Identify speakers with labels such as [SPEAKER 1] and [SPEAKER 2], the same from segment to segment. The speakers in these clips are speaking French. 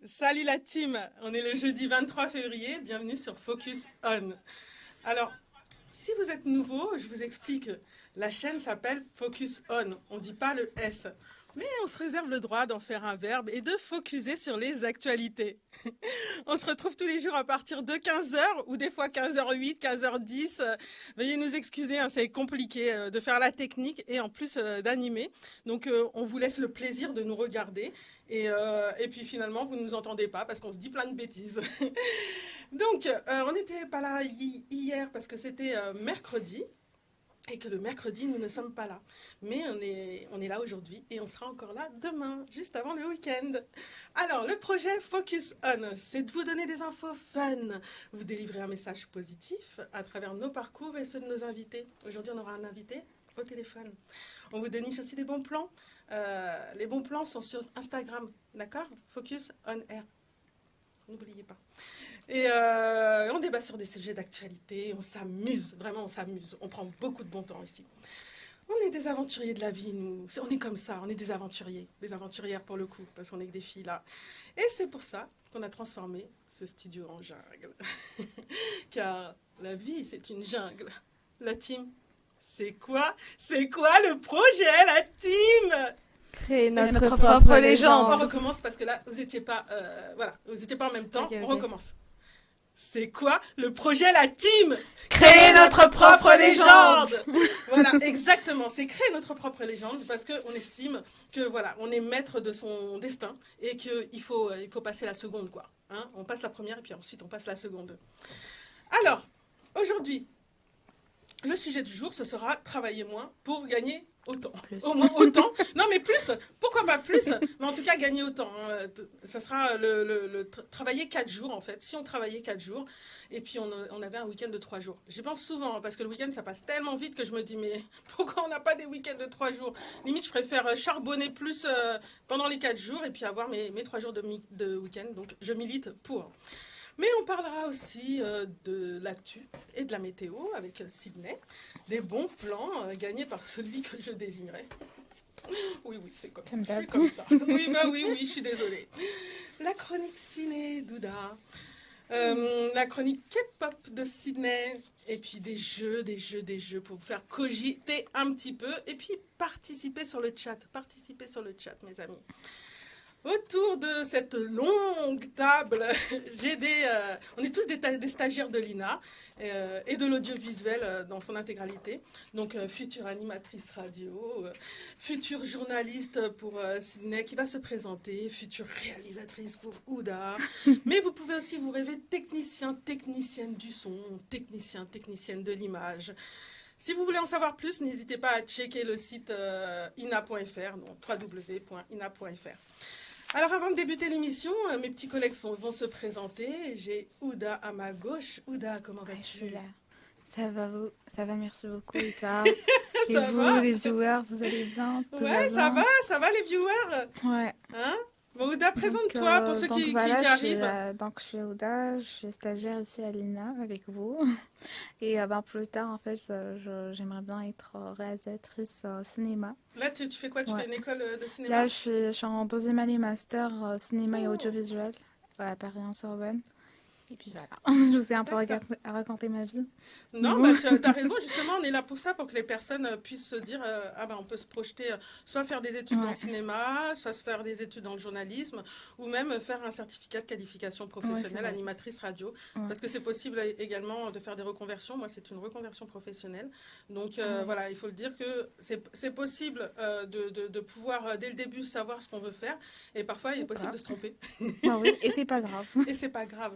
[SPEAKER 1] Salut la team, on est le jeudi 23 février, bienvenue sur Focus On. Alors, si vous êtes nouveau, je vous explique, la chaîne s'appelle Focus On, on ne dit pas le S, mais on se réserve le droit d'en faire un verbe et de focuser sur les actualités. On se retrouve tous les jours à partir de 15 heures ou des fois 15h08, 15h10. Veuillez nous excuser, hein, c'est compliqué de faire la technique et en plus d'animer. Donc on vous laisse le plaisir de nous regarder et puis finalement vous ne nous entendez pas parce qu'on se dit plein de bêtises. Donc on n'était pas là hier parce que c'était mercredi. Et que le mercredi, nous ne sommes pas là. Mais on est là aujourd'hui et on sera encore là demain, juste avant le week-end. Alors, le projet Focus On, c'est de vous donner des infos fun, vous délivrer un message positif à travers nos parcours et ceux de nos invités. Aujourd'hui, on aura un invité au téléphone. On vous déniche aussi des bons plans. Les bons plans sont sur Instagram, d'accord? Focus On Air. N'oubliez pas. Et on débat sur des sujets d'actualité, on s'amuse, vraiment on s'amuse. On prend beaucoup de bon temps ici. On est des aventuriers de la vie, nous. On est comme ça, on est des aventuriers. Des aventurières pour le coup, parce qu'on est que des filles là. Et c'est pour ça qu'on a transformé ce studio en jungle. Car la vie, c'est une jungle. La team, c'est quoi? C'est quoi le projet, la team?
[SPEAKER 2] Créer notre propre
[SPEAKER 1] On
[SPEAKER 2] légende.
[SPEAKER 1] recommence parce que là, vous n'étiez pas, voilà, vous étiez pas en même temps.
[SPEAKER 2] Ok.
[SPEAKER 1] On recommence. C'est quoi le projet La Team?
[SPEAKER 2] Créer notre propre légende.
[SPEAKER 1] Voilà, exactement. C'est créer notre propre légende parce qu'on estime que voilà, on est maître de son destin et qu'il faut passer la seconde, quoi. Hein, on passe la première et puis ensuite on passe la seconde. Alors, aujourd'hui, le sujet du jour, ce sera travailler moins pour gagner autant.
[SPEAKER 2] Plus.
[SPEAKER 1] Au moins autant. Non, mais plus. Pourquoi pas plus? Mais en tout cas, gagner autant. Hein. Ça sera travailler 4 jours, en fait. Si on travaillait 4 jours, et puis on avait un week-end de 3 jours. J'y pense souvent, hein, parce que le week-end, ça passe tellement vite que je me dis, mais pourquoi on n'a pas des week-ends de 3 jours? Limite, je préfère charbonner plus pendant les 4 jours, et puis avoir mes 3 jours de week-end. Donc, je milite pour. Mais on parlera aussi de l'actu et de la météo avec Sydney, des bons plans gagnés par celui que je désignerai. Oui, c'est comme ça, je suis comme ça. Oui, je suis désolée. La chronique ciné d'Ouda, la chronique K-pop de Sydney, et puis des jeux pour vous faire cogiter un petit peu, et puis participer sur le chat, mes amis. Autour de cette longue table, on est tous des stagiaires de l'INA et de l'audiovisuel dans son intégralité. Donc, future animatrice radio, future journaliste pour Sydney qui va se présenter, future réalisatrice pour Ouda. Mais vous pouvez aussi vous rêver technicien, technicienne du son, technicienne de l'image. Si vous voulez en savoir plus, n'hésitez pas à checker le site ina.fr, donc www.ina.fr. Alors avant de débuter l'émission, mes petits collègues vont se présenter. J'ai Ouda à ma gauche. Ouda, comment vas-tu?
[SPEAKER 2] Je suis là. Ça va, merci beaucoup. Et toi? Et
[SPEAKER 1] Ça
[SPEAKER 2] vous,
[SPEAKER 1] va?
[SPEAKER 2] les viewers, vous allez bien? Tout
[SPEAKER 1] Ouais,
[SPEAKER 2] va bien?
[SPEAKER 1] ça va les viewers?
[SPEAKER 2] Ouais.
[SPEAKER 1] Hein? Bon, Ouda, présente-toi pour ceux qui arrivent.
[SPEAKER 2] Donc, je suis Ouda, je suis stagiaire ici à l'INA avec vous. Et plus tard, en fait, j'aimerais bien être réalisatrice cinéma.
[SPEAKER 1] Là, tu fais quoi? Tu
[SPEAKER 2] Ouais.
[SPEAKER 1] fais une école de cinéma?
[SPEAKER 2] Là, je suis en deuxième année master cinéma et audiovisuel à Paris-en-Sorbonne. Et puis voilà, je vous ai un peu raconté ma vie.
[SPEAKER 1] Non,
[SPEAKER 2] Bon.
[SPEAKER 1] tu as raison, justement, on est là pour ça, pour que les personnes puissent se dire, on peut se projeter, soit faire des études dans le cinéma, soit se faire des études dans le journalisme, ou même faire un certificat de qualification professionnelle, animatrice radio, parce que c'est possible également de faire des reconversions. Moi, c'est une reconversion professionnelle. Donc, voilà, il faut le dire que c'est possible de pouvoir, dès le début, savoir ce qu'on veut faire, et parfois, il est possible de se tromper.
[SPEAKER 2] Oui, et c'est pas grave.
[SPEAKER 1] Et c'est pas grave.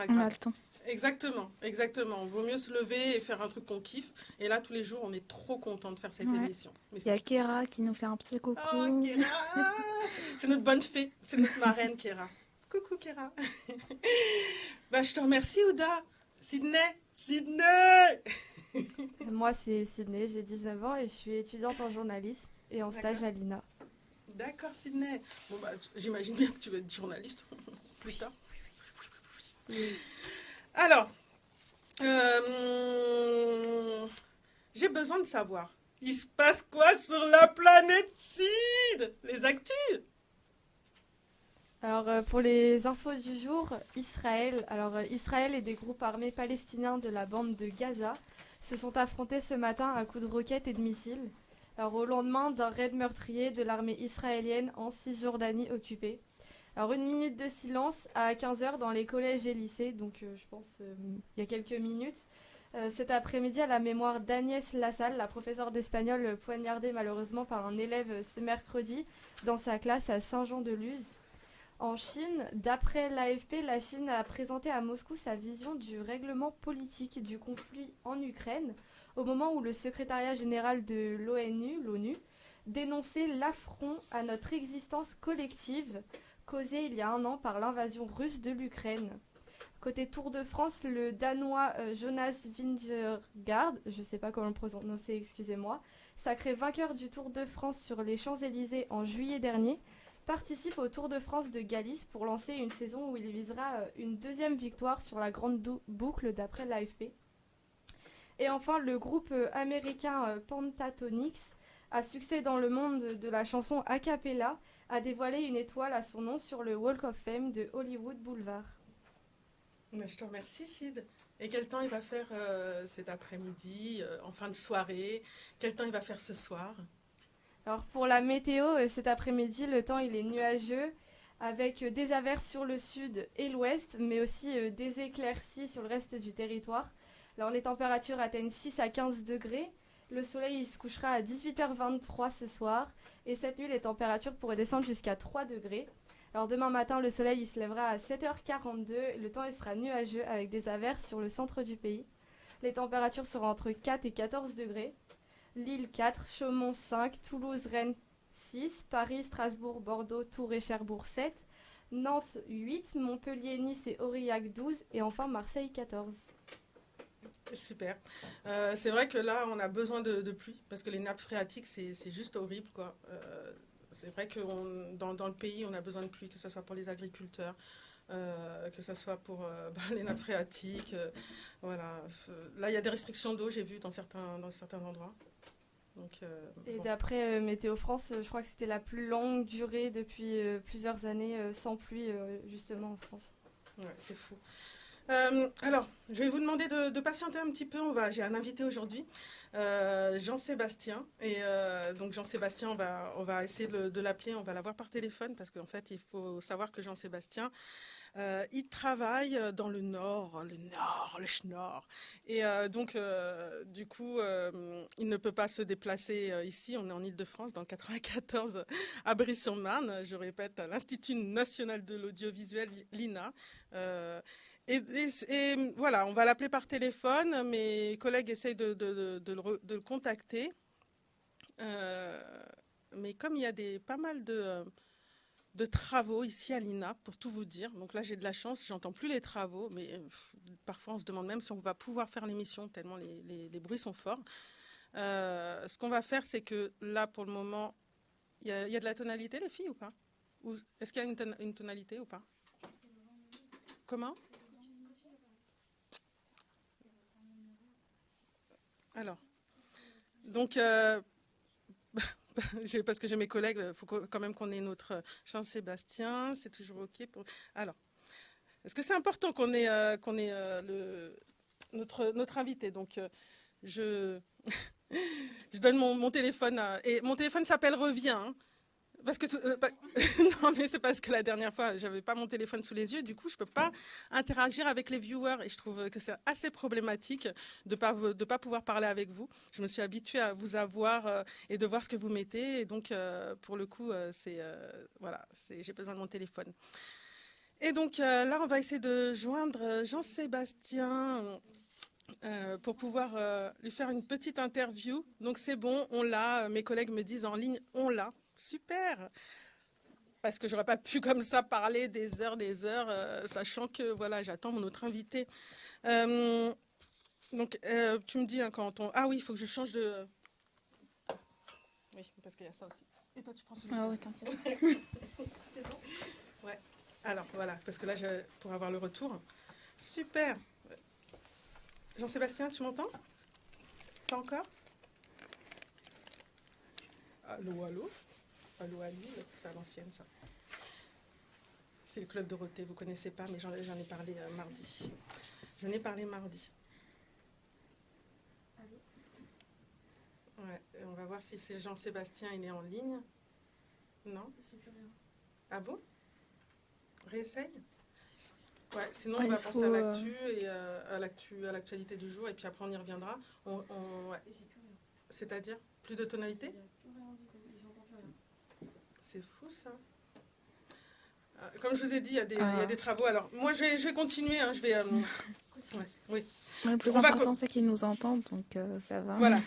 [SPEAKER 2] On a le temps.
[SPEAKER 1] Exactement. Vaut mieux se lever et faire un truc qu'on kiffe. Et là, tous les jours, on est trop content de faire cette émission.
[SPEAKER 2] Il y a Kéra qui nous fait un petit coucou.
[SPEAKER 1] Oh, Kéra! C'est notre bonne fée, c'est notre marraine, Kéra. Coucou, Kéra. Je te remercie, Ouda. Sydney!
[SPEAKER 3] Moi, c'est Sydney, j'ai 19 ans et je suis étudiante en journalisme et en stage à l'INA.
[SPEAKER 1] D'accord, Sydney. Bon, j'imagine bien que tu vas être journaliste plus tard. Oui. Alors, j'ai besoin de savoir, il se passe quoi sur la planète Syd? Les actus?
[SPEAKER 3] Alors pour les infos du jour, Israël. Alors Israël et des groupes armés palestiniens de la bande de Gaza se sont affrontés ce matin à coups de roquettes et de missiles. Alors au lendemain d'un raid meurtrier de l'armée israélienne en Cisjordanie occupée. Alors une minute de silence à 15 heures dans les collèges et lycées, donc je pense il y a quelques minutes. Cet après-midi à la mémoire d'Agnès Lassalle, la professeure d'espagnol poignardée malheureusement par un élève ce mercredi dans sa classe à Saint-Jean-de-Luz. En Chine, d'après l'AFP, la Chine a présenté à Moscou sa vision du règlement politique du conflit en Ukraine, au moment où le secrétariat général de l'ONU, dénonçait l'affront à notre existence collective causé il y a un an par l'invasion russe de l'Ukraine. Côté Tour de France, le Danois Jonas Vingegaard, je ne sais pas comment le prononcer, excusez-moi, sacré vainqueur du Tour de France sur les Champs-Élysées en juillet dernier, participe au Tour de France de Galice pour lancer une saison où il visera une deuxième victoire sur la grande boucle d'après l'AFP. Et enfin, le groupe américain Pentatonix, à succès dans le monde de la chanson a cappella, a dévoilé une étoile à son nom sur le Walk of Fame de Hollywood Boulevard.
[SPEAKER 1] Mais je te remercie, Sid. Et quel temps il va faire cet après-midi, en fin de soirée? Quel temps il va faire ce soir?
[SPEAKER 3] Alors pour la météo, cet après-midi, le temps il est nuageux, avec des averses sur le sud et l'ouest, mais aussi des éclaircies sur le reste du territoire. Alors les températures atteignent 6 à 15 degrés. Le soleil il se couchera à 18h23 ce soir. Et cette nuit, les températures pourraient descendre jusqu'à 3 degrés. Alors demain matin, le soleil il se lèvera à 7h42. Le temps il sera nuageux avec des averses sur le centre du pays. Les températures seront entre 4 et 14 degrés. Lille 4, Chaumont 5, Toulouse, Rennes 6, Paris, Strasbourg, Bordeaux, Tours et Cherbourg 7, Nantes 8, Montpellier, Nice et Aurillac 12 et enfin Marseille 14.
[SPEAKER 1] Super. C'est vrai que là, on a besoin de pluie parce que les nappes phréatiques, c'est juste horrible, quoi. C'est vrai que dans le pays, on a besoin de pluie, que ce soit pour les agriculteurs, que ce soit pour les nappes phréatiques. Voilà. Là, il y a des restrictions d'eau, j'ai vu, dans certains endroits. Donc,
[SPEAKER 3] Et
[SPEAKER 1] bon.
[SPEAKER 3] d'après Météo France, je crois que c'était la plus longue durée depuis plusieurs années sans pluie, justement en France.
[SPEAKER 1] Ouais, c'est fou. Alors, je vais vous demander de patienter un petit peu. J'ai un invité aujourd'hui, Jean-Sébastien. Et donc Jean-Sébastien, on va essayer de l'appeler. On va l'avoir par téléphone parce qu'en fait, il faut savoir que Jean-Sébastien, il travaille dans le Nord, le Schnorr. Et donc, du coup, il ne peut pas se déplacer ici. On est en Île-de-France, dans le 94, à Brie-sur-Marne. Je répète, à l'Institut national de l'audiovisuel, l'INA. Et voilà, on va l'appeler par téléphone. Mes collègues essayent de le contacter. Mais comme il y a pas mal de travaux ici à l'INA, pour tout vous dire. Donc là, j'ai de la chance, j'entends plus les travaux, mais parfois on se demande même si on va pouvoir faire l'émission, tellement les bruits sont forts. Ce qu'on va faire, c'est que là, pour le moment, il y a de la tonalité, les filles, ou pas? Est-ce qu'il y a une tonalité ou pas? Comment? Alors, donc, parce que j'ai mes collègues, il faut quand même qu'on ait notre Jean-Sébastien, c'est toujours OK pour... Alors, est-ce que c'est important qu'on ait, notre invité? Donc, je donne mon téléphone, et mon téléphone s'appelle Revient, hein. Parce que non, mais c'est parce que la dernière fois, j'avais pas mon téléphone sous les yeux, du coup, je peux pas interagir avec les viewers et je trouve que c'est assez problématique de pas pouvoir parler avec vous. Je me suis habituée à vous avoir et de voir ce que vous mettez, et donc pour le coup, voilà, j'ai besoin de mon téléphone. Et donc là, on va essayer de joindre Jean-Sébastien pour pouvoir lui faire une petite interview. Donc c'est bon, on l'a. Mes collègues me disent en ligne, on l'a. Super, parce que j'aurais pas pu comme ça parler des heures, sachant que voilà, j'attends mon autre invité. Donc tu me dis hein, quand on... Ah oui, il faut que je change de... Oui, parce qu'il y a ça aussi. Et toi, tu prends celui-là.
[SPEAKER 2] Ah oui, t'inquiète.
[SPEAKER 1] C'est bon. Ouais. Alors voilà, parce que là, pour avoir le retour. Super. Jean-Sébastien, tu m'entends? Pas encore? Allô, allô? Allô, à Lille, c'est à l'ancienne, ça. C'est le Club Dorothée, vous ne connaissez pas, mais j'en ai parlé mardi. J'en ai parlé mardi. Ouais, on va voir si c'est Jean-Sébastien, il est en ligne. Non? Ah bon? Réessaye? Ouais, sinon on va penser à l'actu et à l'actualité du jour, et puis après on y reviendra. Ouais. C'est-à-dire? Plus de tonalité? C'est fou ça. Comme je vous ai dit, il y a des travaux. Alors, moi, je vais continuer. Hein, je vais. Ouais, oui.
[SPEAKER 2] Le plus important, c'est qu'ils nous entendent, donc ça va.
[SPEAKER 1] Voilà,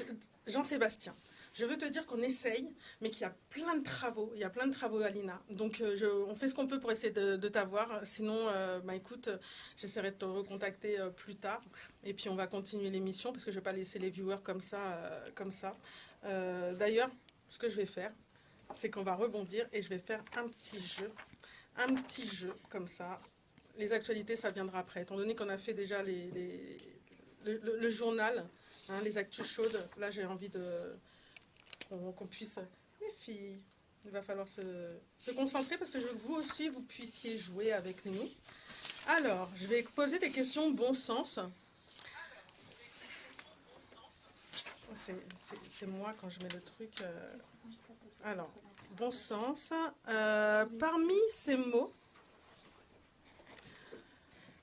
[SPEAKER 1] Jean-Sébastien. Je veux te dire qu'on essaye, mais qu'il y a plein de travaux. Il y a plein de travaux, Alina. Donc, on fait ce qu'on peut pour essayer de t'avoir. Sinon, écoute, j'essaierai de te recontacter plus tard. Et puis, on va continuer l'émission, parce que je ne vais pas laisser les viewers comme ça. D'ailleurs, ce que je vais faire, c'est qu'on va rebondir et je vais faire un petit jeu comme ça. Les actualités, ça viendra après. Étant donné qu'on a fait déjà le journal, hein, les actus chaudes, là j'ai envie qu'on puisse... Les filles, il va falloir se concentrer parce que je veux que vous aussi, vous puissiez jouer avec nous. Alors, je vais poser des questions bon sens. C'est moi quand je mets le truc... Alors, bon sens. Parmi ces mots,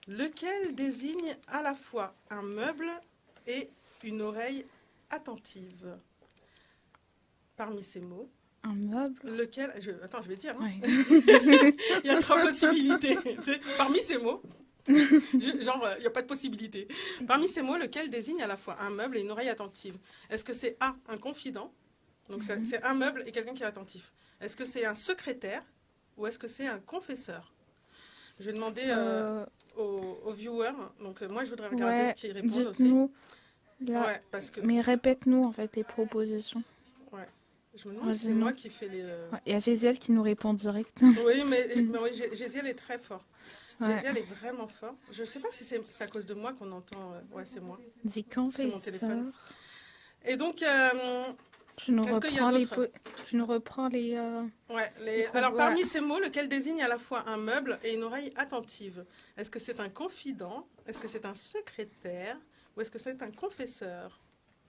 [SPEAKER 1] lequel désigne à la fois un meuble et une oreille attentive? Parmi ces mots.
[SPEAKER 2] Un meuble?
[SPEAKER 1] Lequel... Attends, je vais dire. Hein.
[SPEAKER 2] Ouais.
[SPEAKER 1] Il y a 3 possibilités. Tu sais, parmi ces mots... Genre, il n'y a pas de possibilité. Parmi ces mots, lequel désigne à la fois un meuble et une oreille attentive? Est-ce que c'est A, un confident? Donc, c'est un meuble et quelqu'un qui est attentif. Est-ce que c'est un secrétaire ou est-ce que c'est un confesseur? Je vais demander aux viewers. Donc, moi, je voudrais regarder ce qu'ils répondent aussi.
[SPEAKER 2] Là.
[SPEAKER 1] Ouais, parce que...
[SPEAKER 2] Mais répète-nous, en fait, les propositions.
[SPEAKER 1] Ouais. Je me demande si c'est moi qui fais les...
[SPEAKER 2] Il y a Géziel qui nous répond direct.
[SPEAKER 1] Oui, mais oui, Géziel est très fort.
[SPEAKER 2] Ouais.
[SPEAKER 1] Géziel est vraiment fort. Je ne sais pas si c'est à cause de moi qu'on entend... Ouais, c'est moi.
[SPEAKER 2] Dis confesseur.
[SPEAKER 1] C'est mon téléphone. Et donc...
[SPEAKER 2] Je nous reprends les...
[SPEAKER 1] Alors, parmi ces mots, lequel désigne à la fois un meuble et une oreille attentive? Est-ce que c'est un confident? Est-ce que c'est un secrétaire? Ou est-ce que c'est un confesseur?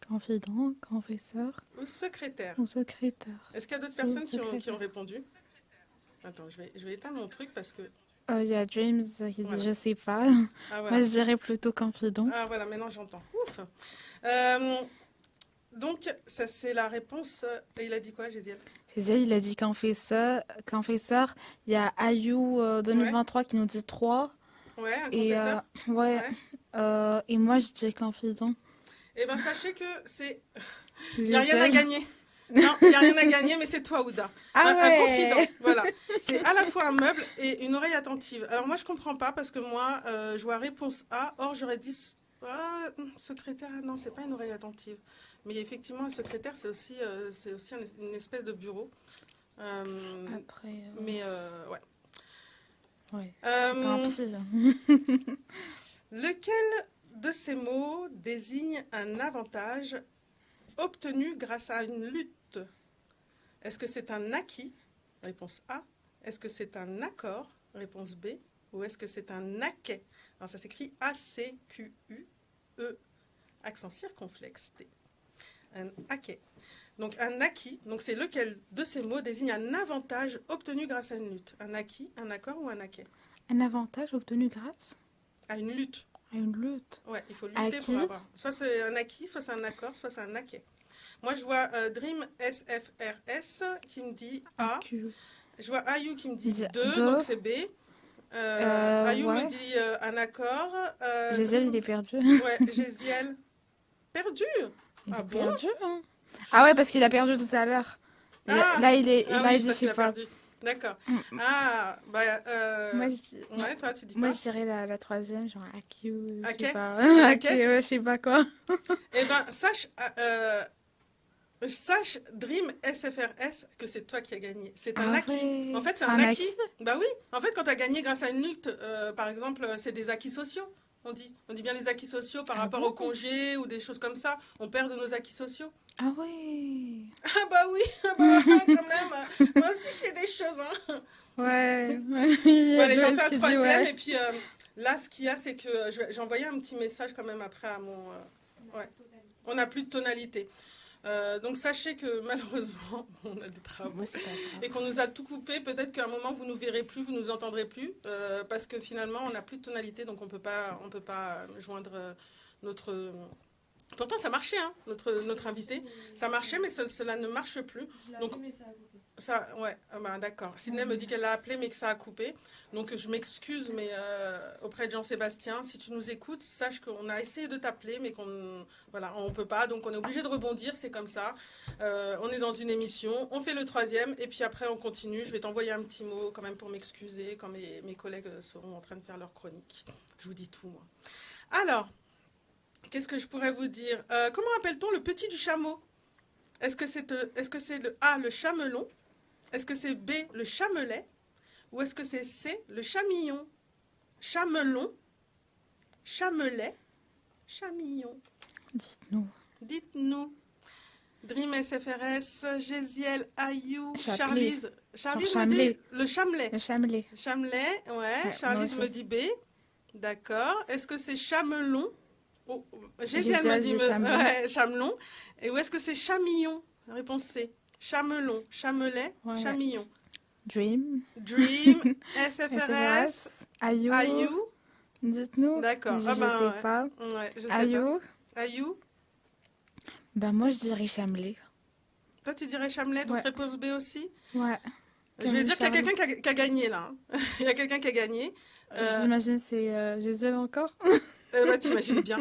[SPEAKER 2] Confident, confesseur.
[SPEAKER 1] Ou secrétaire?
[SPEAKER 2] Ou secrétaire.
[SPEAKER 1] Est-ce qu'il y a d'autres personnes qui ont répondu? Attends, je vais éteindre mon truc parce que...
[SPEAKER 2] Il y a James qui dit je sais pas.
[SPEAKER 1] Ah, voilà.
[SPEAKER 2] Moi, je dirais plutôt confident.
[SPEAKER 1] Ah, voilà, maintenant j'entends. Ouf. Donc, ça c'est la réponse. Et il a dit quoi, Géziel?
[SPEAKER 2] Géziel, il a dit confesseur. Il y a Ayou 2023 qui nous dit 3.
[SPEAKER 1] Ouais, un confesseur.
[SPEAKER 2] Et moi, je dis confident.
[SPEAKER 1] Eh bien, sachez que c'est... Il n'y a rien à gagner. Non, il n'y a rien à gagner, mais c'est toi, Ouda. Un confident, voilà. C'est à la fois un meuble et une oreille attentive. Alors moi, je ne comprends pas parce que moi, je vois réponse A. Or, j'aurais dit... secrétaire, non, c'est pas une oreille attentive. Mais effectivement, un secrétaire, c'est aussi une espèce de bureau.
[SPEAKER 2] Après...
[SPEAKER 1] Mais, ouais.
[SPEAKER 2] Ouais, c'est pas un psy.
[SPEAKER 1] Lequel de ces mots désigne un avantage obtenu grâce à une lutte? Est-ce que c'est un acquis? Réponse A. Est-ce que c'est un accord? Réponse B. Ou est-ce que c'est un acquet? Alors ça s'écrit A-C-Q-U-E, accent circonflexe T. Un acquet. Donc un acquis, donc c'est lequel de ces mots désigne un avantage obtenu grâce à une lutte? Un acquis, un accord ou un acquet?
[SPEAKER 2] Un avantage obtenu grâce
[SPEAKER 1] à une lutte.
[SPEAKER 2] À une lutte.
[SPEAKER 1] Ouais, il faut lutter pour avoir. Soit c'est un acquis, soit c'est un accord, soit c'est un acquet. Moi, je vois Dream SFRS qui me dit A. Je vois Ayou qui me dit 2, donc c'est B. Ayou me dit un accord.
[SPEAKER 2] Géziel, il est perdu.
[SPEAKER 1] Ouais, Géziel. Perdu?
[SPEAKER 2] Il est perdu, hein. Ah ouais, parce qu'il a perdu tout à l'heure. Là, il dit je sais pas.
[SPEAKER 1] D'accord. Ah, bah...
[SPEAKER 2] Moi,
[SPEAKER 1] ouais, toi, tu dis quoi?
[SPEAKER 2] Moi, je dirais la troisième, genre AQ, je sais pas.
[SPEAKER 1] AQ,
[SPEAKER 2] ouais, je sais pas quoi.
[SPEAKER 1] Eh ben, sache, Dream SFRS, que c'est toi qui as gagné. C'est un acquis.
[SPEAKER 2] Ouais.
[SPEAKER 1] En fait, c'est un acquis. Bah oui. En fait, quand tu as gagné grâce à une lutte, par exemple, c'est des acquis sociaux. On dit bien les acquis sociaux par
[SPEAKER 2] Ah
[SPEAKER 1] rapport
[SPEAKER 2] bon?
[SPEAKER 1] au congé ou des choses comme ça. On perd de nos acquis sociaux.
[SPEAKER 2] Ah ouais.
[SPEAKER 1] Ah bah oui, ah bah, quand même. Moi aussi, je fais des choses. Hein.
[SPEAKER 2] Ouais. Il y
[SPEAKER 1] Bon,
[SPEAKER 2] a
[SPEAKER 1] allez, j'en
[SPEAKER 2] Joyce
[SPEAKER 1] fais un
[SPEAKER 2] qui dit
[SPEAKER 1] troisième.
[SPEAKER 2] ouais.
[SPEAKER 1] Et puis là, ce qu'il y a, c'est que j'ai envoyé un petit message quand même après à mon... ouais. On n'a plus de tonalité. Donc sachez que malheureusement, on a des travaux
[SPEAKER 2] Bon, c'est pas grave.
[SPEAKER 1] et qu'on nous a tout coupé. Peut-être qu'à un moment, vous nous verrez plus, vous nous entendrez plus, parce que finalement, on n'a plus de tonalité, donc on peut pas joindre notre... Pourtant, ça marchait, hein, notre invité. Ça marchait, mais cela ne marche plus.
[SPEAKER 3] Je l'ai
[SPEAKER 1] Donc,
[SPEAKER 3] appelé, mais ça a coupé.
[SPEAKER 1] ça, ouais, bah, d'accord. Sydney me dit qu'elle l'a appelé, mais que ça a coupé. Donc, je m'excuse, mais auprès de Jean-Sébastien, si tu nous écoutes, sache qu'on a essayé de t'appeler, mais voilà, on peut pas. Donc, on est obligé de rebondir, c'est comme ça. On est dans une émission, on fait le troisième, et puis après, on continue. Je vais t'envoyer un petit mot quand même pour m'excuser quand mes collègues seront en train de faire leur chronique. Je vous dis tout, moi. Alors, qu'est-ce que je pourrais vous dire? Comment appelle-t-on le petit du chameau? Est-ce que c'est le A, le chamelon? Est-ce que c'est B, le chamelet? Ou est-ce que c'est C, le chamillon? Chamelon, chamelet, chamillon.
[SPEAKER 2] Dites-nous.
[SPEAKER 1] Dites-nous. Dream SFRS, Géziel, Ayou,
[SPEAKER 2] Chapelet.
[SPEAKER 1] Charlise
[SPEAKER 2] Genre
[SPEAKER 1] me dit
[SPEAKER 2] chamelet.
[SPEAKER 1] le chamelet.
[SPEAKER 2] Le chamelet.
[SPEAKER 1] Chamelet, ouais.
[SPEAKER 2] Ouais,
[SPEAKER 1] Charlise
[SPEAKER 2] moi
[SPEAKER 1] me dit B. D'accord. Est-ce que c'est chamelon? Oh, Géziel me
[SPEAKER 2] Géziel
[SPEAKER 1] dit
[SPEAKER 2] dit chamelon.
[SPEAKER 1] ouais, chamelon. Et où est-ce que c'est chamillon? Réponse C. Chamelon, chamelet,
[SPEAKER 2] Ouais.
[SPEAKER 1] chamillon.
[SPEAKER 2] Dream.
[SPEAKER 1] Dream, SFRS,
[SPEAKER 2] Ayou.
[SPEAKER 1] Ayou.
[SPEAKER 2] Dites-nous.
[SPEAKER 1] D'accord.
[SPEAKER 2] Je
[SPEAKER 1] Ah ben,
[SPEAKER 2] sais
[SPEAKER 1] ouais.
[SPEAKER 2] pas.
[SPEAKER 1] Ouais, je sais
[SPEAKER 2] Ayou.
[SPEAKER 1] pas. Ayou.
[SPEAKER 2] Ben moi je dirais chamelet.
[SPEAKER 1] Toi, tu dirais chamelet, donc
[SPEAKER 2] Ouais.
[SPEAKER 1] réponse B aussi.
[SPEAKER 2] Ouais.
[SPEAKER 1] Je vais
[SPEAKER 2] Comme
[SPEAKER 1] dire qu'il y a
[SPEAKER 2] Charlie.
[SPEAKER 1] quelqu'un qui a gagné là. hein. Il y a quelqu'un qui a gagné.
[SPEAKER 2] J'imagine c'est Géziel encore.
[SPEAKER 1] Bah, t'imagines bien.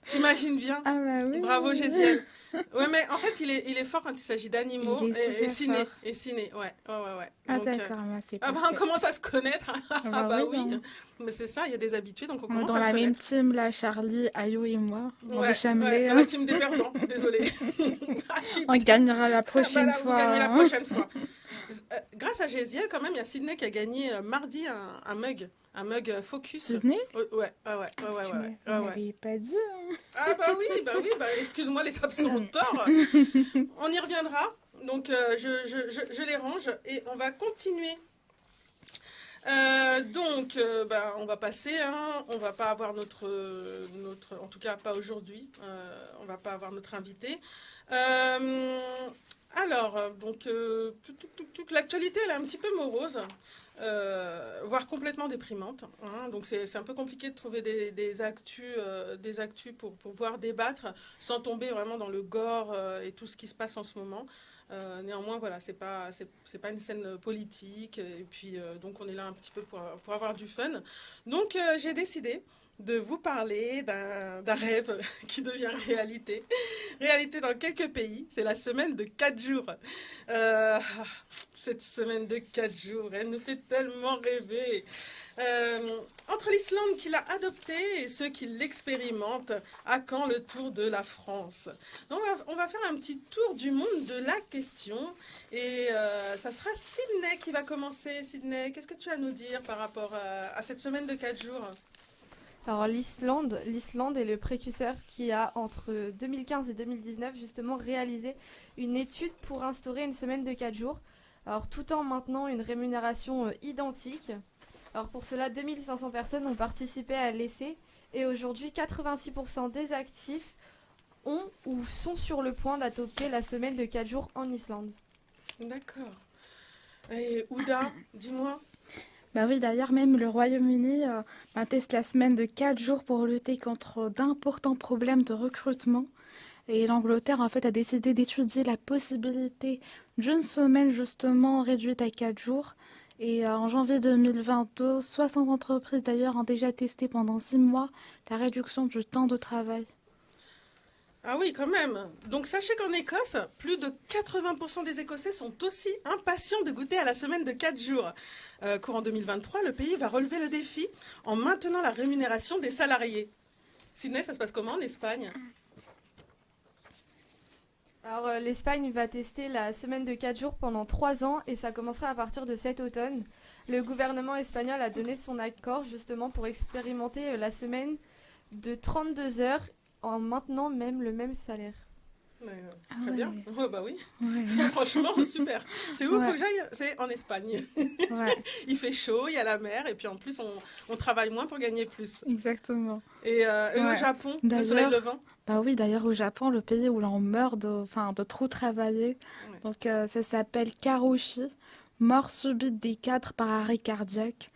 [SPEAKER 1] T'imagines bien.
[SPEAKER 2] Ah bah oui.
[SPEAKER 1] Bravo, Géziel. Ouais, mais en fait, il est fort quand il s'agit d'animaux
[SPEAKER 2] Il est super
[SPEAKER 1] et ciné.
[SPEAKER 2] fort.
[SPEAKER 1] Et ciné, ouais.
[SPEAKER 2] Ah
[SPEAKER 1] Donc,
[SPEAKER 2] d'accord, moi c'est
[SPEAKER 1] ah bah, on
[SPEAKER 2] parfait.
[SPEAKER 1] commence à se connaître. Ah bah oui.
[SPEAKER 2] hein.
[SPEAKER 1] Mais c'est ça, il y a des habitués, donc on
[SPEAKER 2] On est
[SPEAKER 1] commence
[SPEAKER 2] dans
[SPEAKER 1] à se
[SPEAKER 2] la même
[SPEAKER 1] connaître.
[SPEAKER 2] team là, Charlie, Ayou et moi. On
[SPEAKER 1] Ouais,
[SPEAKER 2] est chamelés.
[SPEAKER 1] dans la team des perdants, désolé. Ah, shit.
[SPEAKER 2] On gagnera la
[SPEAKER 1] Ah, bah
[SPEAKER 2] prochaine
[SPEAKER 1] là, vous
[SPEAKER 2] fois.
[SPEAKER 1] gagnez la
[SPEAKER 2] hein.
[SPEAKER 1] prochaine fois. Grâce à Géziel, quand même, il y a Sydney qui a gagné mardi un mug Focus.
[SPEAKER 2] Sydney?
[SPEAKER 1] Ouais.
[SPEAKER 2] Tu m'avais pas dit. hein.
[SPEAKER 1] Ah bah oui, excuse-moi, les absents ont tort. On y reviendra. Donc je les range et on va continuer. On va passer. Hein. On va pas avoir notre, en tout cas pas aujourd'hui. On va pas avoir notre invité. L'actualité elle est un petit peu morose. Voire complètement déprimante. Hein. Donc c'est un peu compliqué de trouver des actus pour pouvoir débattre sans tomber vraiment dans le gore et tout ce qui se passe en ce moment. Néanmoins, voilà, c'est pas une scène politique. Et puis, donc, on est là un petit peu pour avoir du fun. Donc, j'ai décidé de vous parler d'un rêve qui devient réalité. Réalité dans quelques pays. C'est la semaine de 4 jours. Cette semaine de 4 jours, elle nous fait tellement rêver. Entre l'Islande qui l'a adopté et ceux qui l'expérimentent, à quand le tour de la France? Donc, on va faire un petit tour du monde de la question. Et ça sera Sydney qui va commencer. Sydney, qu'est-ce que tu as à nous dire par rapport à cette semaine de 4 jours?
[SPEAKER 3] Alors l'Islande est le précurseur qui a entre 2015 et 2019 justement réalisé une étude pour instaurer une semaine de 4 jours. Alors tout en maintenant une rémunération identique. Alors pour cela, 2500 personnes ont participé à l'essai et aujourd'hui 86% des actifs ont ou sont sur le point d'adopter la semaine de 4 jours en Islande.
[SPEAKER 1] D'accord. Et Ouda, dis-moi.
[SPEAKER 2] Bah oui, d'ailleurs, même le Royaume-Uni teste la semaine de 4 jours pour lutter contre d'importants problèmes de recrutement. Et l'Angleterre, en fait, a décidé d'étudier la possibilité d'une semaine, justement, réduite à 4 jours. Et en janvier 2022, 60 entreprises, d'ailleurs, ont déjà testé pendant 6 mois la réduction du temps de travail.
[SPEAKER 1] Ah oui, quand même. Donc sachez qu'en Écosse, plus de 80% des Écossais sont aussi impatients de goûter à la semaine de 4 jours. Courant 2023, le pays va relever le défi en maintenant la rémunération des salariés. Sydney, ça se passe comment en Espagne?
[SPEAKER 3] Alors l'Espagne va tester la semaine de 4 jours pendant 3 ans et ça commencera à partir de cet automne. Le gouvernement espagnol a donné son accord justement pour expérimenter la semaine de 32 heures en maintenant même le même salaire.
[SPEAKER 1] Très bien. Oh, bah oui.
[SPEAKER 2] Ouais.
[SPEAKER 1] Franchement, super. C'est où
[SPEAKER 2] Ouais.
[SPEAKER 1] faut que j'aille? C'est en Espagne.
[SPEAKER 2] Ouais,
[SPEAKER 1] Il fait chaud, il y a la mer, et puis en plus, on travaille moins pour gagner plus.
[SPEAKER 2] exactement.
[SPEAKER 1] Et au
[SPEAKER 2] Ouais.
[SPEAKER 1] Japon, le
[SPEAKER 2] D'ailleurs-
[SPEAKER 1] soleil levant?
[SPEAKER 2] Bah oui, d'ailleurs au Japon, le pays où l'on meurt de trop travailler,
[SPEAKER 1] Ouais.
[SPEAKER 2] donc ça s'appelle karoshi, mort subite des cadres par arrêt cardiaque,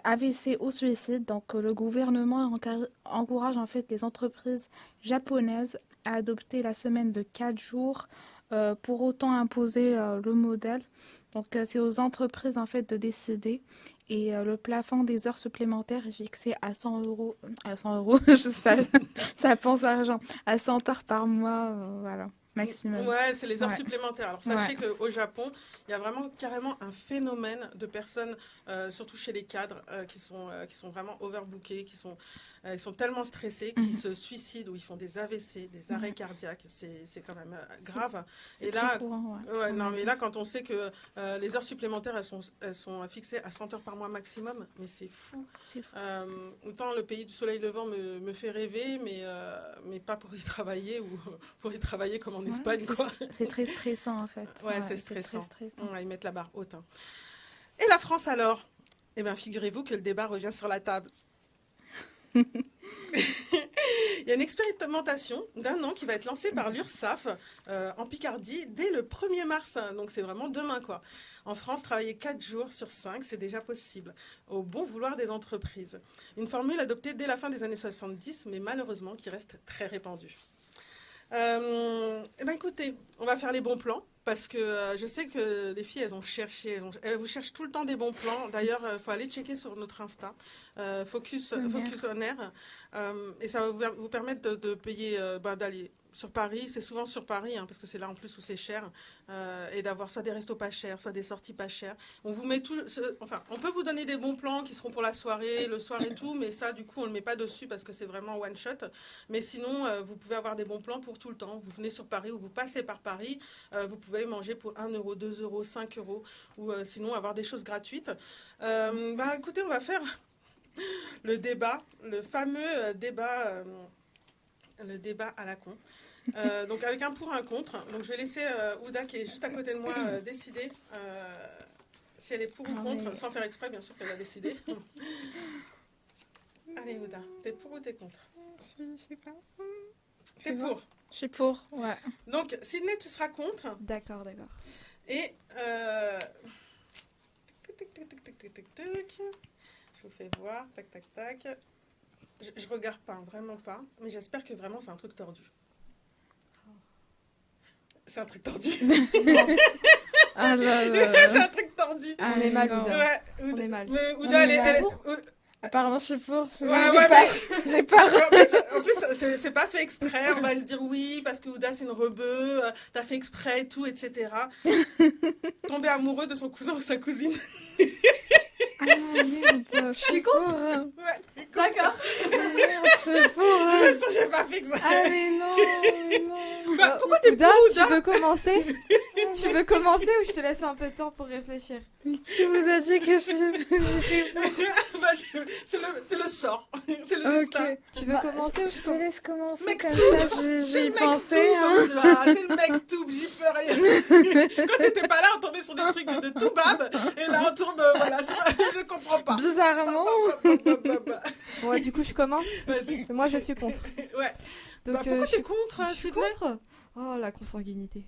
[SPEAKER 2] AVC ou suicide. Donc le gouvernement encourage en fait les entreprises japonaises à adopter la semaine de 4 jours, pour autant imposer le modèle. Donc c'est aux entreprises en fait de décider. Et le plafond des heures supplémentaires est fixé à 100 euros. À 100 euros, ça pense argent. À 100 heures par mois, voilà, maximum.
[SPEAKER 1] Ouais, c'est les heures
[SPEAKER 2] Ouais.
[SPEAKER 1] supplémentaires. Alors sachez qu'au Japon, il y a vraiment carrément un phénomène de personnes, surtout chez les cadres, qui sont vraiment overbookés, qui sont tellement stressés, qui
[SPEAKER 2] Mhm.
[SPEAKER 1] se suicident ou ils font des AVC, des arrêts cardiaques. C'est quand même grave.
[SPEAKER 2] C'est
[SPEAKER 1] Et
[SPEAKER 2] très
[SPEAKER 1] là,
[SPEAKER 2] courant, ouais.
[SPEAKER 1] ouais, non,
[SPEAKER 2] Ouais,
[SPEAKER 1] mais là, quand on sait que les heures supplémentaires, elles sont fixées à 100 heures par mois maximum, mais c'est fou.
[SPEAKER 2] c'est fou.
[SPEAKER 1] Autant le pays du soleil levant me fait rêver, mais pas pour y travailler ou pour y travailler comme en
[SPEAKER 2] Ouais,
[SPEAKER 1] Espagne, quoi.
[SPEAKER 2] c'est très stressant en fait.
[SPEAKER 1] Ouais, c'est
[SPEAKER 2] très
[SPEAKER 1] stressant.
[SPEAKER 2] stressant.
[SPEAKER 1] Ouais, ils mettent la barre haute, hein. Et la France alors? Eh bien, figurez-vous que le débat revient sur la table. Il y a une expérimentation d'1 an qui va être lancée par l'URSSAF en Picardie dès le 1er mars. Donc c'est vraiment demain, quoi. En France, travailler 4 jours sur 5, c'est déjà possible, au bon vouloir des entreprises. Une formule adoptée dès la fin des années 70, mais malheureusement qui reste très répandue. Eh ben écoutez, on va faire les bons plans parce que je sais que les filles, elles ont cherché, elles vous cherchent tout le temps des bons plans. D'ailleurs, il faut aller checker sur notre Insta, Focus on Air, et ça va vous permettre de payer, d'aller sur Paris. C'est souvent sur Paris, hein, parce que c'est là en plus où c'est cher, et d'avoir soit des restos pas chers, soit des sorties pas chères. On vous met enfin, on peut vous donner des bons plans qui seront pour la soirée, le soir et tout, mais ça, du coup, on le met pas dessus parce que c'est vraiment one shot. Mais sinon, vous pouvez avoir des bons plans pour tout le temps. Vous venez sur Paris ou vous passez par Paris, vous pouvez manger pour 1 euro, 2 euros, 5 euros, ou sinon avoir des choses gratuites. Écoutez, on va faire le débat, le fameux débat, le débat à la con. Donc avec un pour, un contre. Donc je vais laisser Ouda, qui est juste à côté de moi, décider si elle est pour ou contre,
[SPEAKER 2] oui.
[SPEAKER 1] sans faire exprès, bien sûr qu'elle va décider. Allez Ouda, t'es pour ou t'es contre?
[SPEAKER 2] Je sais pas.
[SPEAKER 1] T'es pour.
[SPEAKER 2] Je suis pour, ouais.
[SPEAKER 1] Donc Sydney, tu seras contre.
[SPEAKER 3] D'accord.
[SPEAKER 1] Et je vous fais voir, tac. Je regarde pas, vraiment pas, mais j'espère que vraiment c'est un truc tordu. C'est un truc tordu.
[SPEAKER 2] Ah là là.
[SPEAKER 1] C'est un truc tordu.
[SPEAKER 2] Ah,
[SPEAKER 3] On est mal,
[SPEAKER 2] non.
[SPEAKER 3] Ouda.
[SPEAKER 1] Ouais,
[SPEAKER 3] On est mal.
[SPEAKER 1] Mais
[SPEAKER 2] On
[SPEAKER 1] Ouda,
[SPEAKER 2] est
[SPEAKER 1] elle est.
[SPEAKER 3] mal.
[SPEAKER 2] Apparemment, je suis pour.
[SPEAKER 1] mais
[SPEAKER 2] J'ai peur.
[SPEAKER 1] en plus, c'est pas fait exprès. On va se dire oui, parce que Ouda, c'est une rebeu, t'as fait exprès et tout, etc. Tomber amoureux de son cousin ou sa cousine.
[SPEAKER 2] Ah merde, je suis pour.
[SPEAKER 1] Ouais,
[SPEAKER 3] D'accord.
[SPEAKER 2] Merde, je suis pour.
[SPEAKER 1] de toute façon, j'ai pas fait exprès.
[SPEAKER 2] Ah mais non.
[SPEAKER 1] Bah, pourquoi t'es
[SPEAKER 3] Ouda,
[SPEAKER 1] pour Ouda?
[SPEAKER 3] tu veux commencer? Tu veux commencer ou je te laisse un peu de temps pour réfléchir?
[SPEAKER 2] Mais qui vous a dit que j'étais pour?
[SPEAKER 1] Bah, c'est le sort. C'est le destin.
[SPEAKER 2] Ok.
[SPEAKER 3] Tu veux commencer ou
[SPEAKER 2] Je te laisse commencer
[SPEAKER 1] Mec
[SPEAKER 2] comme
[SPEAKER 1] tout,
[SPEAKER 2] ça,
[SPEAKER 1] c'est
[SPEAKER 2] j'ai
[SPEAKER 1] le mec
[SPEAKER 2] pensé.
[SPEAKER 1] tout,
[SPEAKER 2] Hein.
[SPEAKER 1] Ouda, c'est le mec tout, j'y peux rien. Quand t'étais pas là, on tombait sur des trucs de tout bab, et là on tombe, voilà, je comprends pas.
[SPEAKER 2] Bizarrement.
[SPEAKER 3] Ouais, du coup, je commence.
[SPEAKER 1] Vas-y.
[SPEAKER 3] Moi, je suis contre.
[SPEAKER 1] Ouais.
[SPEAKER 3] Donc,
[SPEAKER 1] Pourquoi
[SPEAKER 3] je
[SPEAKER 1] t'es
[SPEAKER 3] suis
[SPEAKER 1] contre,
[SPEAKER 3] je suis
[SPEAKER 1] Sydney?
[SPEAKER 3] contre. Oh, la consanguinité.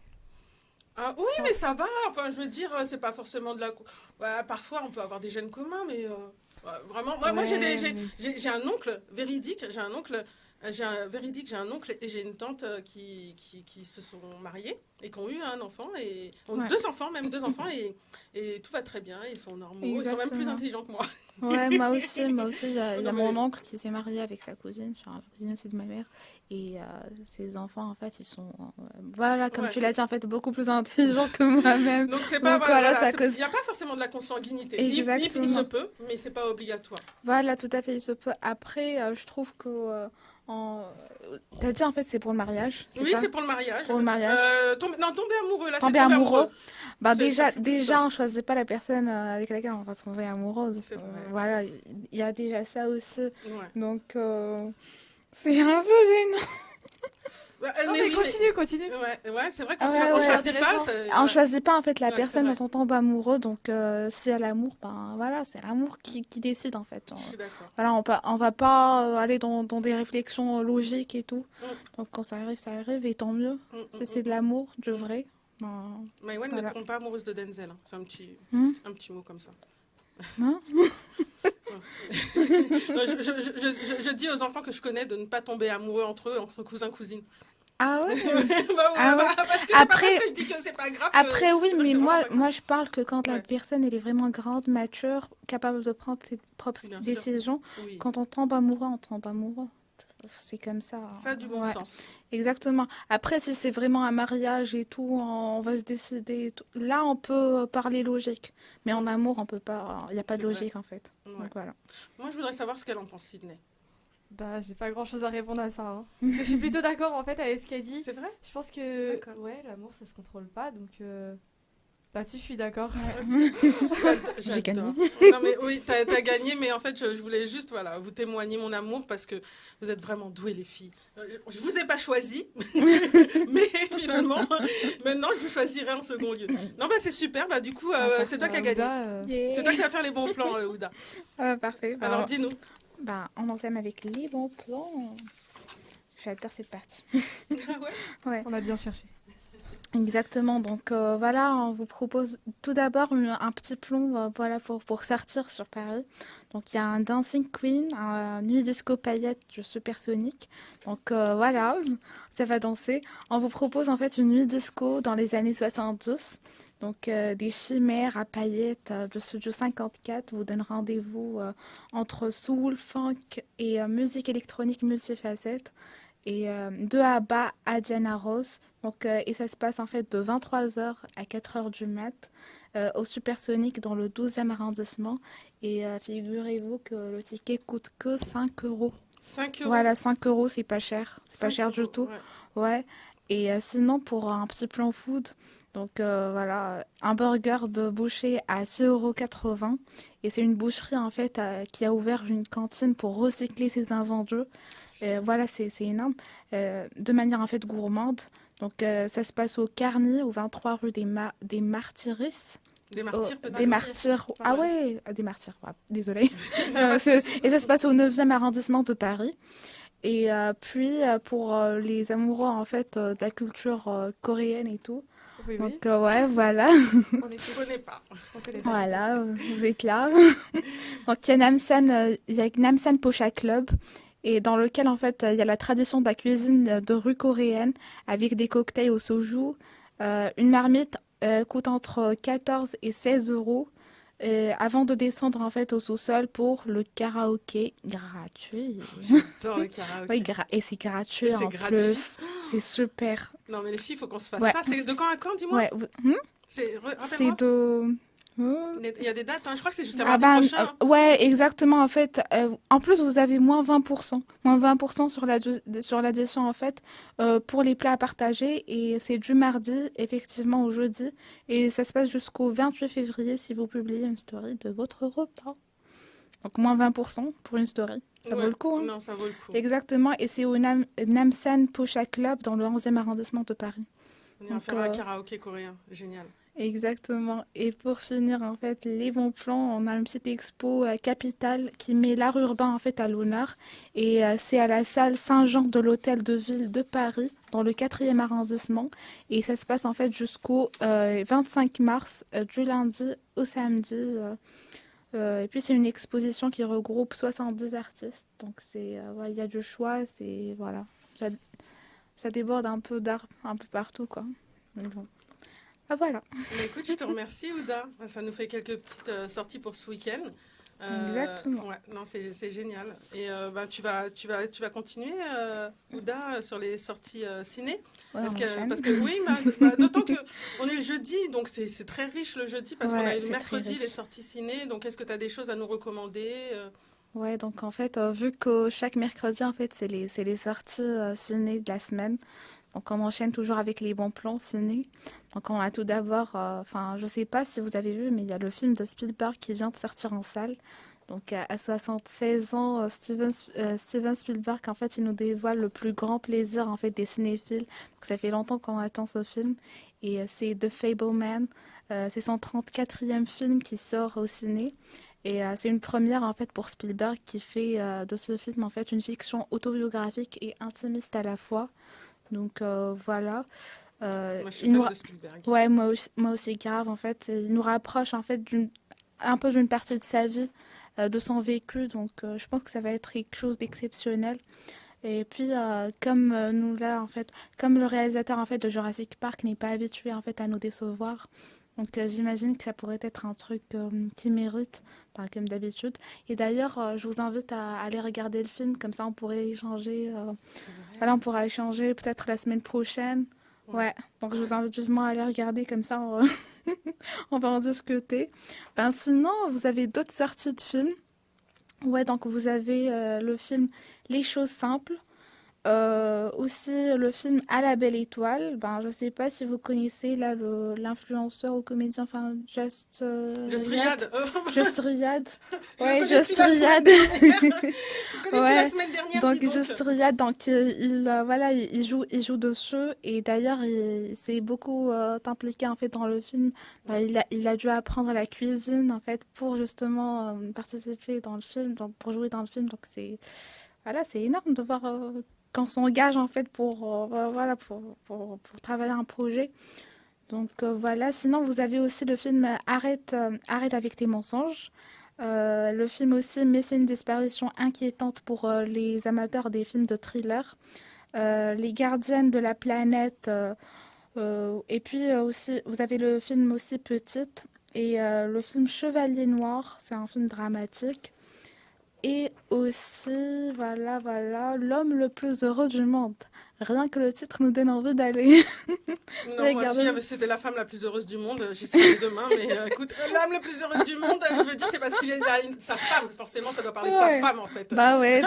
[SPEAKER 1] Ah, oui, mais ça va. Enfin, je veux dire, c'est pas forcément de la. Ouais, parfois, on peut avoir des gènes communs, mais ouais, vraiment. Moi, j'ai un oncle véridique. J'ai un oncle et j'ai une tante qui se sont mariés et qui ont eu un enfant et ont eu deux enfants et tout va très bien. Ils sont normaux. Ils sont même plus
[SPEAKER 2] Exactement.
[SPEAKER 1] intelligents que moi.
[SPEAKER 2] Ouais, moi aussi, il y a
[SPEAKER 1] Non,
[SPEAKER 2] mon
[SPEAKER 1] mais-
[SPEAKER 2] oncle qui s'est marié avec sa cousine, enfin, la cousine aussi de ma mère, et ses enfants, en fait, ils sont, voilà, comme
[SPEAKER 1] Ouais,
[SPEAKER 2] tu l'as dit, en fait, beaucoup plus intelligents que moi-même.
[SPEAKER 1] Donc c'est pas
[SPEAKER 2] Donc, voilà, ça
[SPEAKER 1] il
[SPEAKER 2] cause-
[SPEAKER 1] n'y a pas forcément de la consanguinité. Il se
[SPEAKER 2] Exactement.
[SPEAKER 1] peut, mais c'est pas obligatoire.
[SPEAKER 2] Voilà, tout à fait, il se peut. Après, je trouve que T'as dit en fait c'est pour le mariage, c'est
[SPEAKER 1] Oui,
[SPEAKER 2] ça?
[SPEAKER 1] c'est pour le mariage.
[SPEAKER 2] Pour le mariage.
[SPEAKER 1] Tomber amoureux, là, c'est
[SPEAKER 2] Tomber
[SPEAKER 1] tomber
[SPEAKER 2] amoureux. Bah
[SPEAKER 1] C'est
[SPEAKER 2] déjà,
[SPEAKER 1] plus
[SPEAKER 2] déjà
[SPEAKER 1] soft.
[SPEAKER 2] on choisit pas la personne avec laquelle on va tomber amoureuse.
[SPEAKER 1] C'est vrai.
[SPEAKER 2] Voilà, il y a déjà ça aussi.
[SPEAKER 1] Ouais.
[SPEAKER 2] Donc c'est un peu gênant.
[SPEAKER 3] Non,
[SPEAKER 1] Mais
[SPEAKER 3] mais
[SPEAKER 1] oui,
[SPEAKER 3] continue.
[SPEAKER 1] ouais, c'est vrai qu'on
[SPEAKER 2] Ouais,
[SPEAKER 1] on
[SPEAKER 2] ouais.
[SPEAKER 1] choisit pas.
[SPEAKER 3] Intéressant.
[SPEAKER 2] On
[SPEAKER 1] Ouais.
[SPEAKER 2] choisit pas en fait la
[SPEAKER 1] Ouais, c'est
[SPEAKER 2] personne
[SPEAKER 1] vrai.
[SPEAKER 2] dont on tombe amoureux. Donc s'il y a l'amour, ben voilà, c'est l'amour qui décide en fait.
[SPEAKER 1] Je suis d'accord.
[SPEAKER 2] Voilà, on va pas aller dans des réflexions logiques et tout.
[SPEAKER 1] Mm.
[SPEAKER 2] Donc quand ça arrive et tant mieux. C'est de l'amour, du vrai. Ben,
[SPEAKER 1] Maïwen
[SPEAKER 2] voilà.
[SPEAKER 1] ne tombe pas amoureuse de Denzel. Hein. C'est
[SPEAKER 2] Hmm.
[SPEAKER 1] un petit mot comme ça.
[SPEAKER 2] Hein?
[SPEAKER 1] Non, je dis aux enfants que je connais de ne pas tomber amoureux entre eux, entre cousins, cousines.
[SPEAKER 2] Ah ouais?
[SPEAKER 1] Ah
[SPEAKER 2] ouais.
[SPEAKER 1] parce que c'est
[SPEAKER 2] Après-
[SPEAKER 1] pas parce que je dis que c'est pas grave.
[SPEAKER 2] Après, oui,
[SPEAKER 1] c'est vrai que
[SPEAKER 2] mais
[SPEAKER 1] c'est vraiment pas grave.
[SPEAKER 2] moi, je parle que quand la
[SPEAKER 1] Ouais.
[SPEAKER 2] personne, elle est vraiment grande, mature, capable de prendre ses propres
[SPEAKER 1] Bien sûr.
[SPEAKER 2] décisions,
[SPEAKER 1] Oui.
[SPEAKER 2] quand on tombe amoureux, on tombe amoureux. C'est comme ça.
[SPEAKER 1] Ça a du bon
[SPEAKER 2] Ouais,
[SPEAKER 1] sens.
[SPEAKER 2] exactement. Après, si c'est vraiment un mariage et tout, on va se décider et tout. Là, on peut parler logique. Mais en amour, on peut pas. Il n'y a pas de
[SPEAKER 1] C'est vrai.
[SPEAKER 2] logique, en fait.
[SPEAKER 1] Ouais.
[SPEAKER 2] Donc voilà.
[SPEAKER 1] Moi, je voudrais savoir ce qu'elle en pense, Sydney.
[SPEAKER 3] Bah, j'ai pas grand chose à répondre à ça. Hein. Parce que je suis plutôt d'accord en fait avec ce qu'elle dit.
[SPEAKER 1] C'est vrai?
[SPEAKER 3] Je pense que
[SPEAKER 1] D'accord.
[SPEAKER 3] ouais, l'amour ça se contrôle pas donc là-dessus je suis d'accord.
[SPEAKER 2] J'ai gagné.
[SPEAKER 1] Non, mais oui, t'as gagné, mais en fait, je voulais juste voilà, vous témoigner mon amour parce que vous êtes vraiment douées, les filles. Je vous ai pas choisi, mais finalement, maintenant, je vous choisirai en second lieu. Non, bah, c'est super. Bah, du coup, c'est toi qui as gagné. C'est toi qui vas faire les bons plans, Ouda.
[SPEAKER 2] Parfait.
[SPEAKER 1] Alors, dis-nous.
[SPEAKER 2] On entame avec les bons plans. J'adore cette partie.
[SPEAKER 1] Ah ouais?
[SPEAKER 3] On a bien cherché.
[SPEAKER 2] Exactement, donc voilà, on vous propose tout d'abord un petit plan voilà, pour sortir sur Paris. Donc il y a un Dancing Queen, un nuit disco paillettes du Supersonic. Donc voilà, ça va danser. On vous propose en fait une nuit disco dans les années 70. Donc des chimères à paillettes de Studio 54 vous donnent rendez-vous entre soul, funk et musique électronique multifacette. Et de Abba à Diana Ross. Donc, et ça se passe en fait de 23h à 4h du mat au Supersonic dans le 12e arrondissement. Et figurez-vous que le ticket coûte que 5 €.
[SPEAKER 1] 5 €.
[SPEAKER 2] Voilà, 5 €, c'est pas cher. C'est pas
[SPEAKER 1] 5
[SPEAKER 2] cher du
[SPEAKER 1] €,
[SPEAKER 2] tout.
[SPEAKER 1] ouais.
[SPEAKER 2] Ouais. Et sinon, pour un petit plan food, donc voilà, un burger de boucher à 6,80 €. Et c'est une boucherie en fait qui a ouvert une cantine pour recycler ses invendus. Voilà, c'est énorme. De manière en fait gourmande. Donc ça se passe au Carny, au 23 rue des Martyrs.
[SPEAKER 1] Des martyrs, peut-être.
[SPEAKER 2] Des martyrs. Ah
[SPEAKER 3] Pardon.
[SPEAKER 2] ouais, des martyrs. Ouais, désolée.
[SPEAKER 1] Pas de souci.
[SPEAKER 2] Et ça se passe au 9e arrondissement de Paris. Et puis pour les amoureux en fait de la culture coréenne et tout.
[SPEAKER 3] Oui, oui.
[SPEAKER 2] Donc ouais, voilà.
[SPEAKER 3] On
[SPEAKER 1] Je
[SPEAKER 3] écoute.
[SPEAKER 1] connais pas.
[SPEAKER 3] On connaît pas.
[SPEAKER 2] Voilà, vous êtes là. Donc il y a Namsan Pocha Club et dans lequel en fait il y a la tradition de la cuisine de rue coréenne avec des cocktails au soju. Une marmite coûte entre 14 et 16 € avant de descendre en fait au sous-sol pour le karaoké gratuit.
[SPEAKER 1] J'adore le karaoké.
[SPEAKER 2] Oui, et c'est gratuit
[SPEAKER 1] Et c'est
[SPEAKER 2] en
[SPEAKER 1] gratuit.
[SPEAKER 2] plus. C'est super.
[SPEAKER 1] Non, mais les filles, il faut qu'on se fasse
[SPEAKER 2] Ouais.
[SPEAKER 1] ça. C'est de quand à quand, dis-moi?
[SPEAKER 2] Ouais,
[SPEAKER 1] C'est...
[SPEAKER 2] c'est
[SPEAKER 1] Rappelle-moi.
[SPEAKER 2] de...
[SPEAKER 1] Il y a des dates, hein. Je crois que c'est jusqu'à
[SPEAKER 2] Ah
[SPEAKER 1] mardi prochain. Hein.
[SPEAKER 2] ouais, exactement, en fait. En plus, vous avez moins 20%. Moins 20% sur l'addition, en fait, pour les plats à partager. Et c'est du mardi, effectivement, au jeudi. Et ça se passe jusqu'au 28 février si vous publiez une story de votre repas. Donc, moins 20% pour une story. Ça
[SPEAKER 1] Ouais.
[SPEAKER 2] vaut le coup, hein.
[SPEAKER 1] Non, ça vaut le coup.
[SPEAKER 2] Exactement. Et c'est au Namsan Pocha Club dans le 11e arrondissement de Paris.
[SPEAKER 1] On ira faire un karaoké coréen. Génial.
[SPEAKER 2] Exactement. Et pour finir, en fait, les bons plans, on a une petite expo Capitale qui met l'art urbain, en fait, à l'honneur. Et c'est à la salle Saint-Jean de l'Hôtel de Ville de Paris, dans le 4e arrondissement. Et ça se passe, en fait, jusqu'au 25 mars, du lundi au samedi. Et puis, c'est une exposition qui regroupe 70 artistes. Donc, il y a du choix. Voilà. Ça déborde un peu d'art un peu partout, quoi. Mais bon. Ah, voilà.
[SPEAKER 1] Mais écoute, je te remercie, Ouda. Ça nous fait quelques petites sorties pour ce week-end.
[SPEAKER 2] Exactement.
[SPEAKER 1] Ouais, non, c'est génial. Et tu vas continuer, Ouda, sur les sorties ciné.
[SPEAKER 2] Ouais,
[SPEAKER 1] Parce
[SPEAKER 2] on
[SPEAKER 1] que,
[SPEAKER 2] enchaîne.
[SPEAKER 1] parce que oui, d'autant qu'on est le jeudi, donc c'est très riche le jeudi, parce qu'on
[SPEAKER 2] Ouais,
[SPEAKER 1] a eu le
[SPEAKER 2] c'est très
[SPEAKER 1] mercredi
[SPEAKER 2] riche.
[SPEAKER 1] les sorties ciné. Donc est-ce que tu as des choses à nous recommander
[SPEAKER 2] Ouais, donc en fait, vu que chaque mercredi, en fait, c'est les sorties ciné de la semaine. Donc on enchaîne toujours avec les bons plans ciné. Donc on a tout d'abord, enfin, je sais pas si vous avez vu, mais il y a le film de Spielberg qui vient de sortir en salle. Donc à 76 ans, Steven Spielberg, en fait, il nous dévoile le plus grand plaisir en fait des cinéphiles. Donc ça fait longtemps qu'on attend ce film. Et c'est The Fableman. C'est son 34e film qui sort au ciné. Et c'est une première en fait pour Spielberg qui fait de ce film en fait une fiction autobiographique et intimiste à la fois. Donc voilà.
[SPEAKER 1] Moi, je suis
[SPEAKER 2] Il nous
[SPEAKER 1] fan
[SPEAKER 2] ra-
[SPEAKER 1] de Spielberg.
[SPEAKER 2] Ouais, moi aussi grave en fait. Il nous rapproche en fait un peu d'une partie de sa vie, de son vécu. Donc je pense que ça va être quelque chose d'exceptionnel. Et puis comme nous là en fait, comme le réalisateur en fait de Jurassic Park n'est pas habitué en fait à nous décevoir. Donc j'imagine que ça pourrait être un truc qui mérite, enfin, comme d'habitude. Et d'ailleurs, je vous invite à aller regarder le film, comme ça on pourrait échanger.
[SPEAKER 1] C'est vrai.
[SPEAKER 2] Voilà, on pourra échanger peut-être la semaine prochaine.
[SPEAKER 1] Ouais.
[SPEAKER 2] Ouais, donc je
[SPEAKER 1] Ouais.
[SPEAKER 2] vous invite vivement à aller regarder, comme ça on va en discuter. Ben, sinon, vous avez d'autres sorties de films. Ouais, donc vous avez le film Les choses simples. Aussi le film À la belle étoile. Ben, je sais pas si vous connaissez là l'influenceur ou comédien, enfin
[SPEAKER 1] Just
[SPEAKER 2] Riyad.
[SPEAKER 1] Riyad.
[SPEAKER 2] Just Riyad.
[SPEAKER 1] Je
[SPEAKER 2] Ouais,
[SPEAKER 1] le connais depuis
[SPEAKER 2] Just
[SPEAKER 1] la semaine
[SPEAKER 2] Riyad.
[SPEAKER 1] dernière. Je le connais depuis la
[SPEAKER 2] Ouais.
[SPEAKER 1] semaine dernière,
[SPEAKER 2] Donc
[SPEAKER 1] dis donc.
[SPEAKER 2] Just Riyad, donc voilà, il joue dessus et d'ailleurs il s'est beaucoup impliqué en fait dans le film. Il a dû apprendre la cuisine en fait pour justement participer dans le film, donc pour jouer dans le film. Donc c'est voilà, c'est énorme de voir qu'on s'engage en fait voilà pour travailler un projet. Donc voilà, sinon vous avez aussi le film Arrête avec tes mensonges. Le film aussi, mais c'est une disparition inquiétante pour les amateurs des films de thriller. Les gardiennes de la planète. Et puis aussi, vous avez le film aussi Petite. Et le film Chevalier Noir, c'est un film dramatique. Et aussi, voilà, L'homme le plus heureux du monde. Rien que le titre nous donne envie d'aller
[SPEAKER 1] Non, moi
[SPEAKER 2] regarder.
[SPEAKER 1] aussi, c'était la femme la plus heureuse du monde. J'y serai demain, mais écoute, l'âme la plus heureuse du monde, je veux dire, c'est parce qu'il a sa femme. Forcément, ça doit parler de sa
[SPEAKER 2] Ouais.
[SPEAKER 1] femme, en fait.
[SPEAKER 2] Bah ouais,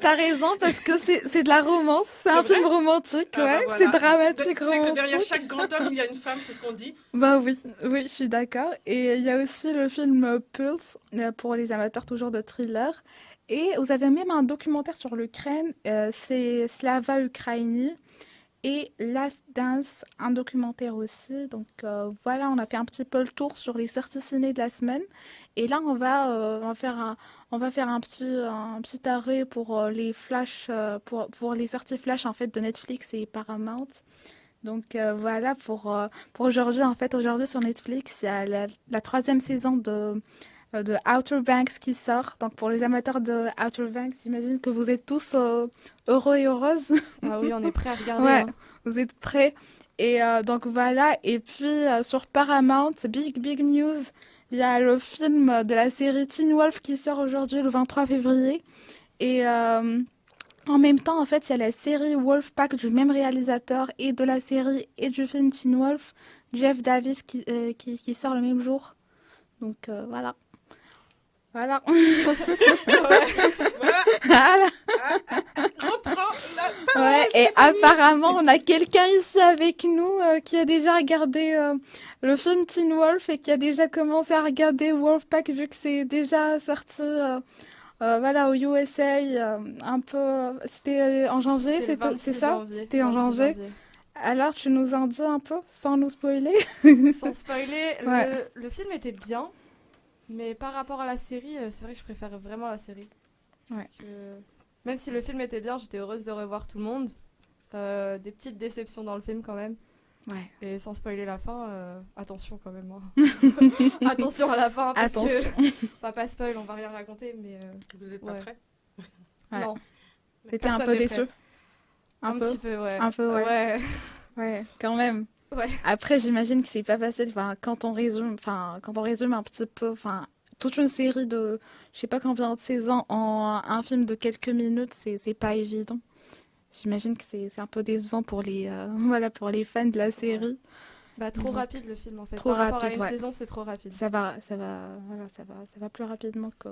[SPEAKER 2] t'as raison, parce que c'est de la romance, c'est
[SPEAKER 1] C'est
[SPEAKER 2] un
[SPEAKER 1] vrai?
[SPEAKER 2] film romantique,
[SPEAKER 1] Ah bah
[SPEAKER 2] ouais,
[SPEAKER 1] voilà.
[SPEAKER 2] c'est dramatique,
[SPEAKER 1] Tu sais que derrière
[SPEAKER 2] romantique.
[SPEAKER 1] chaque grand homme, il y a une femme, c'est ce qu'on dit.
[SPEAKER 2] Bah oui, je suis d'accord. Et il y a aussi le film Pulse, pour les amateurs toujours de thriller. Et vous avez même un documentaire sur l'Ukraine, c'est Slava Ukraini. Et Last Dance, un documentaire aussi. Donc voilà, on a fait un petit peu le tour sur les sorties ciné de la semaine. Et là, on va faire un petit arrêt pour les flash, pour les sorties flash en fait de Netflix et Paramount. Donc voilà pour aujourd'hui. En fait, aujourd'hui sur Netflix, il y a la troisième saison de Outer Banks qui sort. Donc pour les amateurs de Outer Banks, j'imagine que vous êtes tous heureux et heureuses.
[SPEAKER 3] Ah oui, on est prêt à regarder.
[SPEAKER 2] Ouais,
[SPEAKER 3] Hein.
[SPEAKER 2] vous êtes prêts. Et donc voilà. Et puis sur Paramount, big news. Il y a le film de la série Teen Wolf qui sort aujourd'hui le 23 février. Et en même temps, en fait, il y a la série Wolfpack du même réalisateur et de la série et du film Teen Wolf, Jeff Davis, qui sort le même jour. Donc voilà. Voilà.
[SPEAKER 1] Voilà.
[SPEAKER 2] Voilà.
[SPEAKER 1] Reprends la parole.
[SPEAKER 2] Ouais, et apparemment, on a quelqu'un ici avec nous qui a déjà regardé le film Teen Wolf et qui a déjà commencé à regarder Wolfpack vu que c'est déjà sorti voilà, au USA un peu. C'était en janvier,
[SPEAKER 3] C'était le
[SPEAKER 2] c'est
[SPEAKER 3] 26
[SPEAKER 2] ça?
[SPEAKER 3] janvier.
[SPEAKER 2] C'était en
[SPEAKER 3] 26
[SPEAKER 2] janvier. Alors, tu nous en dis un peu sans nous spoiler?
[SPEAKER 3] Sans spoiler,
[SPEAKER 2] Ouais.
[SPEAKER 3] le film était bien, mais par rapport à la série, c'est vrai que je préfère vraiment la série.
[SPEAKER 2] Ouais.
[SPEAKER 3] Parce que même si le film était bien, j'étais heureuse de revoir tout le monde. Des petites déceptions dans le film quand même.
[SPEAKER 2] Ouais.
[SPEAKER 3] Et sans spoiler la fin, attention quand même. Hein. Attention à la fin, parce
[SPEAKER 2] Attention.
[SPEAKER 3] que on va pas spoil, on va rien raconter, mais
[SPEAKER 1] Vous êtes pas
[SPEAKER 3] Ouais.
[SPEAKER 1] prêts?
[SPEAKER 2] Ouais.
[SPEAKER 3] non,
[SPEAKER 2] T'étais un
[SPEAKER 3] Personne
[SPEAKER 2] peu
[SPEAKER 3] n'est
[SPEAKER 2] déçu?
[SPEAKER 3] prêt. un
[SPEAKER 2] peu?
[SPEAKER 3] petit peu, ouais.
[SPEAKER 2] Un peu, ouais.
[SPEAKER 3] Ouais.
[SPEAKER 2] Ouais, quand même.
[SPEAKER 3] Ouais.
[SPEAKER 2] Après, j'imagine que c'est pas facile. Enfin, quand on résume un petit peu, enfin, toute une série de, je sais pas combien de saisons en un film de quelques minutes, c'est pas évident. J'imagine que c'est un peu décevant pour les, voilà, pour les fans de la série.
[SPEAKER 3] Bah trop
[SPEAKER 2] Donc,
[SPEAKER 3] rapide le film en fait.
[SPEAKER 2] trop
[SPEAKER 3] Par rapport à
[SPEAKER 2] rapide,
[SPEAKER 3] une
[SPEAKER 2] ouais.
[SPEAKER 3] saison, c'est trop rapide.
[SPEAKER 2] Voilà, ça va plus rapidement que.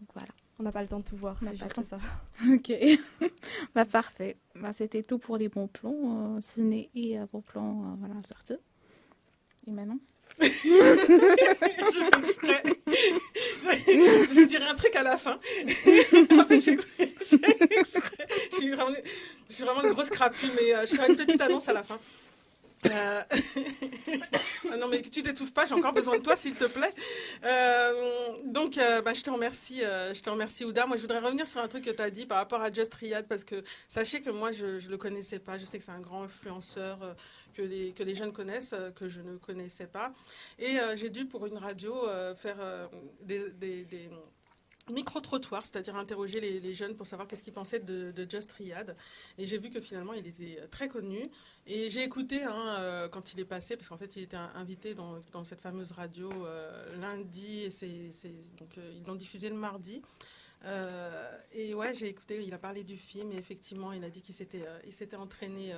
[SPEAKER 2] Donc voilà.
[SPEAKER 3] On n'a pas le temps de tout voir,
[SPEAKER 2] On n'a
[SPEAKER 3] c'est
[SPEAKER 2] pas le
[SPEAKER 3] juste
[SPEAKER 2] temps.
[SPEAKER 3] ça.
[SPEAKER 2] Ok. Bah parfait. Bah, c'était tout pour les bons plans ciné et bons plans voilà, sortis. Et maintenant
[SPEAKER 1] Je fais exprès. Je vous dirai un truc à la fin. En fait, je fais exprès. Je suis vraiment une grosse crapule, mais je ferai une petite annonce à la fin. Ah non, mais que tu t'étouffes pas, j'ai encore besoin de toi, s'il te plaît. Donc, je te remercie, Ouda. Moi, je voudrais revenir sur un truc que tu as dit par rapport à Just Riyad, parce que sachez que moi, je ne le connaissais pas. Je sais que c'est un grand influenceur que les jeunes connaissent, que je ne connaissais pas. Et j'ai dû, pour une radio, faire des micro-trottoir, c'est-à-dire interroger les jeunes pour savoir qu'est-ce qu'ils pensaient de Just Riyad. Et j'ai vu que finalement, il était très connu. Et j'ai écouté quand il est passé, parce qu'en fait, il était invité dans cette fameuse radio lundi, et donc ils l'ont diffusé le mardi. Et ouais, j'ai écouté, il a parlé du film, et effectivement, il a dit qu'il s'était entraîné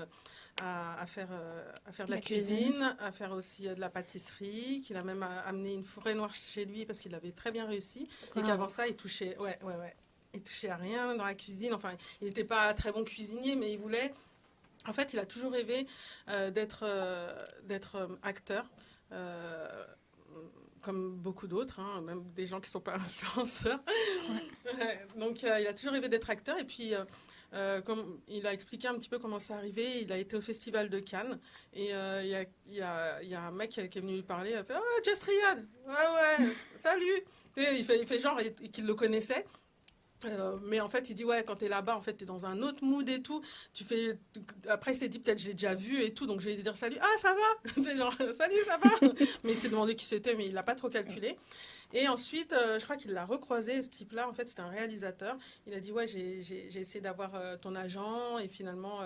[SPEAKER 1] à faire de la cuisine, à faire aussi de la pâtisserie, qu'il a même amené une forêt noire chez lui parce qu'il avait très bien réussi, et qu'avant ça, il touchait à rien dans la cuisine. Enfin, il n'était pas très bon cuisinier, mais il voulait... En fait, il a toujours rêvé d'être acteur. Comme beaucoup d'autres, même des gens qui ne sont pas influenceurs. Ouais. Donc, il a toujours rêvé d'être acteur. Et puis, comme il a expliqué un petit peu comment ça arrivait, il a été au Festival de Cannes. Et il y a un mec qui est venu lui parler. Il a fait « Oh, Just Riyad, ouais, salut !» Il fait genre qu'il le connaissait. Mais en fait, il dit, ouais, quand t'es là-bas, en fait, t'es dans un autre mood et tout. Après, il s'est dit, peut-être, j'ai déjà vu et tout. Donc, je vais lui dire, salut, ah, ça va? C'est genre, salut, ça va? Mais il s'est demandé qui c'était, mais il l'a pas trop calculé. Et ensuite, je crois qu'il l'a recroisé, ce type-là. En fait, c'était un réalisateur. Il a dit, ouais, j'ai essayé d'avoir ton agent. Et finalement,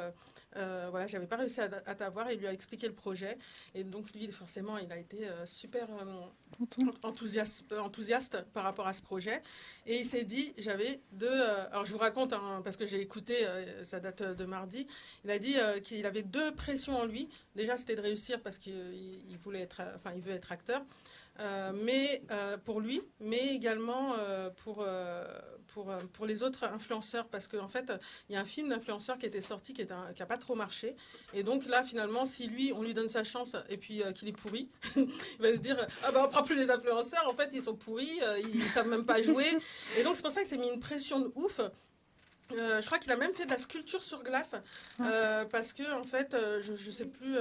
[SPEAKER 1] voilà, j'avais pas réussi à t'avoir. Il lui a expliqué le projet. Et donc, lui, forcément, il a été super enthousiaste par rapport à ce projet. Et il s'est dit, j'avais alors je vous raconte, parce que j'ai écouté, ça date de mardi, il a dit qu'il avait deux pressions en lui. Déjà, c'était de réussir parce qu'il voulait il veut être acteur, mais pour lui, mais également pour les autres influenceurs, parce qu'en fait, il y a un film d'influenceur qui était sorti, qui a pas trop marché. Et donc là, finalement, si lui, on lui donne sa chance et puis qu'il est pourri, il va se dire, ah bah on prend plus les influenceurs, en fait, ils sont pourris, ils savent même pas jouer. Et donc, c'est pour ça que c'est mis une pression de ouf. Je crois qu'il a même fait de la sculpture sur glace, parce que en fait, je ne sais plus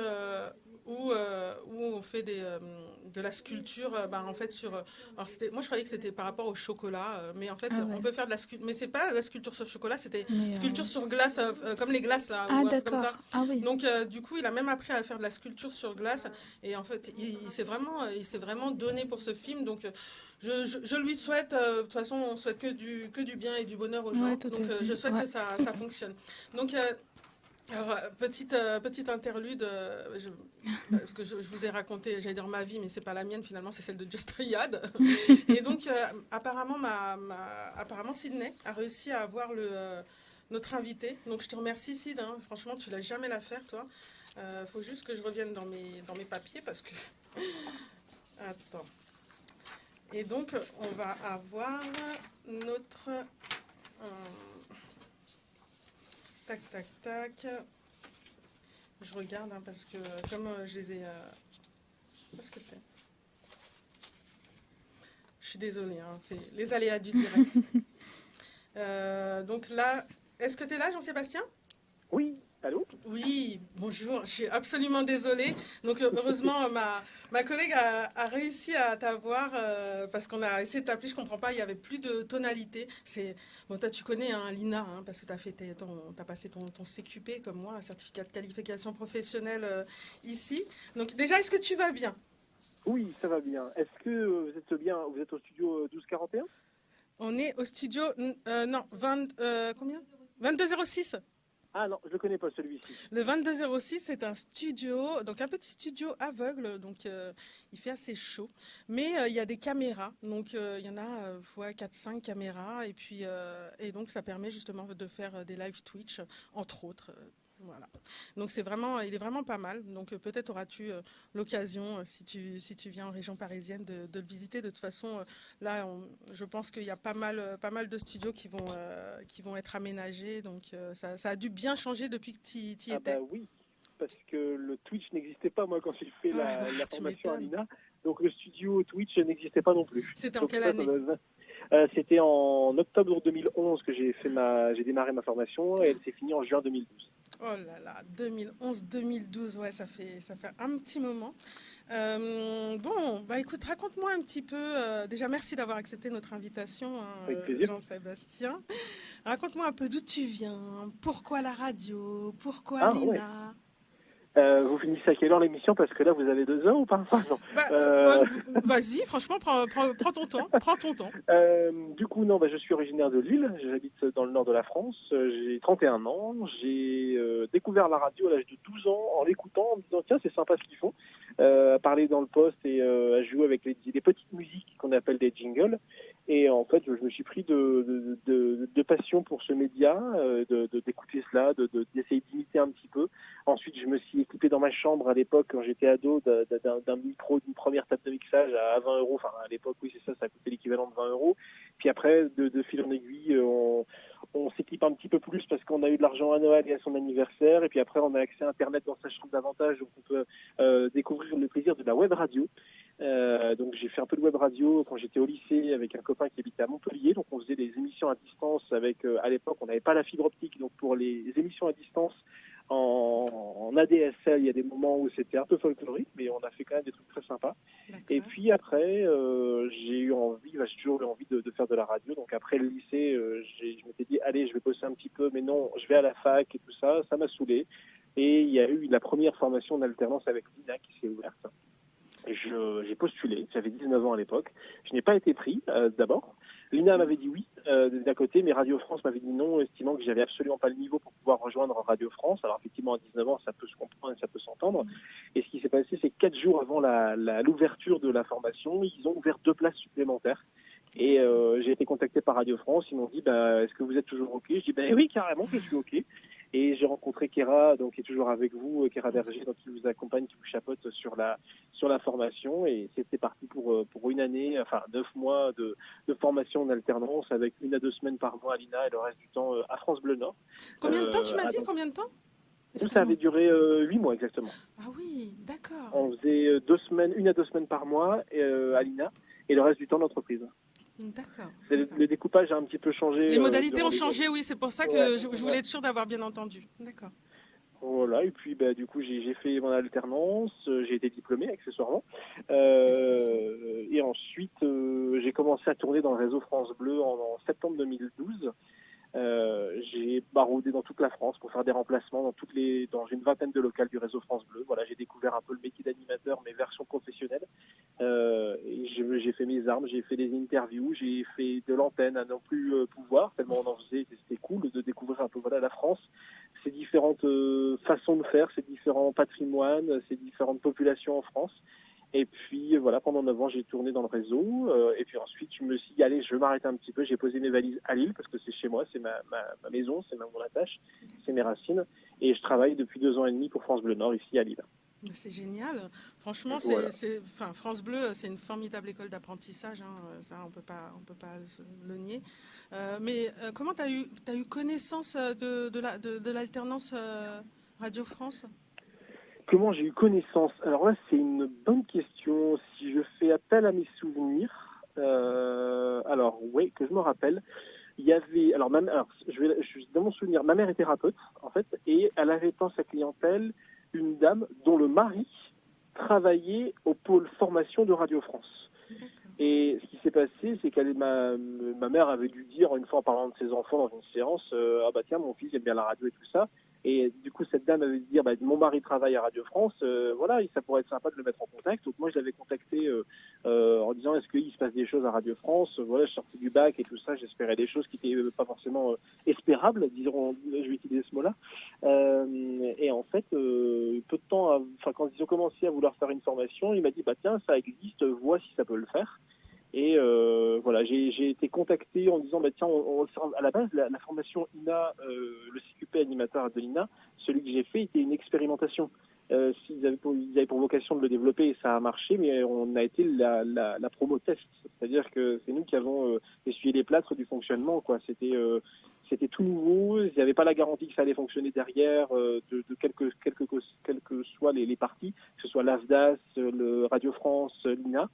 [SPEAKER 1] où on fait de la sculpture. En fait, alors moi, je croyais que c'était par rapport au chocolat, mais en fait, on peut faire de la sculpture, mais c'est pas de la sculpture sur chocolat, c'était sculpture sur glace, comme les glaces là, ou un truc comme ça.
[SPEAKER 2] Ah oui.
[SPEAKER 1] Donc, du coup, il a même appris à faire de la sculpture sur glace, et en fait, il s'est vraiment donné pour ce film. Donc, je lui souhaite, de toute façon, on souhaite que du bien et du bonheur aux gens. Donc, je souhaite que ça fonctionne. Donc, alors, petite interlude, parce que je vous ai raconté, j'allais dire ma vie, mais c'est pas la mienne finalement, c'est celle de Just Riyad. Et donc, apparemment, apparemment, Sydney a réussi à avoir notre invité. Donc, je te remercie, Sid. Franchement, tu l'as jamais l'affaire, toi. Faut juste que je revienne dans mes papiers parce que. Attends. Et donc, on va avoir notre... tac, tac, tac. Je regarde, parce que comme je les ai... Qu'est-ce que c'est? Je suis désolée, c'est les aléas du direct. Donc là, est-ce que tu es là, Jean-Sébastien?
[SPEAKER 4] Oui, allô?
[SPEAKER 1] Oui, bonjour, je suis absolument désolée. Donc heureusement, ma collègue a réussi à t'avoir, parce qu'on a essayé de t'appeler, je comprends pas, il n'y avait plus de tonalité. Bon, toi tu connais Lina, parce que tu as passé ton CQP comme moi, un certificat de qualification professionnelle ici. Donc déjà, est-ce que tu vas bien?
[SPEAKER 4] Oui, ça va bien. Est-ce que vous êtes bien? Vous êtes au studio 1241?
[SPEAKER 1] On est au studio, non, combien 2206.
[SPEAKER 4] Ah non, je ne le connais pas celui-ci.
[SPEAKER 1] Le 2206, c'est un studio, donc un petit studio aveugle, donc il fait assez chaud. Mais il y a des caméras, donc il y en a 4-5 caméras, et donc ça permet justement de faire des live Twitch, entre autres. Voilà. Donc il est vraiment pas mal. Donc peut-être auras-tu l'occasion, si tu viens en région parisienne, de le visiter. De toute façon, là, je pense qu'il y a pas mal de studios qui vont être aménagés. Donc ça a dû bien changer depuis que tu y
[SPEAKER 4] Ah
[SPEAKER 1] étais.
[SPEAKER 4] bah oui, parce que le Twitch n'existait pas, moi, quand j'ai fait la
[SPEAKER 1] Tu
[SPEAKER 4] formation à
[SPEAKER 1] m'étonnes.
[SPEAKER 4] l'INA. Donc le studio Twitch n'existait pas non plus.
[SPEAKER 1] C'était en
[SPEAKER 4] Donc
[SPEAKER 1] quelle
[SPEAKER 4] ça
[SPEAKER 1] année?
[SPEAKER 4] c'était en octobre 2011 que j'ai démarré ma formation et elle s'est finie en juin 2012.
[SPEAKER 1] Oh là là, 2011-2012, ouais, ça fait un petit moment. Bon, bah écoute, raconte-moi un petit peu. Déjà, merci d'avoir accepté notre invitation, hein,
[SPEAKER 4] Avec plaisir.
[SPEAKER 1] Jean-Sébastien. Raconte-moi un peu d'où tu viens, pourquoi la radio, pourquoi
[SPEAKER 4] Ah ouais.
[SPEAKER 1] l'INA.
[SPEAKER 4] Vous finissez à quelle heure l'émission? Parce que là, vous avez 2 heures ou pas? Non.
[SPEAKER 1] Bah, vas-y, franchement, prends ton temps, prends ton temps.
[SPEAKER 4] Du coup, non, je suis originaire de Lille. J'habite dans le nord de la France. J'ai 31 ans. J'ai découvert la radio à l'âge de 12 ans en l'écoutant, en me disant tiens, c'est sympa ce qu'ils font. À parler dans le poste et à jouer avec les petites musiques qu'on appelle des jingles. Et en fait, je me suis pris de passion pour ce média, d'écouter cela, d'essayer d'imiter un petit peu. Ensuite, je me suis équipé dans ma chambre à l'époque, quand j'étais ado, d'un micro, d'une première table de mixage à 20 euros. Enfin, à l'époque, oui, c'est ça, ça coûtait l'équivalent de 20 euros. Puis après, de fil en aiguille, on s'équipe un petit peu plus parce qu'on a eu de l'argent à Noël et à son anniversaire. Et puis après, on a accès à Internet dans sa chambre davantage, donc on peut découvrir le plaisir de la web radio. Donc j'ai fait un peu de web radio quand j'étais au lycée avec un copain qui habitait à Montpellier. Donc on faisait des émissions à distance avec, à l'époque, on n'avait pas la fibre optique. Donc pour les émissions à distance, en ADSL, il y a des moments où c'était un peu folklorique, mais on a fait quand même des trucs très sympas. Et puis après, j'ai toujours eu envie de faire de la radio. Donc après le lycée, je m'étais dit, allez, je vais bosser un petit peu, mais non, je vais à la fac et tout ça. Ça m'a saoulé. Et il y a eu la première formation d'alternance avec l'INA qui s'est ouverte. J'ai postulé, j'avais 19 ans à l'époque. Je n'ai pas été pris d'abord. L'INA m'avait dit oui d'un côté, mais Radio France m'avait dit non, estimant que j'avais absolument pas le niveau pour pouvoir rejoindre Radio France. Alors effectivement, à 19 ans, ça peut se comprendre et ça peut s'entendre. Et ce qui s'est passé, c'est que 4 jours avant l'ouverture de la formation, ils ont ouvert 2 places supplémentaires. Et j'ai été contacté par Radio France. Ils m'ont dit est-ce que vous êtes toujours OK? Je dis oui, carrément, je suis OK. Et j'ai rencontré Kéra, donc qui est toujours avec vous, Kéra Berger, donc qui vous accompagne, qui vous chapeaute sur la formation. Et c'était parti pour une année, enfin 9 mois de formation en alternance avec 1 à 2 semaines par mois à l'INA et le reste du temps à France Bleu Nord.
[SPEAKER 1] Combien de temps tu m'as dit? Combien de temps?
[SPEAKER 4] Ça avait duré 8 mois exactement.
[SPEAKER 1] Ah oui, d'accord.
[SPEAKER 4] On faisait 2 semaines, 1 à 2 semaines par mois à l'INA et le reste du temps d'entreprise.
[SPEAKER 1] D'accord.
[SPEAKER 4] Le découpage a un petit peu changé.
[SPEAKER 1] Les modalités ont changé, oui, c'est pour ça que
[SPEAKER 4] ouais,
[SPEAKER 1] je voulais être sûre d'avoir bien entendu. D'accord.
[SPEAKER 4] Voilà, et puis du coup j'ai fait mon alternance, j'ai été diplômé accessoirement. Et ensuite j'ai commencé à tourner dans le réseau France Bleu en septembre 2012. J'ai baroudé dans toute la France pour faire des remplacements dans une vingtaine de locales du réseau France Bleu. Voilà, j'ai découvert un peu le métier d'animateur, mais version professionnelle. Et j'ai fait mes armes, j'ai fait des interviews, j'ai fait de l'antenne à non plus pouvoir, tellement on en faisait, c'était cool de découvrir un peu la France, ses différentes façons de faire, ses différents patrimoines, ses différentes populations en France. Et puis voilà, pendant 9 ans, j'ai tourné dans le réseau. Et puis ensuite, je me suis dit, allez, je vais m'arrêter un petit peu. J'ai posé mes valises à Lille parce que c'est chez moi, c'est ma maison, c'est mon attache, c'est mes racines. Et je travaille depuis 2 ans et demi pour France Bleu Nord ici à Lille.
[SPEAKER 1] C'est génial. Franchement,
[SPEAKER 4] voilà.
[SPEAKER 1] France Bleu, c'est une formidable école d'apprentissage. Hein. Ça, on peut pas le nier. Mais comment tu as eu connaissance de l'alternance Radio France?
[SPEAKER 4] Comment j'ai eu connaissance? Alors là, c'est une bonne question. Si je fais appel à mes souvenirs, alors oui, que je me rappelle, il y avait, dans mon souvenir, ma mère est thérapeute en fait, et elle avait dans sa clientèle une dame dont le mari travaillait au pôle formation de Radio France. Et ce qui s'est passé, c'est ma mère avait dû dire une fois en parlant de ses enfants dans une séance, tiens, mon fils aime bien la radio et tout ça. Et du coup, cette dame avait dit dire, mon mari travaille à Radio France, voilà, et ça pourrait être sympa de le mettre en contact. Donc moi, je l'avais contacté en disant, est-ce qu'il se passe des choses à Radio France? Voilà, je sortais du bac et tout ça, j'espérais des choses qui n'étaient pas forcément espérables, disons, je vais utiliser ce mot-là. Et en fait, peu de temps, quand ils ont commencé à vouloir faire une formation, il m'a dit, tiens, ça existe, vois si ça peut le faire. Et voilà, j'ai été contacté en disant tiens, à la base la formation INA, le CQP animateur de l'INA, celui que j'ai fait était une expérimentation. Ils avaient pour vocation de le développer et ça a marché, mais on a été la promo test. C'est-à-dire que c'est nous qui avons essuyé les plâtres du fonctionnement, quoi. C'était tout nouveau, il n'y avait pas la garantie que ça allait fonctionner derrière, de quelles que soient les parties, que ce soit l'AFDAS, le Radio France, l'INA.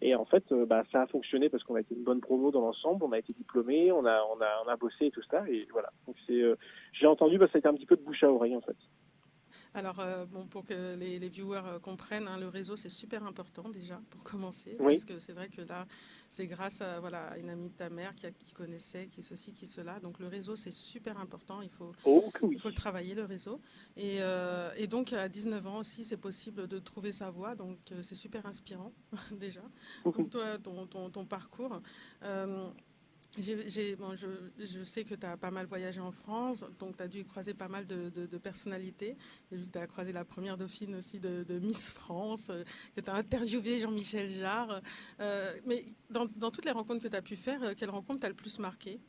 [SPEAKER 4] Et en fait, ça a fonctionné parce qu'on a été une bonne promo dans l'ensemble, on a été diplômés, on a bossé et tout ça, et voilà. Donc j'ai entendu, ça a été un petit peu de bouche à oreille en fait.
[SPEAKER 1] Alors, pour que les viewers comprennent, le réseau, c'est super important déjà, pour commencer.
[SPEAKER 4] Oui.
[SPEAKER 1] Parce que c'est vrai que là, c'est grâce à une amie de ta mère qui connaissait, qui ceci, qui cela. Donc, le réseau, c'est super important. Il faut le travailler, le réseau. Et donc, à 19 ans aussi, c'est possible de trouver sa voie. Donc, c'est super inspirant, déjà. Donc, toi, ton parcours. Je sais que tu as pas mal voyagé en France, donc tu as dû croiser pas mal de personnalités. J'ai vu que tu as croisé la première dauphine aussi de Miss France, que tu as interviewé Jean-Michel Jarre. Mais dans toutes les rencontres que tu as pu faire, quelle rencontre t'a le plus marqué ?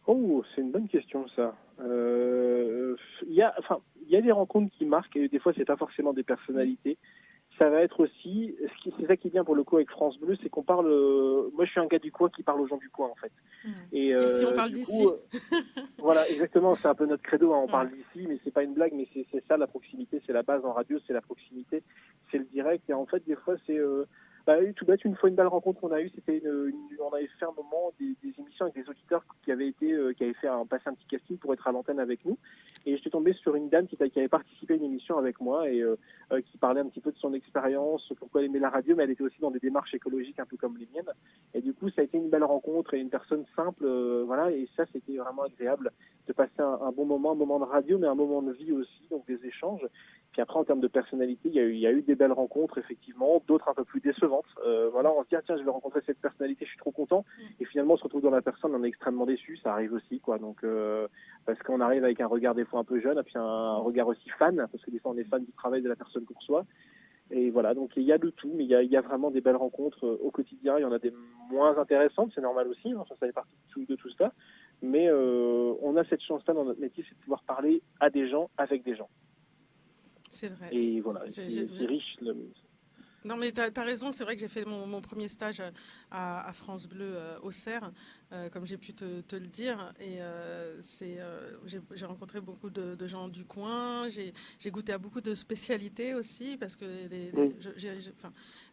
[SPEAKER 4] Oh, c'est une bonne question ça. Il y a des rencontres qui marquent, et des fois c'est pas forcément des personnalités. Ça va être aussi, c'est ça qui est bien pour le coup avec France Bleu, c'est qu'on parle. Moi, je suis un gars du coin qui parle aux gens du coin en fait.
[SPEAKER 1] Et ici, on parle d'ici.
[SPEAKER 4] Voilà, exactement. C'est un peu notre credo. On parle d'ici, mais c'est pas une blague. Mais c'est ça la proximité, c'est la base en radio, c'est la proximité, c'est le direct. Et en fait, des fois, c'est tout bête. Une fois, une belle rencontre qu'on a eue, c'était on avait fait un moment des émissions avec des auditeurs qui avaient passé un petit casting pour être à l'antenne avec nous. Et j'étais tombé sur une dame qui avait participé à une émission avec moi et qui parlait un petit peu de son expérience, pourquoi elle aimait la radio, mais elle était aussi dans des démarches écologiques un peu comme les miennes. Et du coup, ça a été une belle rencontre et une personne simple, voilà. Et ça, c'était vraiment agréable de passer un bon moment, un moment de radio, mais un moment de vie aussi, donc des échanges. Puis après, en termes de personnalité, il y a eu des belles rencontres, effectivement, d'autres un peu plus décevantes. Voilà, on se dit, tiens, je vais rencontrer cette personnalité, je suis trop content. Et finalement, on se retrouve dans la personne, on est extrêmement déçu, ça arrive aussi, quoi. Donc, parce qu'on arrive avec un regard des fois un peu jeune, et puis un regard aussi fan, parce que des fois, on est fan du travail de la personne qu'on reçoit. Et voilà, donc il y a de tout, mais il y a vraiment des belles rencontres au quotidien. Il y en a des moins intéressantes, c'est normal aussi, ça fait partie de tout ça. Mais on a cette chance-là dans notre métier, c'est de pouvoir parler à des gens, avec des gens.
[SPEAKER 1] C'est vrai.
[SPEAKER 4] Et voilà, c'est riche.
[SPEAKER 1] Non, mais tu as raison. C'est vrai que j'ai fait mon premier stage à France Bleu au Cerf, comme j'ai pu te le dire. Et j'ai rencontré beaucoup de gens du coin. J'ai goûté à beaucoup de spécialités aussi, parce que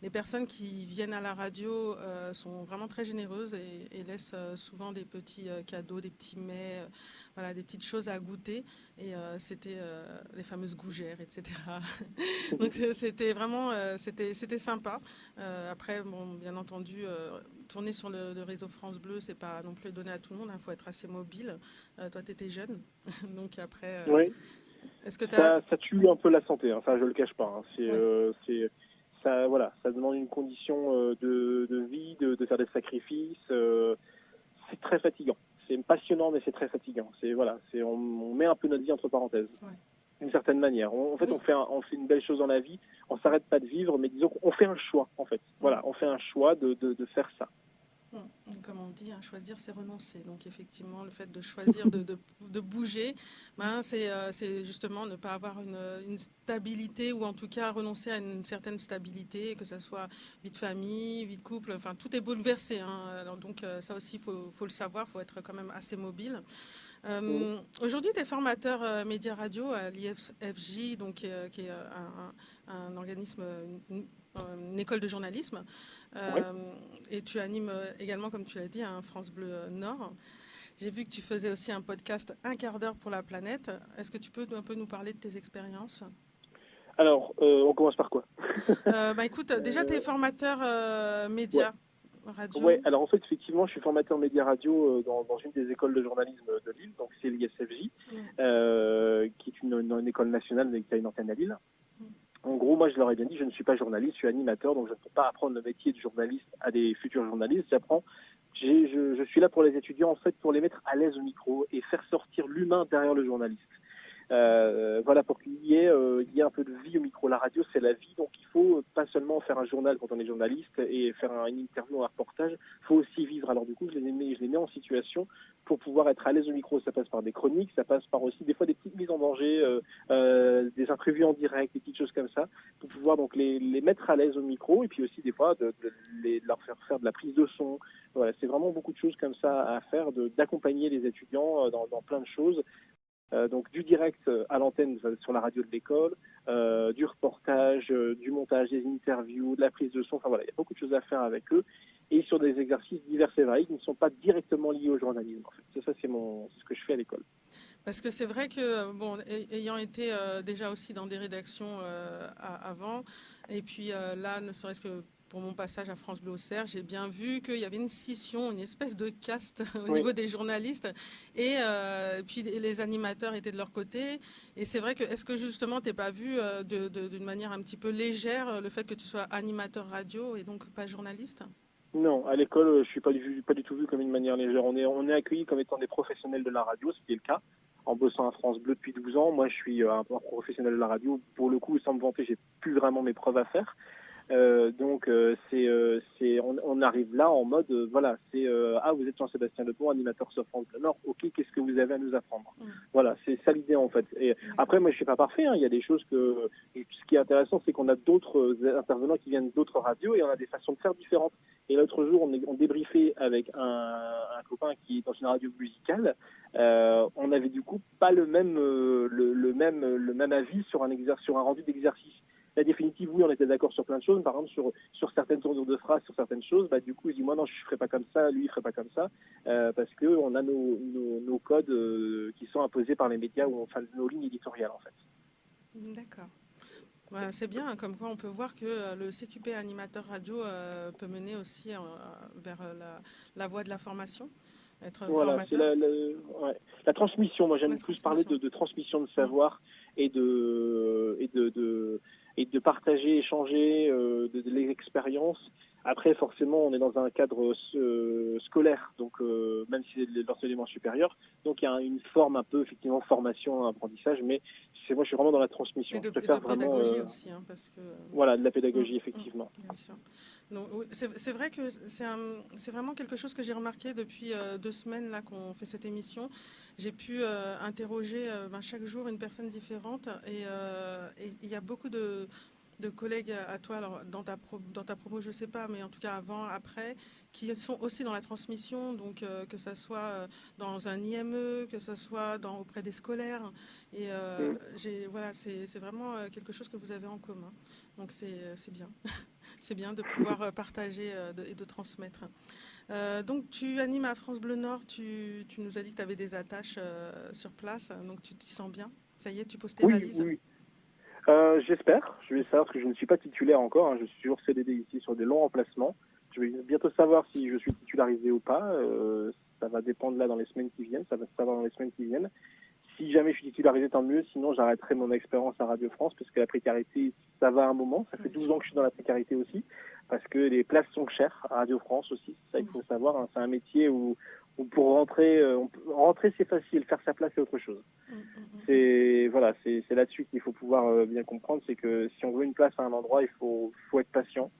[SPEAKER 1] les personnes qui viennent à la radio sont vraiment très généreuses et laissent souvent des petits cadeaux, des petits mets, voilà, des petites choses à goûter. Et c'était les fameuses gougères, etc. Donc c'était vraiment c'était sympa. Après, bien entendu, tourner sur le réseau France Bleu, c'est pas non plus donné à tout le monde. Il faut être assez mobile. Toi, tu étais jeune, donc après.
[SPEAKER 4] Oui.
[SPEAKER 1] Est-ce que
[SPEAKER 4] ça tue un peu la santé. Ça, je le cache pas. Ça, voilà, ça demande une condition de vie, de faire des sacrifices. C'est très fatigant. C'est passionnant, mais c'est très fatigant. On met un peu notre vie entre parenthèses. Ouais. D'une certaine manière. On fait une belle chose dans la vie. On s'arrête pas de vivre, mais disons qu'on fait un choix, en fait. Voilà, on fait un choix de faire ça.
[SPEAKER 1] Comme on dit, choisir, c'est renoncer. Donc effectivement, le fait de choisir de bouger, c'est justement ne pas avoir une stabilité, ou en tout cas renoncer à une certaine stabilité, que ce soit vie de famille, vie de couple, enfin tout est bouleversé. Alors, donc ça aussi, faut le savoir, il faut être quand même assez mobile. Aujourd'hui, tu es formateur média radio à l'IFJ, donc, qui est un organisme, une école de journalisme. Et tu animes également, comme tu l'as dit, France Bleu Nord. J'ai vu que tu faisais aussi un podcast Un quart d'heure pour la planète. Est-ce que tu peux un peu nous parler de tes expériences ?
[SPEAKER 4] Alors, on commence par quoi ?
[SPEAKER 1] Écoute, déjà, tu es formateur média. Radio.
[SPEAKER 4] Oui, alors en fait, effectivement, je suis formateur média radio dans une des écoles de journalisme de Lille, donc c'est l'ISFJ, qui est une école nationale, mais qui a une antenne à Lille. En gros, moi, je leur ai bien dit, je ne suis pas journaliste, je suis animateur, donc je ne peux pas apprendre le métier de journaliste à des futurs journalistes. Je suis là pour les étudiants, en fait, pour les mettre à l'aise au micro et faire sortir l'humain derrière le journaliste. Voilà, pour qu'il y ait un peu de vie au micro. La radio, c'est la vie, donc il faut pas seulement faire un journal quand on est journaliste et faire une interview, un reportage, il faut aussi vivre. Alors du coup, je les mets en situation pour pouvoir être à l'aise au micro. Ça passe par des chroniques, ça passe par aussi des fois des petites mises en danger, des interviews en direct, des petites choses comme ça, pour pouvoir donc les mettre à l'aise au micro, et puis aussi des fois de leur faire de la prise de son. Voilà, c'est vraiment beaucoup de choses comme ça à faire, d'accompagner les étudiants dans plein de choses. Donc du direct à l'antenne sur la radio de l'école, du reportage, du montage, des interviews, de la prise de son. Enfin voilà, il y a beaucoup de choses à faire avec eux, et sur des exercices divers et variés qui ne sont pas directement liés au journalisme. En fait, c'est ce que je fais à l'école.
[SPEAKER 1] Parce que c'est vrai que, bon, ayant été déjà aussi dans des rédactions avant, et puis là, ne serait-ce que pour mon passage à France Bleu Auxerre, j'ai bien vu qu'il y avait une scission, une espèce de caste au niveau des journalistes, et puis les animateurs étaient de leur côté. Et c'est vrai que, est-ce que justement, t'es pas vu d'une manière un petit peu légère le fait que tu sois animateur radio et donc pas journaliste?
[SPEAKER 4] Non, à l'école, je suis pas du tout vu comme une manière légère. On est accueillis comme étant des professionnels de la radio, ce qui est le cas, en bossant à France Bleu depuis 12 ans. Moi, je suis un professionnel de la radio. Pour le coup, sans me vanter, j'ai plus vraiment mes preuves à faire. Donc on arrive là en mode voilà, c'est vous êtes Jean-Sébastien Lebon, animateur sur France Bleu Nord. Ok, qu'est-ce que vous avez à nous apprendre? Voilà, c'est ça l'idée en fait. Et après, moi je suis pas parfait, hein. Il y a des choses ce qui est intéressant, c'est qu'on a d'autres intervenants qui viennent d'autres radios, et on a des façons de faire différentes. Et l'autre jour, on débriefait avec un copain qui est dans une radio musicale. On avait du coup pas le même avis sur un rendu d'exercice. La définitive, oui, on était d'accord sur plein de choses. Par exemple, sur certaines tournures de phrases, sur certaines choses, du coup, il dit moi non, je ferai pas comme ça, lui il ferait pas comme ça, parce que on a nos codes qui sont imposés par les médias, nos lignes éditoriales en fait.
[SPEAKER 1] D'accord. Voilà, c'est bien, comme quoi on peut voir que le CQP animateur radio peut mener aussi vers la voie de la formation, être
[SPEAKER 4] voilà,
[SPEAKER 1] formateur.
[SPEAKER 4] C'est la transmission. Moi, j'aime plus parler de transmission de savoir et de partager, échanger de l'expérience. Après, forcément, on est dans un cadre scolaire, donc même si c'est l'enseignement supérieur, donc il y a une forme un peu, effectivement, formation, apprentissage, mais moi, je suis vraiment dans la transmission.
[SPEAKER 1] Et de pédagogie aussi, hein, parce que...
[SPEAKER 4] Voilà, de la pédagogie, effectivement.
[SPEAKER 1] Bien sûr. Donc, c'est vrai que c'est vraiment quelque chose que j'ai remarqué depuis 2 semaines là qu'on fait cette émission. J'ai pu interroger chaque jour une personne différente, et il y a beaucoup de collègues à toi, alors dans ta promo, je sais pas, mais en tout cas avant, après, qui sont aussi dans la transmission, donc que ça soit dans un IME, que ce soit auprès des scolaires, et voilà, c'est vraiment quelque chose que vous avez en commun. Donc c'est bien, c'est bien de pouvoir partager et de transmettre. Donc tu animes à France Bleu Nord, tu nous as dit que tu avais des attaches sur place, donc tu t'y sens bien. Ça y est, tu poses tes valises.
[SPEAKER 4] Oui. J'espère parce que je ne suis pas titulaire encore, hein. Je suis toujours CDD ici sur des longs remplacements. Je vais bientôt savoir si je suis titularisé ou pas. Ça va dépendre là dans les semaines qui viennent. Ça va se savoir dans les semaines qui viennent. Si jamais je suis titularisé, tant mieux. Sinon, j'arrêterai mon expérience à Radio France, parce que la précarité, ça va un moment. Ça fait 12 ans que je suis dans la précarité aussi, parce que les places sont chères à Radio France aussi. Ça, il faut savoir, hein. C'est un métier où pour rentrer, c'est facile. Faire sa place, c'est autre chose. C'est là-dessus qu'il faut pouvoir bien comprendre, c'est que si on veut une place à un endroit, il faut être patient.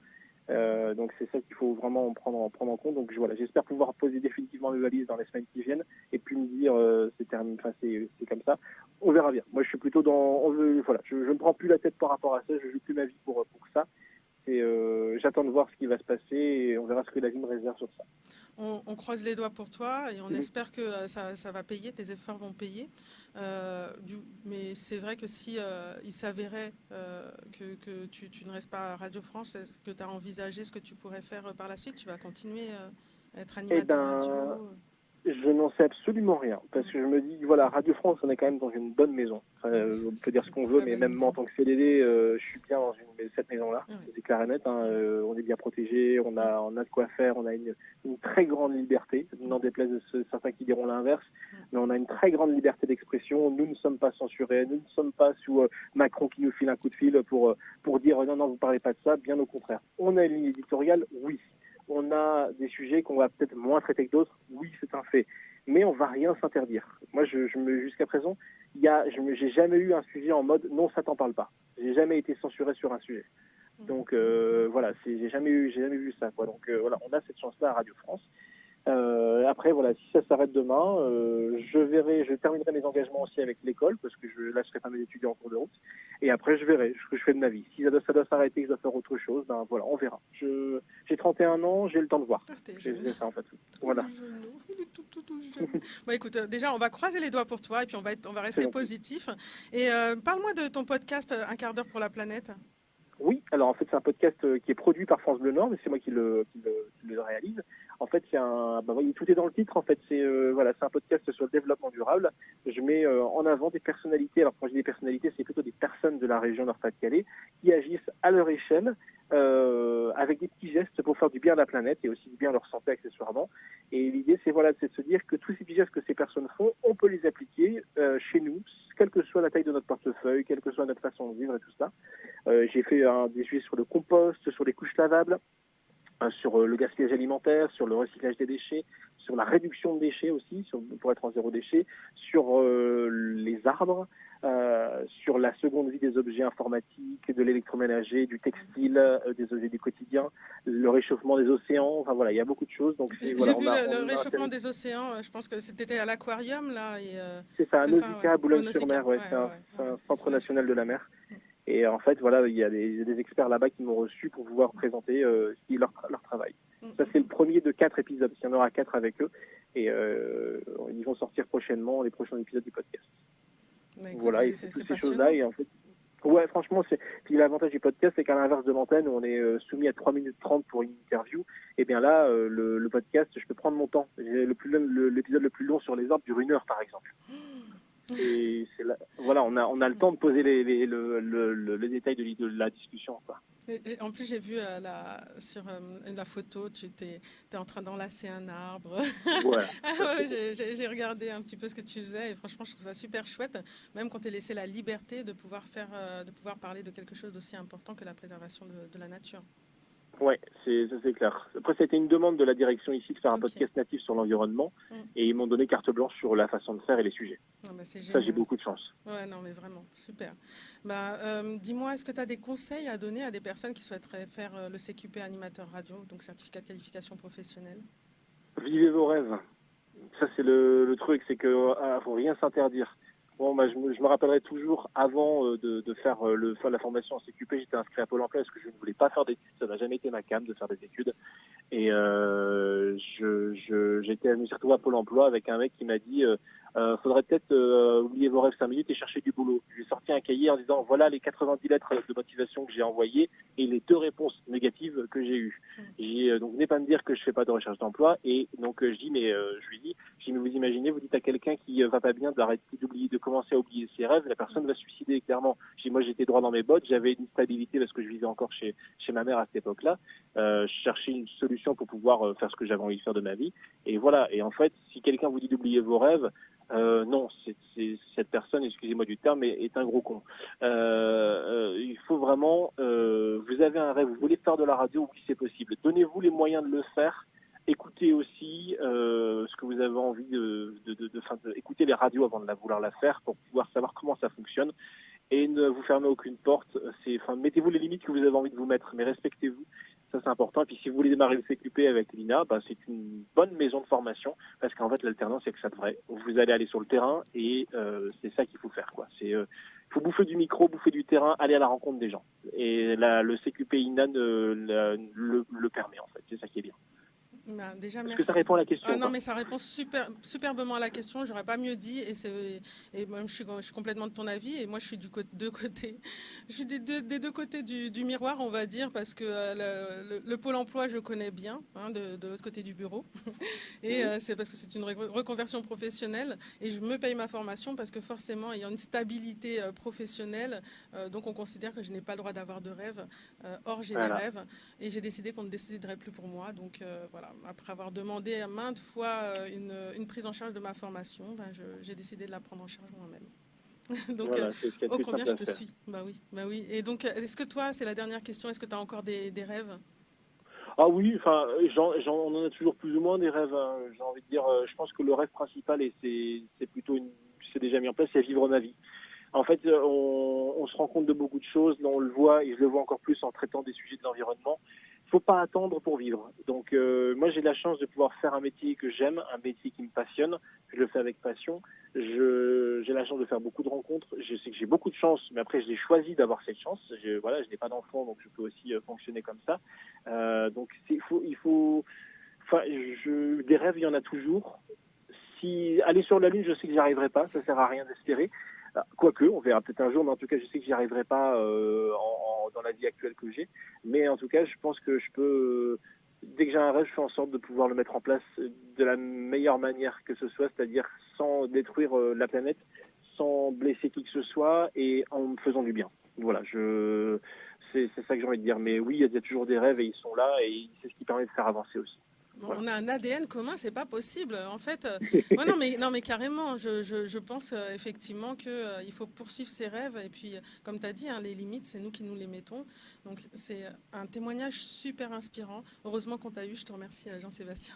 [SPEAKER 4] Donc c'est ça qu'il faut vraiment prendre en compte. Donc voilà, j'espère pouvoir poser définitivement mes valises dans les semaines qui viennent, et puis me dire c'est terminé, c'est comme ça. On verra bien. Moi je suis plutôt je ne me prends plus la tête par rapport à ça, je joue plus ma vie pour ça. J'attends de voir ce qui va se passer, et on verra ce que la vie me réserve sur ça.
[SPEAKER 1] On croise les doigts pour toi, et on espère que ça va payer, tes efforts vont payer. Mais c'est vrai que si il s'avérait que tu ne restes pas à Radio France, est-ce que tu as envisagé ce que tu pourrais faire par la suite? Tu vas continuer à être animateur radio?
[SPEAKER 4] Je n'en sais absolument rien, parce que je me dis, voilà, Radio France, on est quand même dans une bonne maison. On peut dire ce qu'on veut, mais même moi, en tant que CDD, je suis bien dans cette maison-là. C'est clair et net, hein. On est bien protégé, on a de quoi faire, on a une très grande liberté, n'en déplaise de certains qui diront l'inverse, mais on a une très grande liberté d'expression. Nous ne sommes pas censurés, nous ne sommes pas sous Macron qui nous file un coup de fil pour dire non, vous parlez pas de ça, bien au contraire. On a une ligne éditoriale, oui. On a des sujets qu'on va peut-être moins traiter que d'autres, oui, c'est un fait. mais on va rien s'interdire. Moi, jusqu'à présent, j'ai jamais eu un sujet en mode non, ça t'en parle pas. J'ai jamais été censuré sur un sujet. Donc voilà, j'ai jamais vu ça, quoi. Donc voilà, on a cette chance-là à Radio France. Après, voilà, si ça s'arrête demain, je terminerai mes engagements aussi avec l'école, parce que je lâcherai pas mes étudiants en cours de route. Et après, je verrai ce que je fais de ma vie. Si ça doit s'arrêter, que je dois faire autre chose, ben voilà, on verra. J'ai 31 ans, j'ai le temps de voir. C'est ça, en fait. Voilà.
[SPEAKER 1] Il est tout jeune. Bon, écoute, déjà, on va croiser les doigts pour toi, et puis on va rester positif. Et parle-moi de ton podcast Un quart d'heure pour la planète.
[SPEAKER 4] Oui, alors en fait c'est un podcast qui est produit par France Bleu Nord, mais c'est moi qui le réalise. En fait, voyez, tout est dans le titre. En fait, c'est un podcast sur le développement durable. Je mets en avant des personnalités. Alors quand je dis des personnalités, c'est plutôt des personnes de la région Nord-Pas-de-Calais qui agissent à leur échelle avec des petits gestes pour faire du bien à la planète et aussi du bien à leur santé accessoirement. Et l'idée, c'est de se dire que tous ces petits gestes que ces personnes font, on peut les appliquer chez nous, quelle que soit la taille de notre portefeuille, quelle que soit notre façon de vivre et tout ça. J'ai fait des sujets sur le compost, sur les couches lavables, sur le gaspillage alimentaire, sur le recyclage des déchets, sur la réduction de déchets aussi, pour être en zéro déchet, sur les arbres, sur la seconde vie des objets informatiques, de l'électroménager, du textile, des objets du quotidien, le réchauffement des océans. Enfin voilà, il y a beaucoup de choses. Donc
[SPEAKER 1] j'ai vu le réchauffement des océans. Je pense que c'était à l'aquarium là.
[SPEAKER 4] C'est ça, à Nausicaa, à Boulogne-sur-Mer. C'est un centre national de la mer. Et en fait, voilà, il y a des experts là-bas qui m'ont reçu pour pouvoir présenter leur travail. Ça, c'est le premier de 4 épisodes. Il y en aura 4 avec eux. Et ils vont sortir prochainement les prochains épisodes du podcast.
[SPEAKER 1] Écoute,
[SPEAKER 4] voilà, et c'est toutes ces choses-là. Et en fait, ouais, franchement, puis l'avantage du podcast, c'est qu'à l'inverse de l'antenne, où on est soumis à 3 minutes 30 pour une interview, et bien là, le podcast, je peux prendre mon temps. L'épisode le plus long sur les arbres dure 1 heure, par exemple. Et voilà, on a le temps de poser le détail de la discussion, quoi.
[SPEAKER 1] En plus, j'ai vu sur la photo, tu es en train d'enlacer un arbre.
[SPEAKER 4] Voilà.
[SPEAKER 1] J'ai regardé un petit peu ce que tu faisais et franchement, je trouve ça super chouette, même quand tu es laissé la liberté de pouvoir parler de quelque chose d'aussi important que la préservation de la nature.
[SPEAKER 4] Ouais, ça c'est clair. Après, c'était une demande de la direction ici de faire un podcast natif sur l'environnement et ils m'ont donné carte blanche sur la façon de faire et les sujets. Ça, j'ai beaucoup de chance.
[SPEAKER 1] Ouais, non, mais vraiment, super. Dis-moi, est-ce que tu as des conseils à donner à des personnes qui souhaiteraient faire le CQP animateur radio, donc certificat de qualification professionnelle?
[SPEAKER 4] Vivez vos rêves. Ça, c'est le truc, c'est qu'il ne faut rien s'interdire. Bon, je me rappellerai toujours, avant de faire la formation en CQP, j'étais inscrit à Pôle emploi parce que je ne voulais pas faire d'études. Ça n'a jamais été ma came de faire des études. Et j'étais surtout à Pôle emploi avec un mec qui m'a dit faudrait peut-être oublier vos rêves 5 minutes et chercher du boulot. J'ai sorti un cahier en disant voilà les 90 lettres de motivation que j'ai envoyées et les 2 réponses négatives que j'ai eues. Donc venez pas me dire que je fais pas de recherche d'emploi. Et donc je lui dis mais vous imaginez, vous dites à quelqu'un qui va pas bien de commencer à oublier ses rêves, la personne va se suicider clairement. Moi j'étais droit dans mes bottes, j'avais une stabilité parce que je vivais encore chez ma mère à cette époque-là. Je cherchais une solution pour pouvoir faire ce que j'avais envie de faire de ma vie. Et voilà. Et en fait, si quelqu'un vous dit d'oublier vos rêves, non, cette personne, excusez-moi du terme, est un gros con. Il faut vraiment, vous avez un rêve, vous voulez faire de la radio, oui c'est possible. Donnez-vous les moyens de le faire. Écoutez aussi ce que vous avez envie écoutez les radios avant de vouloir la faire pour pouvoir savoir comment ça fonctionne. Et ne vous fermez aucune porte. Mettez-vous les limites que vous avez envie de vous mettre, mais respectez-vous. Ça, c'est important. Et puis, si vous voulez démarrer le CQP avec l'INA, c'est une bonne maison de formation parce qu'en fait, l'alternance, c'est que ça de vrai. Vous allez aller sur le terrain et c'est ça qu'il faut faire, quoi. Il faut bouffer du micro, bouffer du terrain, aller à la rencontre des gens. Et le CQP INA le permet, en fait. C'est ça qui est bien.
[SPEAKER 1] Déjà,
[SPEAKER 4] merci. Est-ce que ça répond à la question?
[SPEAKER 1] Non, mais ça répond superbement à la question. J'aurais pas mieux dit. Et même, je suis complètement de ton avis. Et moi, je suis des deux côtés du miroir, on va dire, parce que le Pôle emploi, je connais bien, de l'autre côté du bureau. Et c'est parce que c'est une reconversion professionnelle. Et je me paye ma formation parce que forcément, il y a une stabilité professionnelle. Donc, on considère que je n'ai pas le droit d'avoir de rêves. Or, j'ai des rêves. Et j'ai décidé qu'on ne déciderait plus pour moi. Donc, voilà. Après avoir demandé à maintes fois une prise en charge de ma formation, j'ai décidé de la prendre en charge moi-même. Donc, ô combien je te suis. Bah oui. Et donc, est-ce que toi, c'est la dernière question, est-ce que tu as encore des rêves?
[SPEAKER 4] Ah oui, enfin, on en a toujours plus ou moins des rêves, hein. J'ai envie de dire, je pense que le rêve principal, et c'est plutôt c'est déjà mis en place, c'est vivre ma vie. En fait, on se rend compte de beaucoup de choses, là, on le voit, et je le vois encore plus en traitant des sujets de l'environnement. Il faut pas attendre pour vivre. Donc, moi, j'ai la chance de pouvoir faire un métier que j'aime, un métier qui me passionne. Je le fais avec passion. J'ai la chance de faire beaucoup de rencontres. Je sais que j'ai beaucoup de chance, mais après, j'ai choisi d'avoir cette chance. Je n'ai pas d'enfant, donc je peux aussi fonctionner comme ça. Donc, enfin, des rêves, il y en a toujours. Si aller sur la Lune, je sais que j'y arriverai pas. Ça sert à rien d'espérer. Quoique, on verra peut-être un jour, mais en tout cas, je sais que j'y arriverai pas dans la vie actuelle que j'ai. Mais en tout cas, je pense que je peux, dès que j'ai un rêve, je fais en sorte de pouvoir le mettre en place de la meilleure manière que ce soit, c'est-à-dire sans détruire la planète, sans blesser qui que ce soit et en me faisant du bien. Voilà, c'est ça que j'ai envie de dire. Mais oui, il y a toujours des rêves et ils sont là et c'est ce qui permet de faire avancer aussi.
[SPEAKER 1] Bon, on a un ADN commun, c'est pas possible. En fait, non, mais carrément, je pense effectivement qu'il faut poursuivre ses rêves. Et puis, comme tu as dit, hein, les limites, c'est nous qui nous les mettons. Donc, c'est un témoignage super inspirant. Heureusement qu'on t'a eu. Je te remercie, Jean-Sébastien,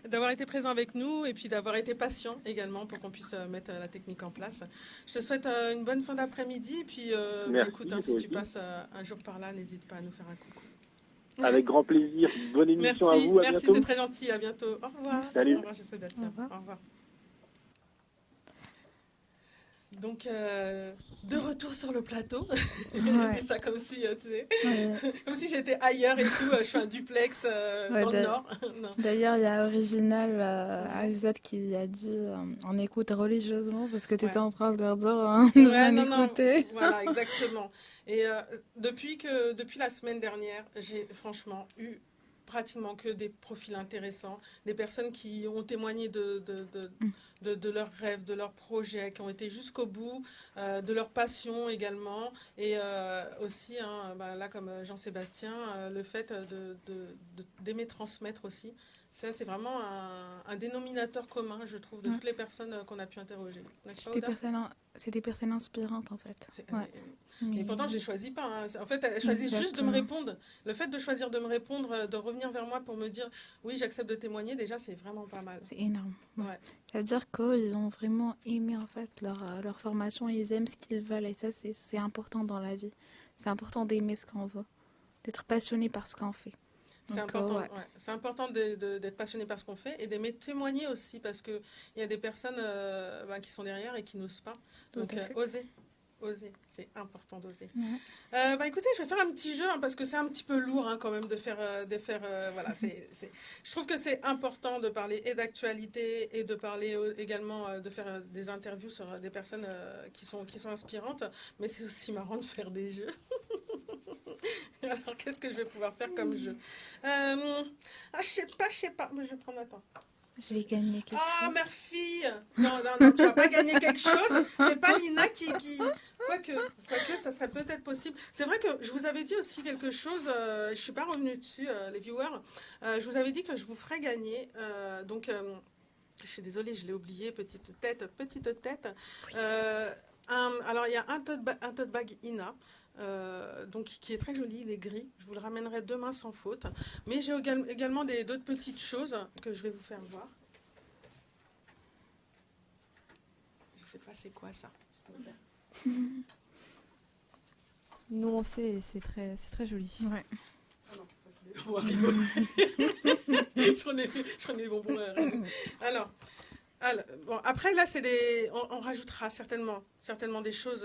[SPEAKER 1] d'avoir été présent avec nous et puis d'avoir été patient également pour qu'on puisse mettre la technique en place. Je te souhaite une bonne fin d'après-midi. Et puis, écoute, hein, si tu passes un jour par là, n'hésite pas à nous faire un coucou.
[SPEAKER 4] Avec grand plaisir. Bonne émission à vous.
[SPEAKER 1] Merci, c'est très gentil. À bientôt. Au revoir.
[SPEAKER 4] Salut.
[SPEAKER 1] Au revoir, Sébastien. Au revoir. Donc, de retour sur le plateau. Je dis ça comme si, tu sais, comme si j'étais ailleurs et tout. Je fais un duplex dans le Nord.
[SPEAKER 2] D'ailleurs, il y a Original AZ qui a dit on écoute religieusement parce que tu étais en train de leur dire de bien écouter.
[SPEAKER 1] Voilà, exactement. Et depuis la semaine dernière, j'ai franchement eu pratiquement que des profils intéressants, des personnes qui ont témoigné de leurs rêves, de leurs projets, qui ont été jusqu'au bout, de leur passion également, et aussi, hein, là comme Jean-Sébastien, le fait d'aimer transmettre aussi. Ça, c'est vraiment un dénominateur commun, je trouve, de toutes les personnes qu'on a pu interroger.
[SPEAKER 2] C'est des personnes inspirantes, en fait.
[SPEAKER 1] Et pourtant, je ne les choisis pas. Hein. En fait, elles choisissent juste de me répondre. Le fait de choisir de me répondre, de revenir vers moi pour me dire « oui, j'accepte de témoigner », déjà, c'est vraiment pas mal.
[SPEAKER 2] C'est énorme. Ouais. Ça veut dire qu'ils ont vraiment aimé, en fait, leur formation. Ils aiment ce qu'ils veulent. Et ça, c'est important dans la vie. C'est important d'aimer ce qu'on veut. D'être passionné par ce qu'on fait.
[SPEAKER 1] C'est important, c'est important d'être passionné par ce qu'on fait et d'aimer témoigner aussi parce qu'il y a des personnes qui sont derrière et qui n'osent pas. Donc, oser, c'est important d'oser. Écoutez, je vais faire un petit jeu parce que c'est un petit peu lourd quand même de faire voilà, je trouve que c'est important de parler et d'actualité et de parler également de faire des interviews sur des personnes qui sont inspirantes, mais c'est aussi marrant de faire des jeux. Alors, qu'est-ce que je vais pouvoir faire comme jeu? Je sais pas, mais je vais prendre, attends.
[SPEAKER 2] Je vais gagner quelque chose.
[SPEAKER 1] Ah, Murphy! Non, tu vas pas gagner quelque chose. C'est pas Lina qui... Quoique, ça serait peut-être possible. C'est vrai que je vous avais dit aussi quelque chose, je suis pas revenue dessus, les viewers. Je vous avais dit que je vous ferais gagner. Donc, je suis désolée, je l'ai oublié, petite tête. Alors, il y a un tote bag Ina. Donc qui est très joli, il est gris. Je vous le ramènerai demain sans faute. Mais j'ai également d'autres petites choses que je vais vous faire voir. Je sais pas c'est quoi ça.
[SPEAKER 3] Nous on sait, c'est très joli.
[SPEAKER 2] Ouais.
[SPEAKER 1] Ah non, c'est des bonbons à rigoler. je prenais des bonbons à rigoler. Alors, bon, après là on rajoutera certainement des choses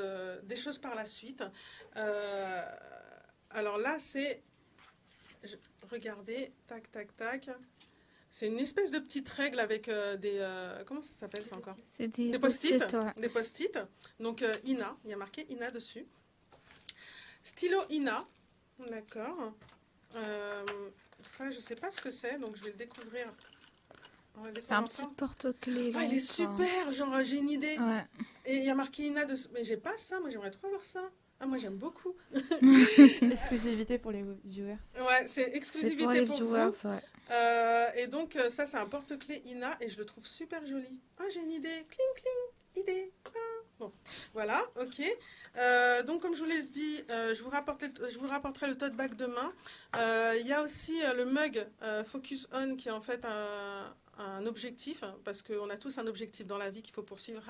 [SPEAKER 1] par la suite. Alors là regardez, tac. C'est une espèce de petite règle avec comment ça s'appelle ça encore?
[SPEAKER 2] C'est des
[SPEAKER 1] post-it. Des post-it. Donc Ina, il y a marqué Ina dessus. Stylo Ina, d'accord. Ça je sais pas ce que c'est, donc je vais le découvrir.
[SPEAKER 2] C'est un petit porte-clés.
[SPEAKER 1] Il est super, genre j'ai une idée.
[SPEAKER 2] Ouais.
[SPEAKER 1] Et il y a marqué Ina dessus. Mais j'ai pas ça, moi j'aimerais trop avoir ça. Ah, moi j'aime beaucoup.
[SPEAKER 3] Exclusivité pour les viewers.
[SPEAKER 1] Ouais, c'est exclusivité pour
[SPEAKER 2] les viewers,
[SPEAKER 1] vous.
[SPEAKER 2] Ouais.
[SPEAKER 1] Et donc ça c'est un porte-clés Ina et je le trouve super joli. Ah, j'ai une idée. Cling, idée. Bon, voilà, ok. Donc, comme je vous l'ai dit, je vous rapporterai le tote bag demain. Il y a aussi le mug Focus On qui est en fait un objectif, hein, parce qu'on a tous un objectif dans la vie qu'il faut poursuivre.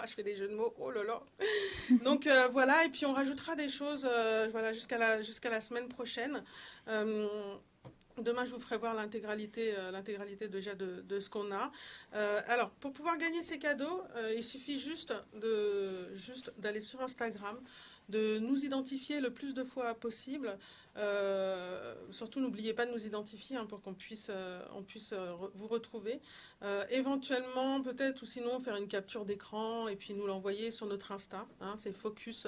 [SPEAKER 1] Je fais des jeux de mots, oh là là. Donc voilà, et puis on rajoutera des choses voilà, jusqu'à la semaine prochaine. Demain, je vous ferai voir l'intégralité déjà de ce qu'on a. Alors, pour pouvoir gagner ces cadeaux, il suffit juste d'aller sur Instagram, de nous identifier le plus de fois possible. Surtout, n'oubliez pas de nous identifier hein, pour qu'on puisse vous retrouver. Éventuellement, peut-être, ou sinon, faire une capture d'écran et puis nous l'envoyer sur notre Insta. Hein, c'est Focus.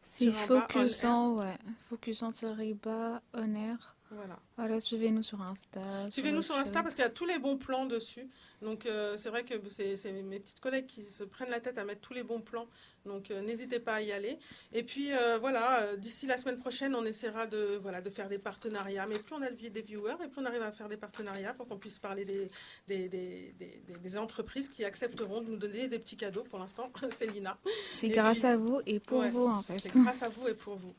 [SPEAKER 2] C'est Focus On, ouais. Focus On-bas, on air. Voilà, suivez-nous sur Insta.
[SPEAKER 1] Suivez-nous sur Insta parce qu'il y a tous les bons plans dessus. Donc, c'est vrai que c'est mes petites collègues qui se prennent la tête à mettre tous les bons plans. Donc, n'hésitez pas à y aller. Et puis, voilà, d'ici la semaine prochaine, on essaiera de faire des partenariats. Mais plus on a des viewers et plus on arrive à faire des partenariats pour qu'on puisse parler des entreprises qui accepteront de nous donner des petits cadeaux. Pour l'instant, c'est Lina.
[SPEAKER 2] C'est grâce à vous et pour vous, en fait.
[SPEAKER 1] C'est grâce à vous et pour vous.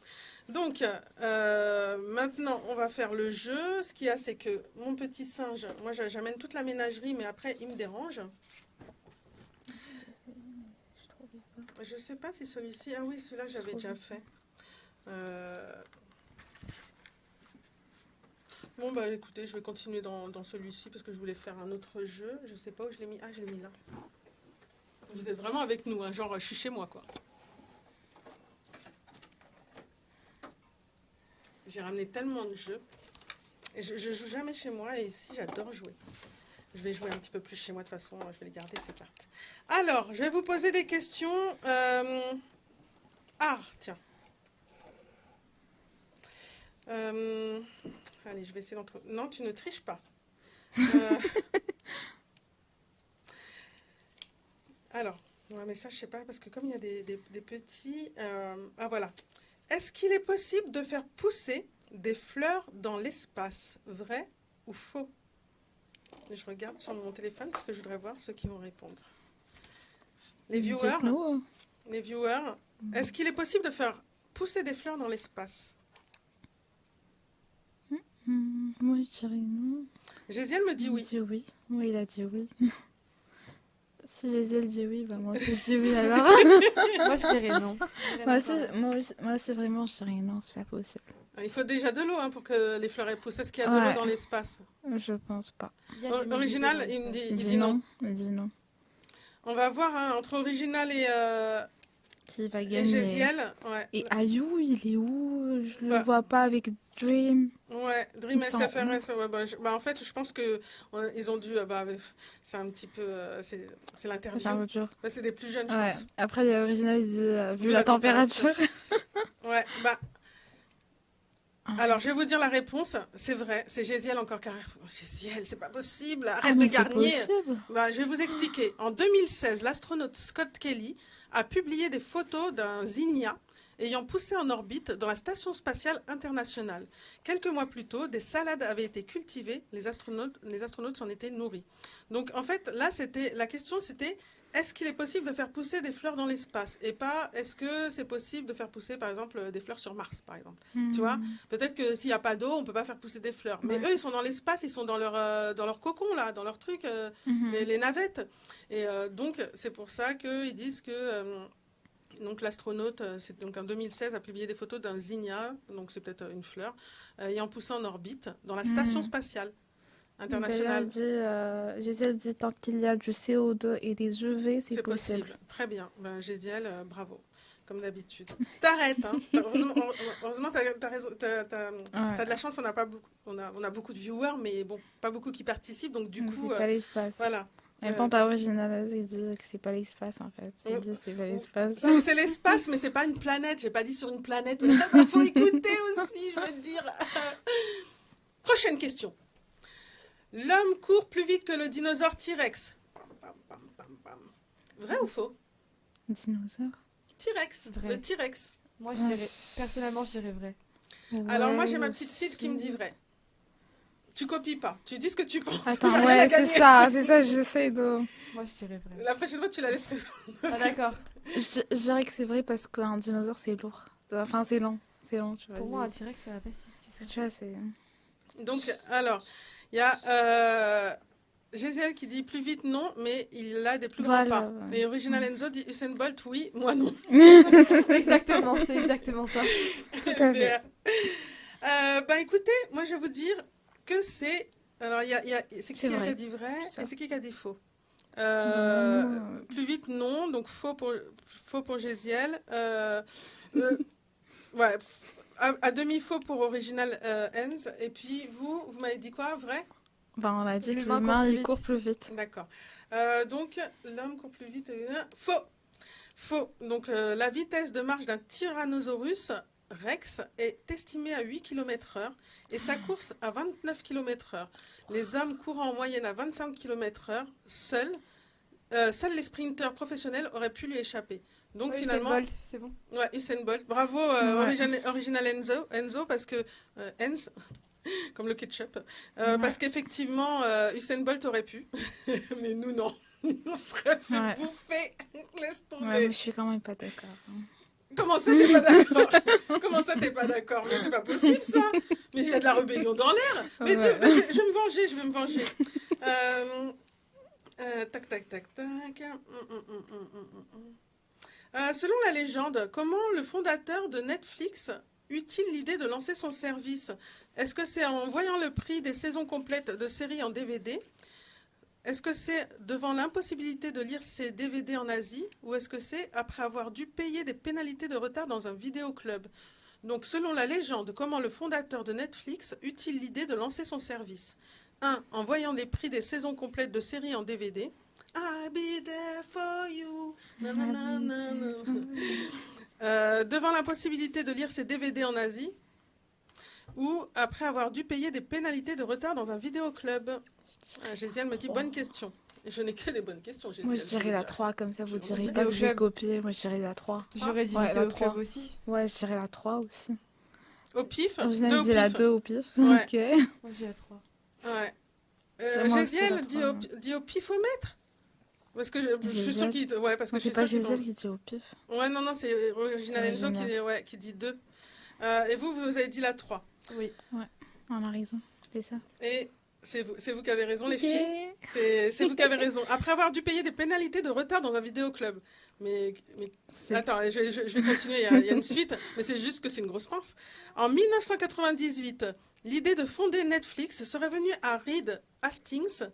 [SPEAKER 1] Donc, maintenant, on va faire le jeu. Ce qu'il y a, c'est que mon petit singe, moi, j'amène toute la ménagerie, mais après, il me dérange. Je ne sais pas si celui-ci... Ah oui, celui-là, j'avais déjà fait. Bon, bah écoutez, je vais continuer dans celui-ci parce que je voulais faire un autre jeu. Je ne sais pas où je l'ai mis. Ah, je l'ai mis là. Vous êtes vraiment avec nous, hein, genre, je suis chez moi, quoi. J'ai ramené tellement de jeux. Et je joue jamais chez moi et ici, j'adore jouer. Je vais jouer un petit peu plus chez moi de toute façon. Je vais les garder, ces cartes. Alors, je vais vous poser des questions. Ah, tiens. Allez, je vais essayer d'entrer. Non, tu ne triches pas. Alors, ouais, mais ça, je sais pas, parce que comme il y a des petits... Ah, voilà. Est-ce qu'il est possible de faire pousser des fleurs dans l'espace? Vrai ou faux? Je regarde sur mon téléphone parce que je voudrais voir ceux qui vont répondre. Les viewers, est-ce qu'il est possible de faire pousser des fleurs dans l'espace?
[SPEAKER 2] Moi, je dirais non.
[SPEAKER 1] Gésiel me dit oui.
[SPEAKER 2] Il dit oui. Oui, il a dit oui. Si Gésiel dit oui, bah moi aussi je dis oui alors.
[SPEAKER 3] Moi, je dirais non.
[SPEAKER 2] Moi aussi, vraiment, je dirais non, c'est pas possible.
[SPEAKER 1] Il faut déjà de l'eau hein, pour que les fleurs aient poussé. Est-ce qu'il y a de l'eau dans l'espace?
[SPEAKER 2] Je pense pas.
[SPEAKER 1] Original, il dit non.
[SPEAKER 2] Il dit non.
[SPEAKER 1] On va voir hein, entre Original
[SPEAKER 2] qui va
[SPEAKER 1] et
[SPEAKER 2] gagner.
[SPEAKER 1] Gésiel. Ouais.
[SPEAKER 2] Et Ayou, il est où? Je le vois pas avec Dream.
[SPEAKER 1] Ouais, Dream SFRS. Ouais, en fait, je pense que ils ont dû. C'est un petit peu. C'est l'interview.
[SPEAKER 2] C'est un peu dur.
[SPEAKER 1] C'est des plus jeunes, je pense.
[SPEAKER 2] Après, Original, il dit vu la température.
[SPEAKER 1] Ouais, alors, je vais vous dire la réponse. C'est vrai, c'est Gésiel encore carré. Gésiel, c'est pas possible. Arrête de garnir. Je vais vous expliquer. En 2016, l'astronaute Scott Kelly a publié des photos d'un zinnia ayant poussé en orbite dans la Station spatiale internationale. Quelques mois plus tôt, des salades avaient été cultivées. Les astronautes s'en étaient nourris. Donc, en fait, là, la question, c'était... Est-ce qu'il est possible de faire pousser des fleurs dans l'espace? Et pas, est-ce que c'est possible de faire pousser, par exemple, des fleurs sur Mars, par exemple? Tu vois? Peut-être que s'il n'y a pas d'eau, on ne peut pas faire pousser des fleurs. Mais eux, ils sont dans l'espace, ils sont dans leur cocon, là, dans leur truc, les navettes. Et donc, c'est pour ça qu'ils disent que... donc l'astronaute, donc en 2016, a publié des photos d'un zinnia, donc c'est peut-être une fleur, ayant poussé en orbite dans la Station spatiale internationale.
[SPEAKER 2] Gésiel dit tant qu'il y a du CO2 et des UV, c'est possible.
[SPEAKER 1] Très bien. Gésiel, bravo. Comme d'habitude. T'arrêtes, hein. Heureusement, t'as raison. T'as de la chance, on a beaucoup de viewers, mais bon, pas beaucoup qui participent, donc du coup...
[SPEAKER 2] C'est pas l'espace.
[SPEAKER 1] Voilà.
[SPEAKER 2] En même temps, ta originale, il dit que c'est pas l'espace, en fait. Il dit c'est pas l'espace.
[SPEAKER 1] C'est l'espace, mais c'est pas une planète. J'ai pas dit sur une planète. Il faut écouter aussi, je veux te dire. Prochaine question. L'homme court plus vite que le dinosaure T-Rex. Vrai ou faux?
[SPEAKER 2] Dinosaure?
[SPEAKER 1] T-Rex.
[SPEAKER 3] Vrai.
[SPEAKER 1] Le T-Rex.
[SPEAKER 3] Moi, personnellement, je dirais vrai.
[SPEAKER 1] Alors moi, j'ai ma petite cite qui me dit vrai. Tu copies pas. Tu dis ce que tu penses.
[SPEAKER 2] Attends,
[SPEAKER 1] Il y a rien à
[SPEAKER 2] ouais, c'est
[SPEAKER 1] gagner.
[SPEAKER 2] ça, j'essaie de...
[SPEAKER 3] Moi, je dirais vrai.
[SPEAKER 1] La prochaine fois, tu la laisserais.
[SPEAKER 3] Ah, d'accord.
[SPEAKER 2] Je dirais que c'est vrai parce qu'un dinosaure, c'est lourd. Enfin, c'est lent. C'est lent, tu vois.
[SPEAKER 3] Pour moi, un T-Rex, ça va pas si vite que ça.
[SPEAKER 2] Tu vois, c'est...
[SPEAKER 1] Donc, alors, il y a Géziel qui dit plus vite non, mais il a des plus grands
[SPEAKER 2] Voilà,
[SPEAKER 1] pas.
[SPEAKER 2] ouais.
[SPEAKER 1] Et Original Enzo dit Usain Bolt, oui, moi non.
[SPEAKER 3] Exactement, c'est exactement ça.
[SPEAKER 2] Tout à fait.
[SPEAKER 1] Bah écoutez, moi je vais vous dire que c'est. Alors, c'est qui
[SPEAKER 2] C'est
[SPEAKER 1] qui a
[SPEAKER 2] vrai.
[SPEAKER 1] dit vrai
[SPEAKER 2] C'est ça.
[SPEAKER 1] et c'est qui a dit faux.
[SPEAKER 2] Non.
[SPEAKER 1] Plus vite, non. Donc, faux pour Géziel. Ouais, à demi-faux pour Original Enz. Et puis, vous m'avez dit quoi, vrai?
[SPEAKER 2] Ben, on a dit que
[SPEAKER 3] L'humain
[SPEAKER 2] l'humain,
[SPEAKER 3] court plus
[SPEAKER 2] il
[SPEAKER 3] vite.
[SPEAKER 2] court plus vite.
[SPEAKER 1] D'accord. Donc, l'homme court plus vite. Faux. Faux. Donc, la vitesse de marche d'un Tyrannosaurus Rex est estimée à 8 km/h et sa course à 29 km/h. Les hommes courent en moyenne à 25 km/h. Seuls les sprinteurs professionnels auraient pu lui échapper. Donc,
[SPEAKER 3] Oui,
[SPEAKER 1] finalement,
[SPEAKER 3] Usain Bolt, c'est bon.
[SPEAKER 1] ouais, Usain Bolt. Bravo,
[SPEAKER 2] Ouais.
[SPEAKER 1] Original Enzo, parce que Enz, comme le ketchup,
[SPEAKER 2] Ouais.
[SPEAKER 1] parce qu'effectivement, Usain Bolt aurait pu, mais nous, non. On serait fait
[SPEAKER 2] Ouais.
[SPEAKER 1] bouffer. Laisse tomber.
[SPEAKER 2] Ouais, mais je suis quand même pas d'accord. Hein.
[SPEAKER 1] Comment ça, t'es pas d'accord? Comment ça, t'es pas d'accord? Mais c'est pas possible, ça. Mais il y a de la rébellion dans l'air. Mais
[SPEAKER 2] Ouais.
[SPEAKER 1] je vais me venger. Tac, tac, tac, tac. Selon la légende, comment le fondateur de Netflix eut-il l'idée de lancer son service? Est-ce que c'est en voyant le prix des saisons complètes de séries en DVD? Est-ce que c'est devant l'impossibilité de lire ses DVD en Asie? Ou est-ce que c'est après avoir dû payer des pénalités de retard dans un vidéoclub? Donc, selon la légende, comment le fondateur de Netflix eut-il l'idée de lancer son service? 1. En voyant les prix des saisons complètes de séries en DVD. I'll be there for you. Devant l'impossibilité de lire ses DVD en Asie. Ou après avoir dû payer des pénalités de retard dans un vidéoclub. Géziel me dit bonne question. Et je n'ai que des bonnes questions, Géziel.
[SPEAKER 2] Moi, je dirais la 3, comme ça, vous
[SPEAKER 1] Je-
[SPEAKER 2] direz
[SPEAKER 3] on
[SPEAKER 2] pas que
[SPEAKER 3] dit
[SPEAKER 2] j'ai
[SPEAKER 3] au club.
[SPEAKER 2] copié. Moi, je dirais la 3.
[SPEAKER 3] J'aurais dit
[SPEAKER 2] Ouais, la
[SPEAKER 3] vidéo club
[SPEAKER 2] 3.
[SPEAKER 3] aussi.
[SPEAKER 2] Ouais, je dirais la 3 aussi.
[SPEAKER 1] Au pif.
[SPEAKER 2] Original
[SPEAKER 1] Deux au
[SPEAKER 2] dit la
[SPEAKER 1] pif.
[SPEAKER 2] 2 au pif.
[SPEAKER 1] Ouais.
[SPEAKER 2] Ok.
[SPEAKER 3] Moi, j'ai la 3.
[SPEAKER 1] Ouais.
[SPEAKER 2] Moi aussi,
[SPEAKER 1] Géziel
[SPEAKER 2] la
[SPEAKER 1] dit
[SPEAKER 2] trois,
[SPEAKER 1] dit au pifomètre. Parce que je suis
[SPEAKER 2] Géziel.
[SPEAKER 1] sûre qu'il... Ouais, parce que
[SPEAKER 2] Moi,
[SPEAKER 1] je
[SPEAKER 2] c'est
[SPEAKER 1] suis
[SPEAKER 2] pas
[SPEAKER 1] sûre qu'ils
[SPEAKER 2] Géziel
[SPEAKER 1] ont...
[SPEAKER 2] qui dit au pif.
[SPEAKER 1] Ouais, non, c'est Original
[SPEAKER 2] C'est
[SPEAKER 1] Enzo
[SPEAKER 2] Original.
[SPEAKER 1] qui dit 2. Et vous avez dit la 3.
[SPEAKER 3] Oui.
[SPEAKER 2] On a raison. C'est ça.
[SPEAKER 1] Et c'est vous qui avez raison, les
[SPEAKER 2] Ok.
[SPEAKER 1] filles. C'est vous qui avez raison. Après avoir dû payer des pénalités de retard dans un vidéoclub. Mais
[SPEAKER 2] C'est-
[SPEAKER 1] attends, je vais continuer, il y a une suite, mais c'est juste que c'est une grosse pince. En 1998, l'idée de fonder Netflix serait venue à Reed Hastings,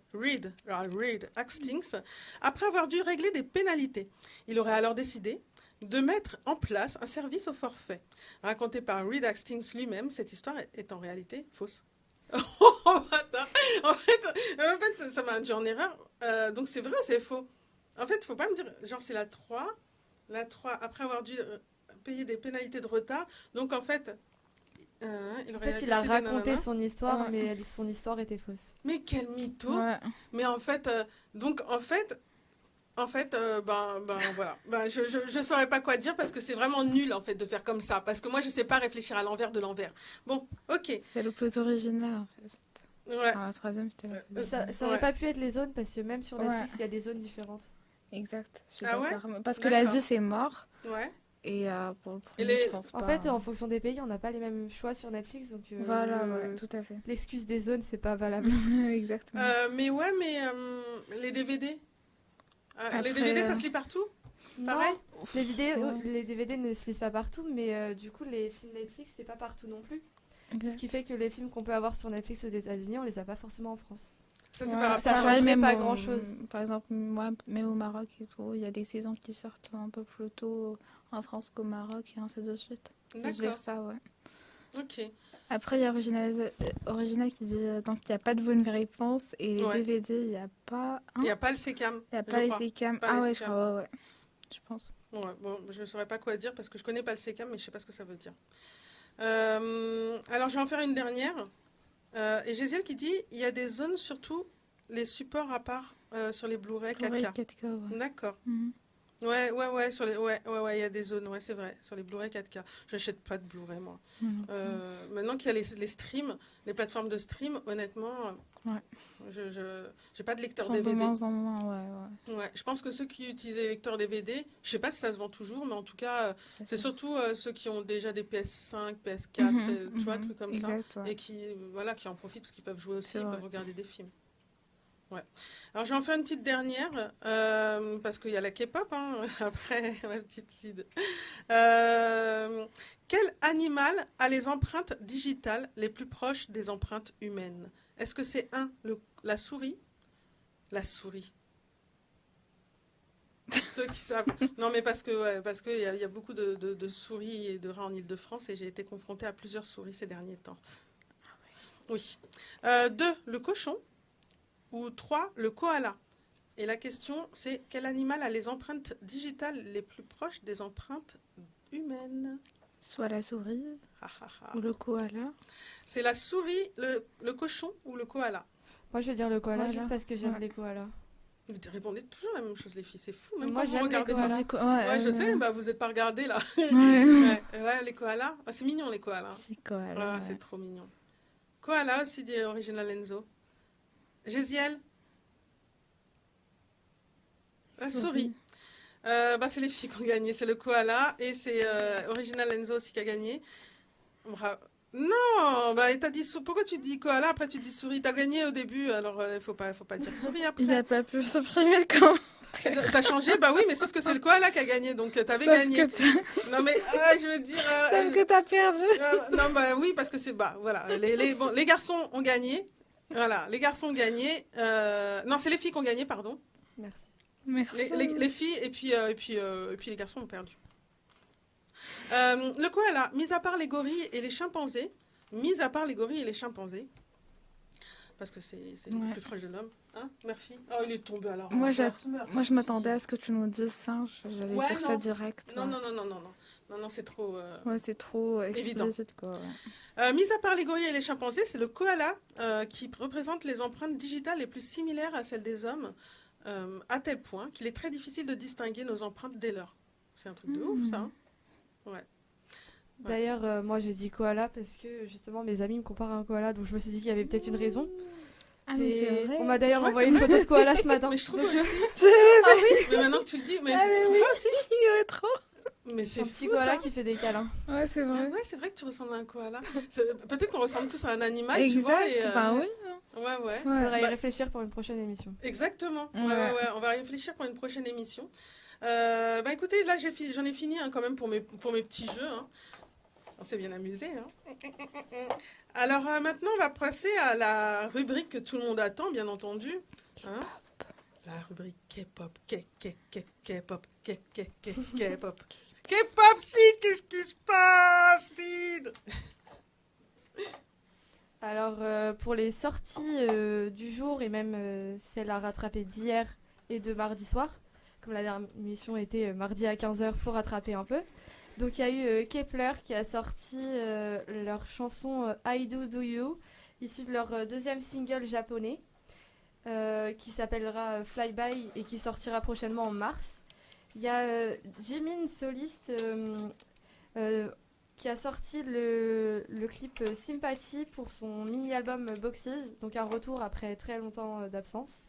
[SPEAKER 1] après avoir dû régler des pénalités. Il aurait alors décidé de mettre en place un service au forfait. Raconté par Reed Hastings lui-même, cette histoire est en réalité fausse. Oh, attends. En fait, ça m'a induit en erreur. Donc c'est vrai ou c'est faux? En fait, il ne faut pas me dire, genre c'est la 3, après avoir dû payer des pénalités de retard. Donc en fait, il
[SPEAKER 3] En
[SPEAKER 1] aurait
[SPEAKER 3] fait, il a
[SPEAKER 1] décidé,
[SPEAKER 3] raconté
[SPEAKER 1] nanana.
[SPEAKER 3] son histoire,
[SPEAKER 2] Ouais.
[SPEAKER 3] mais son histoire était fausse.
[SPEAKER 1] Mais quel mytho!
[SPEAKER 2] Ouais.
[SPEAKER 1] Mais en fait, voilà. Je saurais pas quoi dire parce que c'est vraiment nul en fait de faire comme ça. Parce que moi, je sais pas réfléchir à l'envers de l'envers. Bon, ok.
[SPEAKER 2] C'est le plus original, en fait.
[SPEAKER 1] Ouais.
[SPEAKER 2] Enfin, la 3e, c'était la plus
[SPEAKER 3] Ça
[SPEAKER 2] originale.
[SPEAKER 3] aurait
[SPEAKER 1] Ouais.
[SPEAKER 3] pas pu être les zones parce que même sur
[SPEAKER 2] Ouais.
[SPEAKER 3] Netflix, il y a des zones différentes.
[SPEAKER 2] Exact. Je suis
[SPEAKER 1] Ah ouais?
[SPEAKER 2] d'accord. Parce que
[SPEAKER 1] D'accord.
[SPEAKER 2] l'Asie, c'est mort.
[SPEAKER 1] Ouais.
[SPEAKER 2] Et pour le
[SPEAKER 1] Et
[SPEAKER 2] premier,
[SPEAKER 1] les-
[SPEAKER 2] je pense
[SPEAKER 3] En
[SPEAKER 2] pas.
[SPEAKER 3] fait, en fonction des pays, on n'a pas les mêmes choix sur Netflix, donc
[SPEAKER 2] Voilà, ouais, tout à fait.
[SPEAKER 3] l'excuse des zones, c'est pas valable.
[SPEAKER 2] Exactement.
[SPEAKER 1] Mais ouais, mais les DVD. les
[SPEAKER 2] Après,
[SPEAKER 1] DVD, ça se lit partout? Pareil?
[SPEAKER 3] Non, les vidéos,
[SPEAKER 2] Ouais.
[SPEAKER 3] les DVD ne se lisent pas partout, mais du coup, les films Netflix, c'est pas partout non plus. Ce
[SPEAKER 2] Exact.
[SPEAKER 3] qui fait que les films qu'on peut avoir sur Netflix aux États-Unis, on les a pas forcément en France.
[SPEAKER 1] Ça, c'est
[SPEAKER 2] Ouais,
[SPEAKER 1] par
[SPEAKER 3] ça
[SPEAKER 1] rapport
[SPEAKER 3] change
[SPEAKER 1] à...
[SPEAKER 3] changerait pas
[SPEAKER 2] au-
[SPEAKER 3] grand-chose.
[SPEAKER 2] Par exemple, moi, mais au Maroc et tout, il y a des saisons qui sortent un peu plus tôt en France qu'au Maroc et ainsi de suite. Vice
[SPEAKER 1] D'accord,
[SPEAKER 2] versa, ouais.
[SPEAKER 1] ok.
[SPEAKER 2] Après, il y a Original qui dit donc il n'y a pas de bonne réponse et les
[SPEAKER 1] Ouais.
[SPEAKER 2] DVD, il n'y a pas.
[SPEAKER 1] Il n'y a pas le SECAM.
[SPEAKER 2] Il n'y a
[SPEAKER 1] je
[SPEAKER 2] pas les
[SPEAKER 1] crois.
[SPEAKER 2] SECAM.
[SPEAKER 1] Pas
[SPEAKER 2] Ah
[SPEAKER 1] les
[SPEAKER 2] ouais, je
[SPEAKER 1] SECAM.
[SPEAKER 2] crois, ouais. Je pense.
[SPEAKER 1] Ouais, bon, je ne saurais pas quoi dire parce que je connais pas le SECAM, mais je sais pas ce que ça veut dire. Alors, je vais en faire une dernière. Et Géziel qui dit il y a des zones, surtout les supports à part sur les Blu-ray
[SPEAKER 2] Blu-ray
[SPEAKER 1] 4K.
[SPEAKER 2] 4K, ouais.
[SPEAKER 1] D'accord,
[SPEAKER 2] Mhm.
[SPEAKER 1] Ouais, il y a des zones, ouais, c'est vrai, sur les Blu-ray 4K. J'achète pas de Blu-ray, moi. Maintenant qu'il y a les streams, les plateformes de stream, honnêtement,
[SPEAKER 2] Ouais.
[SPEAKER 1] je j'ai pas de
[SPEAKER 2] Ils
[SPEAKER 1] lecteur
[SPEAKER 2] sont de
[SPEAKER 1] DVD.
[SPEAKER 2] moins en moins, ouais.
[SPEAKER 1] Ouais, je pense que ceux qui utilisent les lecteurs DVD, je sais pas si ça se vend toujours, mais en tout cas, c'est
[SPEAKER 2] ça.
[SPEAKER 1] surtout ceux qui ont déjà des PS5, PS4, tu vois, trucs comme ça,
[SPEAKER 2] Exact, ouais.
[SPEAKER 1] et qui, voilà, qui en profitent parce qu'ils peuvent jouer aussi,
[SPEAKER 2] C'est
[SPEAKER 1] ils
[SPEAKER 2] vrai.
[SPEAKER 1] peuvent regarder des films. Ouais. Alors, je vais en faire une petite dernière, parce qu'il y a la K-pop, hein, après ma petite Cid. Quel animal a les empreintes digitales les plus proches des empreintes humaines? Est-ce que c'est la souris? La souris. Ceux qui savent. Non, mais parce que il y a beaucoup de souris et de rats en Île-de-France et j'ai été confrontée à plusieurs souris ces derniers temps. Oui. 2, le cochon. Ou 3, le koala. Et la question, c'est quel animal a les empreintes digitales les plus proches des empreintes humaines?
[SPEAKER 2] Soit la souris
[SPEAKER 1] Ah, ah, ah.
[SPEAKER 2] ou le koala.
[SPEAKER 1] C'est la souris, le cochon ou le koala?
[SPEAKER 3] Moi, je vais dire le koala
[SPEAKER 2] Koala.
[SPEAKER 3] juste parce que j'aime
[SPEAKER 2] Ouais.
[SPEAKER 3] les koalas.
[SPEAKER 1] Vous répondez toujours la même chose, les filles. C'est fou, même
[SPEAKER 3] Moi,
[SPEAKER 1] quand vous
[SPEAKER 3] j'aime les
[SPEAKER 1] regardez pas.
[SPEAKER 3] koalas.
[SPEAKER 1] Ouais, je sais, bah, vous n'êtes pas regardé là.
[SPEAKER 2] Ouais.
[SPEAKER 1] Ouais, les koalas. Ah, c'est mignon, les koalas.
[SPEAKER 2] C'est koala.
[SPEAKER 1] Ah,
[SPEAKER 2] Ouais.
[SPEAKER 1] c'est trop mignon. Koala aussi, dit Original Enzo. Gésiel? La souris. C'est les filles qui ont gagné. C'est le koala et c'est Original Enzo aussi qui a gagné. Non, bah t'as dit pourquoi tu dis koala après tu dis souris? T'as gagné au début, alors il faut pas dire souris
[SPEAKER 2] Il
[SPEAKER 1] après.
[SPEAKER 2] n'a pas pu supprimer le camp.
[SPEAKER 1] T'as changé, bah oui, mais sauf que c'est le koala qui a gagné, donc t'avais
[SPEAKER 2] Sauf
[SPEAKER 1] gagné.
[SPEAKER 2] que
[SPEAKER 1] Non mais je veux dire.
[SPEAKER 2] Sauf que t'as perdu.
[SPEAKER 1] Non bah oui parce que c'est voilà les garçons ont gagné. Voilà, les garçons ont gagné. Non, c'est les filles qui ont gagné, pardon.
[SPEAKER 3] Merci.
[SPEAKER 2] Merci.
[SPEAKER 1] Les filles et puis les garçons ont perdu. Le koala, mis à part les gorilles et les chimpanzés, parce que c'est
[SPEAKER 2] Ouais.
[SPEAKER 1] plus proche de l'homme. Hein, Murphy? Oh, il est tombé alors.
[SPEAKER 2] Moi, je m'attendais à ce que tu nous dises singe. J'allais
[SPEAKER 1] Ouais,
[SPEAKER 2] dire
[SPEAKER 1] non.
[SPEAKER 2] ça direct.
[SPEAKER 1] Non,
[SPEAKER 2] ouais.
[SPEAKER 1] non, c'est trop.
[SPEAKER 2] Ouais, c'est trop
[SPEAKER 1] Évident.
[SPEAKER 2] explicite, quoi. Ouais.
[SPEAKER 1] Mis à part les gorilles et les chimpanzés, c'est le koala qui représente les empreintes digitales les plus similaires à celles des hommes, à tel point qu'il est très difficile de distinguer nos empreintes dès lors. C'est un truc de ouf, ça. Hein. Ouais.
[SPEAKER 3] D'ailleurs, moi, j'ai dit koala parce que justement, mes amis me comparent à un koala, donc je me suis dit qu'il y avait peut-être une raison.
[SPEAKER 2] Ah, mais
[SPEAKER 3] Et
[SPEAKER 2] c'est vrai.
[SPEAKER 3] on m'a d'ailleurs
[SPEAKER 1] Ouais,
[SPEAKER 3] envoyé
[SPEAKER 1] c'est
[SPEAKER 3] une photo de koala ce matin.
[SPEAKER 1] Mais je trouve
[SPEAKER 3] Donc,
[SPEAKER 1] aussi. Mais maintenant que tu le dis, mais
[SPEAKER 2] Ah,
[SPEAKER 1] tu
[SPEAKER 2] mais
[SPEAKER 1] trouves
[SPEAKER 2] oui.
[SPEAKER 1] pas aussi?
[SPEAKER 2] Il est trop.
[SPEAKER 1] Mais c'est
[SPEAKER 3] un
[SPEAKER 1] fou
[SPEAKER 3] petit koala
[SPEAKER 1] ça.
[SPEAKER 3] qui fait des câlins.
[SPEAKER 2] Ouais, c'est
[SPEAKER 1] Ah
[SPEAKER 2] vrai.
[SPEAKER 1] ouais, c'est vrai que tu ressembles à un koala. Peut-être qu'on ressemble tous à un animal, tu vois.
[SPEAKER 2] Exact.
[SPEAKER 1] Et,
[SPEAKER 2] Enfin, oui.
[SPEAKER 1] ouais.
[SPEAKER 2] Ouais.
[SPEAKER 3] Faudra y
[SPEAKER 1] Bah,
[SPEAKER 3] réfléchir pour une prochaine émission.
[SPEAKER 1] Exactement.
[SPEAKER 2] Ouais.
[SPEAKER 1] Ouais, on va réfléchir pour une prochaine émission. Écoutez, là j'en ai fini hein, quand même pour mes petits jeux. Hein. On s'est bien amusé. Hein. Alors maintenant, on va passer à la rubrique que tout le monde attend, bien entendu. Hein. La rubrique K-pop. K-pop. K-pop. K-pop, Sid, qu'est-ce qui se passe, Sid?
[SPEAKER 3] Alors, pour les sorties du jour et même celles à rattraper d'hier et de mardi soir, comme la dernière émission était mardi à 15h, faut rattraper un peu. Donc, il y a eu Kepler qui a sorti leur chanson I Do You, issue de leur deuxième single japonais, qui s'appellera Fly By et qui sortira prochainement en mars. Il y a Jimin, soliste, qui a sorti le clip Sympathy pour son mini-album Boxes, donc un retour après très longtemps d'absence.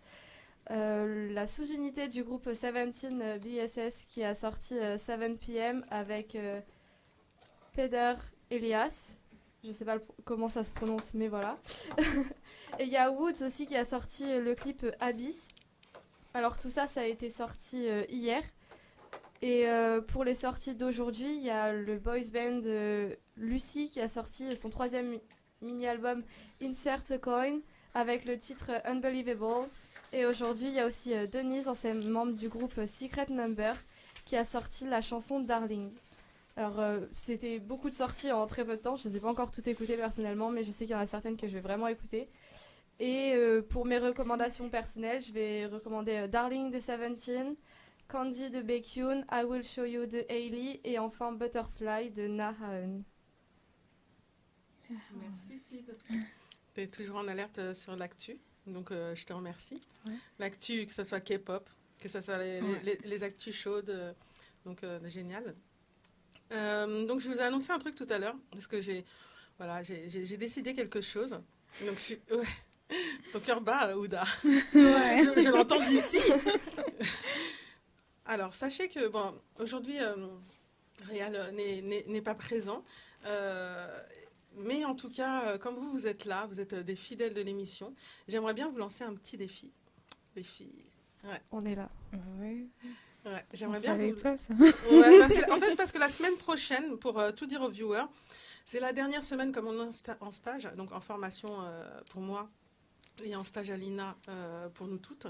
[SPEAKER 3] La sous-unité du groupe 17 BSS qui a sorti 7 PM avec Peder Elias. Je sais pas comment ça se prononce, mais voilà. Et il y a Woods aussi qui a sorti le clip Abyss. Alors tout ça, ça a été sorti hier. Et pour les sorties d'aujourd'hui, il y a le boys band Lucy qui a sorti son 3e mini-album Insert a Coin avec le titre Unbelievable. Et aujourd'hui, il y a aussi Denise, ancien membre du groupe Secret Number, qui a sorti la chanson Darling. Alors, c'était beaucoup de sorties en très peu de temps. Je ne les ai pas encore toutes écoutées personnellement, mais je sais qu'il y en a certaines que je vais vraiment écouter. Et pour mes recommandations personnelles, je vais recommander Darling de 17, Candy de Baekhyun, I Will Show You de Hailey et enfin Butterfly de Na Haeun.
[SPEAKER 1] Merci, Sid. Tu es toujours en alerte sur l'actu, donc je te remercie.
[SPEAKER 2] Ouais.
[SPEAKER 1] L'actu, que ce soit K-pop, que ça soit les actus chaudes. Donc, génial. Donc, je vous ai annoncé un truc tout à l'heure, parce que j'ai décidé quelque chose. Donc, ton cœur bat, Ouda.
[SPEAKER 2] Ouais.
[SPEAKER 1] Je l'entends d'ici. Alors, sachez que, bon, aujourd'hui, Réal n'est pas présent. Mais en tout cas, comme vous êtes là, vous êtes des fidèles de l'émission, j'aimerais bien vous lancer un petit défi. Ouais.
[SPEAKER 3] On est là.
[SPEAKER 2] Ouais.
[SPEAKER 1] Ouais,
[SPEAKER 2] On
[SPEAKER 1] j'aimerais bien
[SPEAKER 2] savait
[SPEAKER 1] vous...
[SPEAKER 2] pas ça.
[SPEAKER 1] Ouais, bah, en fait, parce que la semaine prochaine, pour tout dire aux viewers, c'est la dernière semaine comme on est en stage, donc en formation pour moi et en stage à l'INA pour nous toutes.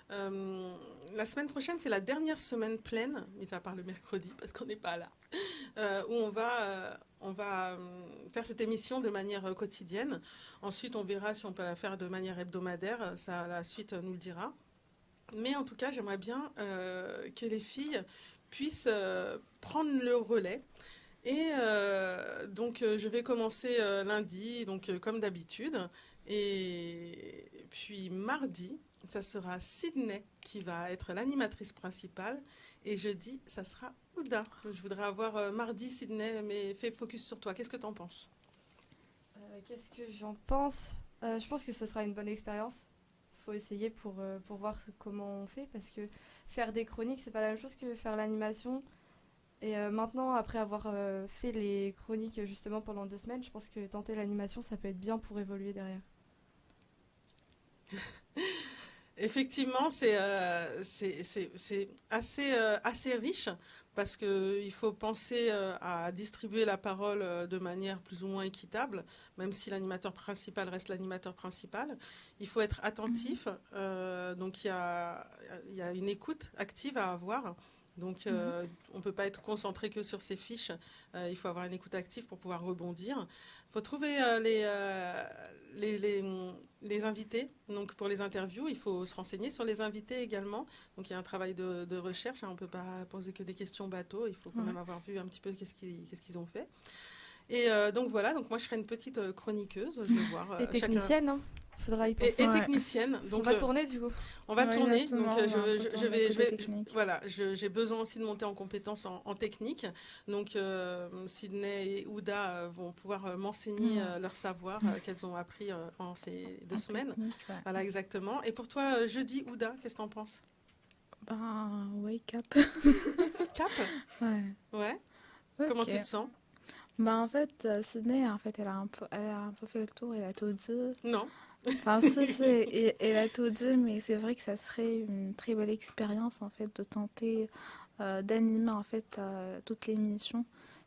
[SPEAKER 1] La semaine prochaine, c'est la dernière semaine pleine, mis à part le mercredi, parce qu'on n'est pas là, où on va faire cette émission de manière quotidienne. Ensuite, on verra si on peut la faire de manière hebdomadaire. Ça, la suite nous le dira. Mais en tout cas, j'aimerais bien que les filles puissent prendre le relais. Et donc, je vais commencer lundi, donc comme d'habitude. Et puis mardi, ça sera Sydney qui va être l'animatrice principale. Et jeudi, ça sera Ouda. Je voudrais avoir mardi Sydney, mais fais focus sur toi. Qu'est-ce que tu en penses?
[SPEAKER 3] Qu'est-ce que j'en pense? Je pense que ce sera une bonne expérience. Il faut essayer pour voir comment on fait, parce que faire des chroniques, c'est pas la même chose que faire l'animation. Et maintenant, après avoir fait les chroniques justement pendant 2 semaines, je pense que tenter l'animation, ça peut être bien pour évoluer derrière.
[SPEAKER 1] Effectivement, c'est assez riche parce qu'il faut penser à distribuer la parole de manière plus ou moins équitable, même si l'animateur principal reste l'animateur principal. Il faut être attentif, donc il y a une écoute active à avoir. Donc, on ne peut pas être concentré que sur ses fiches. Il faut avoir une écoute active pour pouvoir rebondir. Il faut trouver les invités. Donc, pour les interviews, il faut se renseigner sur les invités également. Donc, il y a un travail de recherche. On ne peut pas poser que des questions bateau. Il faut quand même avoir vu un petit peu qu'est-ce qu'ils ont fait. Et donc, voilà. Donc, moi, je serai une petite chroniqueuse. Je vais voir
[SPEAKER 3] Et technicienne, hein. Faudra y penser.
[SPEAKER 1] Et technicienne.
[SPEAKER 3] On
[SPEAKER 1] Donc,
[SPEAKER 3] va tourner du coup.
[SPEAKER 1] on va tourner, donc
[SPEAKER 2] voilà.
[SPEAKER 1] j'ai besoin aussi de monter en compétences en technique. Donc Sydney et Ouda vont pouvoir m'enseigner leur savoir qu'elles ont appris en ces 2 semaines.
[SPEAKER 2] Ouais.
[SPEAKER 1] Voilà, exactement. Et pour toi, jeudi, Ouda, qu'est-ce que t'en penses?
[SPEAKER 2] Ben, ouais, cap.
[SPEAKER 1] Cap?
[SPEAKER 2] Ouais.
[SPEAKER 1] Ouais.
[SPEAKER 2] Ok.
[SPEAKER 1] Comment tu te sens?
[SPEAKER 2] Ben, en fait, Sydney, en fait, elle a un peu fait le tour, elle a tout dit.
[SPEAKER 1] Non.
[SPEAKER 2] Enfin, elle a tout dit, mais c'est vrai que ça serait une très belle expérience, en fait, de tenter d'animer, en fait, toute l'émission.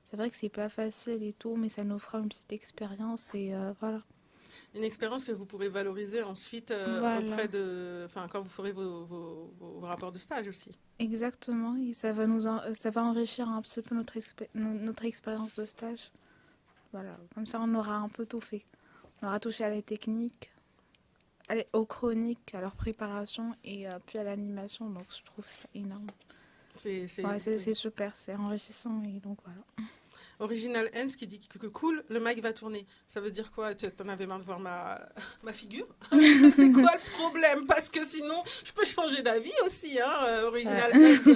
[SPEAKER 2] C'est vrai que c'est pas facile et tout, mais ça nous fera une petite expérience et voilà.
[SPEAKER 1] Une expérience que vous pourrez valoriser ensuite
[SPEAKER 2] Voilà.
[SPEAKER 1] auprès de... Enfin, quand vous ferez vos rapports de stage aussi.
[SPEAKER 2] Exactement, et ça va ça va enrichir un petit peu notre expérience de stage. Voilà, comme ça on aura un peu tout fait. On aura touché à la technique, aux chroniques, à leur préparation et puis à l'animation, donc je trouve ça énorme.
[SPEAKER 1] C'est
[SPEAKER 2] Super, c'est enrichissant et donc voilà.
[SPEAKER 1] Original Hens qui dit que cool, le mic va tourner. Ça veut dire quoi? Tu en avais marre de voir ma figure? C'est quoi le problème? Parce que sinon, je peux changer d'avis aussi, hein, Original Hens.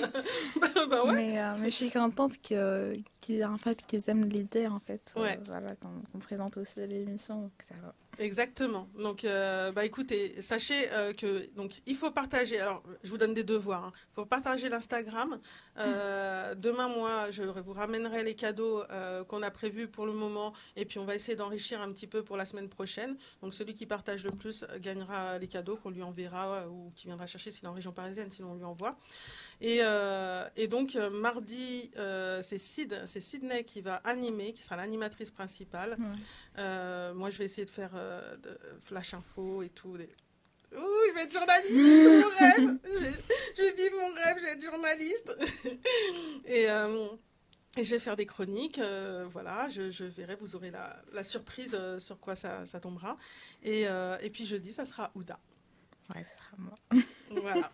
[SPEAKER 1] Bah ouais.
[SPEAKER 2] Mais je suis contente en fait, qu'ils aiment l'idée, en fait.
[SPEAKER 1] Ouais.
[SPEAKER 2] Voilà, qu'on présente aussi l'émission, donc ça va.
[SPEAKER 1] Exactement. Donc, bah écoutez, sachez que donc il faut partager. Alors, je vous donne des devoirs. Hein. Il faut partager l'Instagram. Demain, moi, je vous ramènerai les cadeaux qu'on a prévus pour le moment, et puis on va essayer d'enrichir un petit peu pour la semaine prochaine. Donc, celui qui partage le plus gagnera les cadeaux qu'on lui enverra ou qui viendra chercher s'il est en région parisienne, sinon on lui envoie. Et donc, mardi, c'est Sydney qui va animer, qui sera l'animatrice principale. Moi, je vais essayer de faire de flash info et tout. Ouh, je vais être journaliste, mon rêve. Je vais vivre mon rêve, je vais être journaliste. Et je vais faire des chroniques. Voilà, je verrai, vous aurez la surprise sur quoi ça tombera. Et puis jeudi, ça sera Ouda.
[SPEAKER 2] Ouais, ce sera moi.
[SPEAKER 1] Voilà.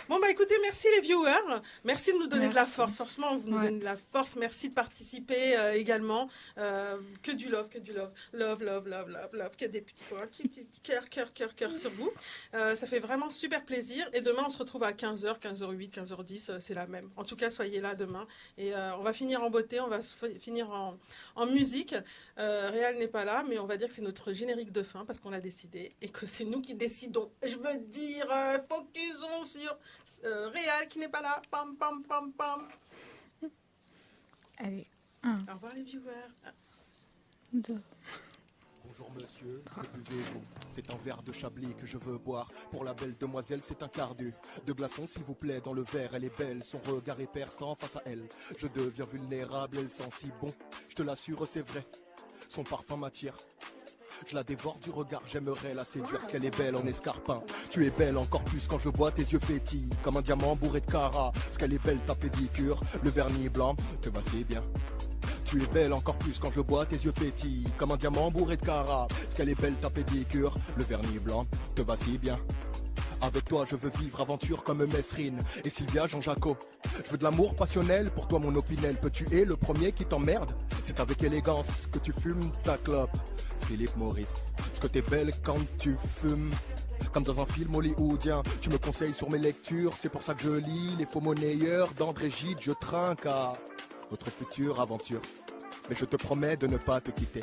[SPEAKER 1] Bon, bah écoutez, merci les viewers. Merci de nous donner de la
[SPEAKER 2] Merci.
[SPEAKER 1] force. Franchement, vous nous
[SPEAKER 2] Ouais.
[SPEAKER 1] donnez de la force. Merci de participer également. Que du love, que du love. Love, love, love, love, love. Que des petits cœur, cœur, cœur, cœur sur vous. Ça fait vraiment super plaisir. Et demain, on se retrouve à 15h, 15h08, 15h10. C'est la même. En tout cas, soyez là demain. Et on va finir en beauté. On va finir en musique. Réal n'est pas là, mais on va dire que c'est notre générique de fin parce qu'on l'a décidé et que c'est nous qui décidons. Je veux dire, focusons sur Réal qui n'est pas là. Pam, pam, pam, pam.
[SPEAKER 2] Allez,
[SPEAKER 1] Au revoir les viewers.
[SPEAKER 2] 2.
[SPEAKER 5] Bonjour monsieur, que buvez-vous? C'est un verre de Chablis que je veux boire. Pour la belle demoiselle, c'est un quart de glaçon s'il vous plaît dans le verre. Elle est belle, son regard est perçant face à elle. Je deviens vulnérable, elle sent si bon. Je te l'assure, c'est vrai, son parfum m'attire. Je la dévore du regard, j'aimerais la séduire, parce qu'elle est belle en escarpin. Tu es belle encore plus quand je bois, tes yeux pétillent comme un diamant bourré de cara. Parce qu'elle est belle ta pédicure, le vernis blanc te va si bien. Tu es belle encore plus quand je bois, tes yeux pétillent comme un diamant bourré de cara. Parce qu'elle est belle ta pédicure, le vernis blanc te va si bien. Avec toi je veux vivre aventure comme Mesrine et Sylvia Jean-Jacques. Je veux de l'amour passionnel, pour toi mon opinel. Peux-tu es le premier qui t'emmerde? C'est avec élégance que tu fumes ta clope. Philippe Maurice, est-ce que t'es belle quand tu fumes? Comme dans un film hollywoodien, tu me conseilles sur mes lectures. C'est pour ça que je lis les faux monnayeurs d'André Gide. Je trinque à notre future aventure. Mais je te promets de ne pas te quitter.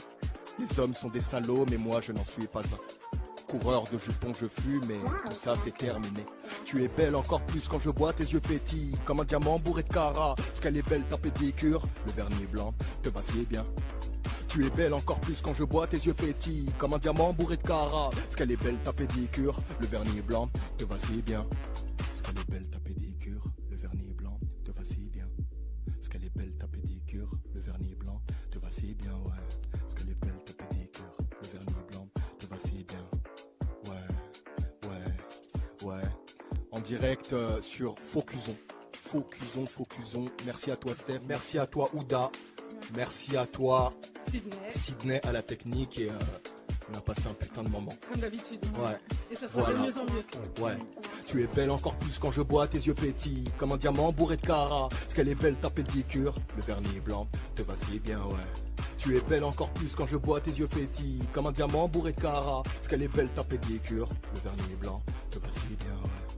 [SPEAKER 5] Les hommes sont des salauds, mais moi je n'en suis pas un. Coureur de jupons je fume, mais tout ça c'est terminé. Tu es belle encore plus quand je bois, tes yeux pétillent comme un diamant bourré de cara. Parce qu'elle est belle ta pédicure, le vernis blanc te va si bien. Tu es belle encore plus quand je bois, tes yeux pétillent comme un diamant bourré de cara. Parce qu'elle est belle ta pédicure, le vernis blanc te va si bien. Parce qu'elle est belle ta pédicure, le vernis blanc te va si bien. Parce qu'elle est belle ta pédicure, le vernis blanc te va si bien, ouais. Parce qu'elle est belle ta pédicure, le vernis blanc te va si bien. Ouais. En direct sur Focusons. Focusons. Merci à toi Steph, merci à toi Ouda, merci à toi Sydney à la technique et on a passé un putain de moment.
[SPEAKER 1] Comme d'habitude.
[SPEAKER 5] Ouais.
[SPEAKER 1] Et ça sera
[SPEAKER 5] Voilà.
[SPEAKER 1] de mieux en mieux.
[SPEAKER 5] Ouais. Tu es belle encore plus quand je bois, tes yeux pétillent comme un diamant bourré de cara. Parce qu'elle est belle ta pédicure, le vernis blanc te va si bien, ouais. Tu es belle encore plus quand je bois, tes yeux pétillent comme un diamant bourré de cara. Parce qu'elle est belle ta pédicure, le vernis blanc te va si bien, ouais.